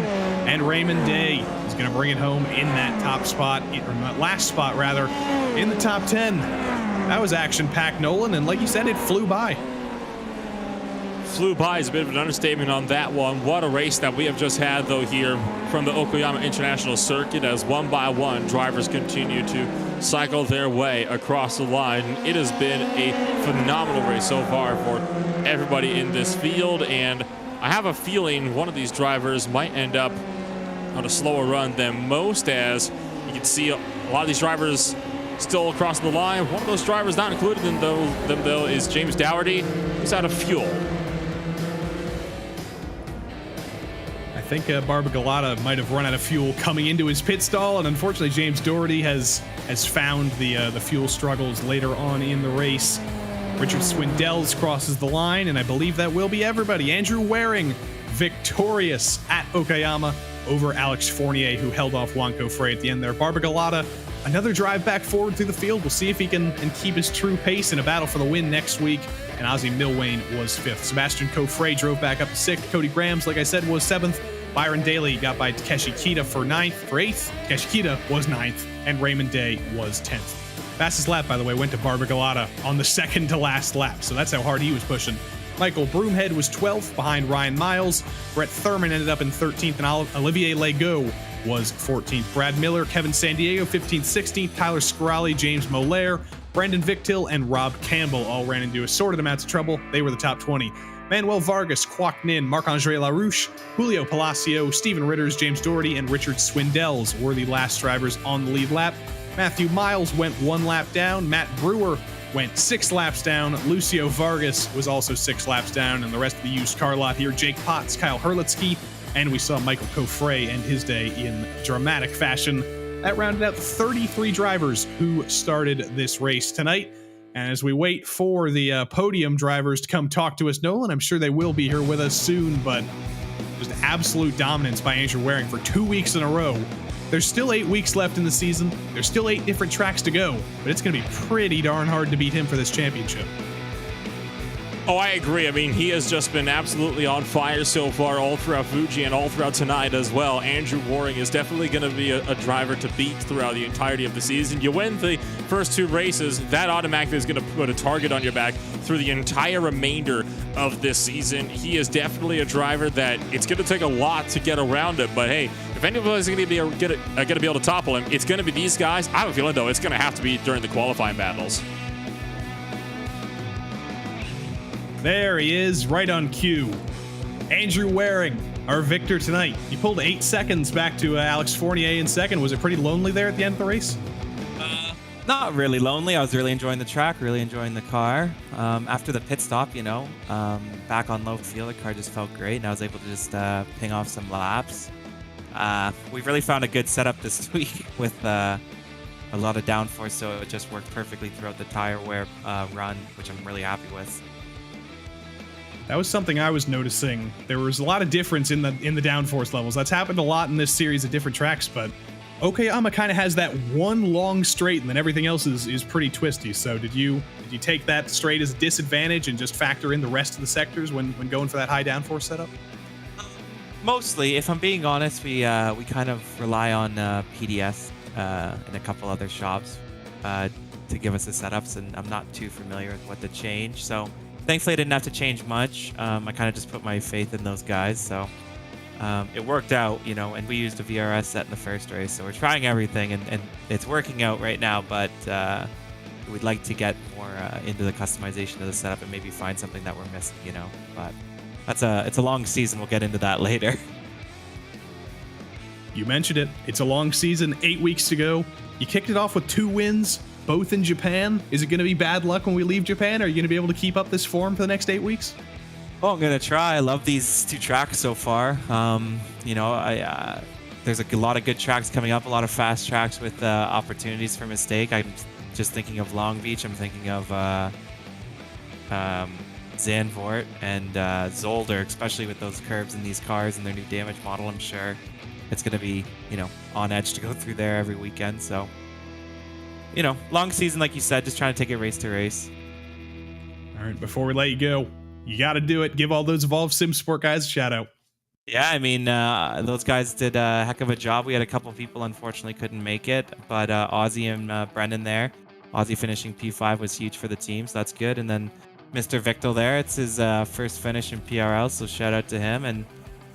And Raymond Day is going to bring it home in that top spot, or that last spot rather, in the top 10. That was action-packed, Nolan, and like you said, it flew by. Flew by is a bit of an understatement on that one. What a race that we have just had, though, here from the Okayama International Circuit, as one by one drivers continue to cycle their way across the line. It has been a phenomenal race so far for everybody in this field, and I have a feeling one of these drivers might end up on a slower run than most, as you can see a lot of these drivers still across the line. One of those drivers not included in them, though, is James Dougherty, who's out of fuel. I think Barbara Galata might have run out of fuel coming into his pit stall, and unfortunately James Dougherty has found the fuel struggles later on in the race. Richard Swindells crosses the line, and I believe that will be everybody. Andrew Waring victorious at Okayama over Alex Fournier, who held off Juan Cofré at the end there. Barbara Galata, another drive back forward through the field. We'll see if he can keep his true pace in a battle for the win next week. And Ozzy Milwane was 5th. Sebastian Cofré drove back up to 6th. Cody Grahams, like I said, was 7th. Byron Daly got by Takeshi Kita for 8th. Takeshi Kita was 9th, and Raymond Day was 10th. Fastest lap, by the way, went to Barbagalata on the second to last lap, so that's how hard he was pushing. Michael Broomhead was 12th behind Ryan Miles. Brett Thurman ended up in 13th, and Olivier Legault was 14th. Brad Miller, Kevin Sandiego, 15th, 16th. Tyler Scarali, James Molaire, Brandon Victil, and Rob Campbell all ran into assorted amounts of trouble. They were the top 20. Manuel Vargas, Kwok Nin, Marc-Andre Larouche, Julio Palacio, Stephen Ritters, James Doherty, and Richard Swindells were the last drivers on the lead lap. Matthew Miles went 1 lap down. Matt Brewer went 6 laps down. Lucio Vargas was also 6 laps down. And the rest of the used car lot here, Jake Potts, Kyle Herlitzky, and we saw Michael Coffray end his day in dramatic fashion. That rounded out 33 drivers who started this race tonight. And as we wait for the podium drivers to come talk to us, Nolan, I'm sure they will be here with us soon, but just absolute dominance by Andrew Waring for 2 weeks in a row. There's still 8 weeks left in the season. There's still 8 different tracks to go, but it's going to be pretty darn hard to beat him for this championship. Oh, I agree. I mean, he has just been absolutely on fire so far all throughout Fuji and all throughout tonight as well. Andrew Waring is definitely going to be a driver to beat throughout the entirety of the season. You win the first 2 races, that automatically is going to put a target on your back through the entire remainder of this season. He is definitely a driver that it's going to take a lot to get around him. But hey, if anybody's going to be able to topple him, it's going to be these guys. I have a feeling, though, it's going to have to be during the qualifying battles. There he is, right on cue. Andrew Waring, our victor tonight. He pulled 8 seconds back to Alex Fournier in second. Was it pretty lonely there at the end of the race? Not really lonely. I was really enjoying the track, really enjoying the car. After the pit stop, back on low field, the car just felt great, and I was able to just ping off some laps. We've really found a good setup this week with a lot of downforce, so it just worked perfectly throughout the tire wear run, which I'm really happy with. That was something I was noticing. There was a lot of difference in the downforce levels. That's happened a lot in this series at different tracks, but Okayama kind of has that one long straight, and then everything else is pretty twisty. So did you take that straight as a disadvantage and just factor in the rest of the sectors when going for that high downforce setup? Mostly, if I'm being honest, we kind of rely on PDS and a couple other shops to give us the setups, and I'm not too familiar with what to change. So thankfully, I didn't have to change much. I kind of just put my faith in those guys. So it worked out, and we used a VRS set in the first race. So we're trying everything, and it's working out right now. But we'd like to get more into the customization of the setup and maybe find something that we're missing, But it's a long season. We'll get into that later. You mentioned it. It's a long season, 8 weeks to go. You kicked it off with 2 wins, both in Japan. Is it going to be bad luck when we leave Japan? Are you going to be able to keep up this form for the next 8 weeks? Well, I'm going to try. I love these 2 tracks so far. There's a lot of good tracks coming up, a lot of fast tracks with opportunities for mistake. I'm just thinking of Long Beach. I'm thinking of Zandvoort and Zolder, especially with those curbs in these cars and their new damage model. I'm sure it's going to be, on edge to go through there every weekend. So, long season, like you said, just trying to take it race to race. All right, before we let you go, you got to do it. Give all those Evolve Sim Sport guys a shout out. Yeah, I mean, those guys did a heck of a job. We had a couple people unfortunately couldn't make it, but Ozzy and Brendan there. Ozzy finishing P5 was huge for the team, so that's good. And then Mr. Victor there, it's his first finish in PRL, so shout out to him. And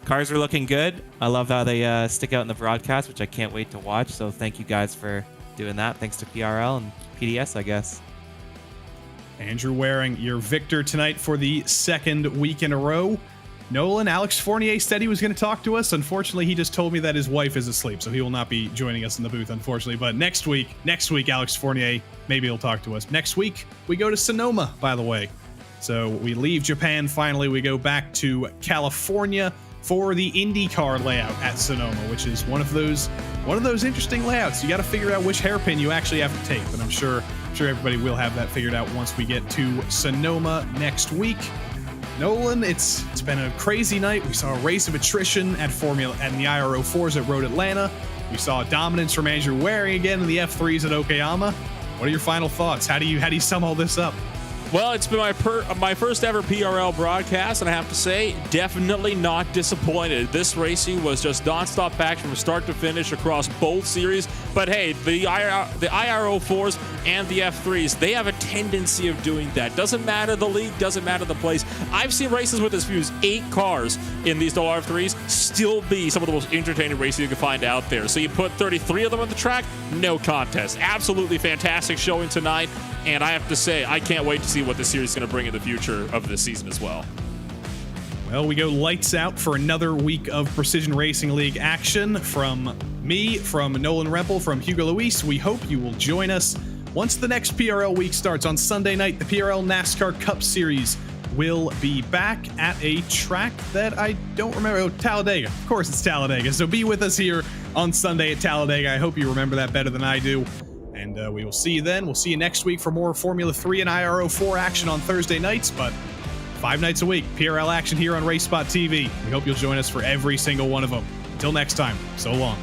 cars are looking good. I love how they stick out in the broadcast, which I can't wait to watch. So thank you guys for doing that. Thanks to PRL and PDS, I guess. Andrew Waring, your victor tonight for the 2nd week in a row. Nolan, Alex Fournier said he was going to talk to us. Unfortunately, he just told me that his wife is asleep, so he will not be joining us in the booth, unfortunately. But next week, Alex Fournier, maybe he'll talk to us. Next week, we go to Sonoma, by the way. So we leave Japan finally. We go back to California for the IndyCar layout at Sonoma, which is one of those interesting layouts. You got to figure out which hairpin you actually have to take, but I'm sure everybody will have that figured out once we get to Sonoma next week. Nolan, it's been a crazy night. We saw a race of attrition at the IRO4s at Road Atlanta. We saw dominance from Andrew Waring again in the F3s at Okayama. What are your final thoughts? How do you sum all this up? Well, it's been my first ever PRL broadcast, and I have to say, definitely not disappointed. This racing was just nonstop action from start to finish across both series. But hey, the IRO4s and the F3s, they have a tendency of doing that. Doesn't matter the league, doesn't matter the place. I've seen races with as few as 8 cars in these F3s still be some of the most entertaining racing you can find out there. So you put 33 of them on the track, no contest. Absolutely fantastic showing tonight. And I have to say, I can't wait to see what this series is going to bring in the future of this season as well. Well, we go lights out for another week of Precision Racing League action. From me, from Nolan Rempel, from Hugo Luis, we hope you will join us once the next PRL week starts on Sunday night. The PRL NASCAR Cup Series will be back at a track that I don't remember. Oh, Talladega. Of course, it's Talladega. So be with us here on Sunday at Talladega. I hope you remember that better than I do. And we will see you then. We'll see you next week for more Formula 3 and IRO4 action on Thursday nights, but 5 nights a week, PRL action here on RaceSpotTV. We hope you'll join us for every single one of them. Until next time, so long.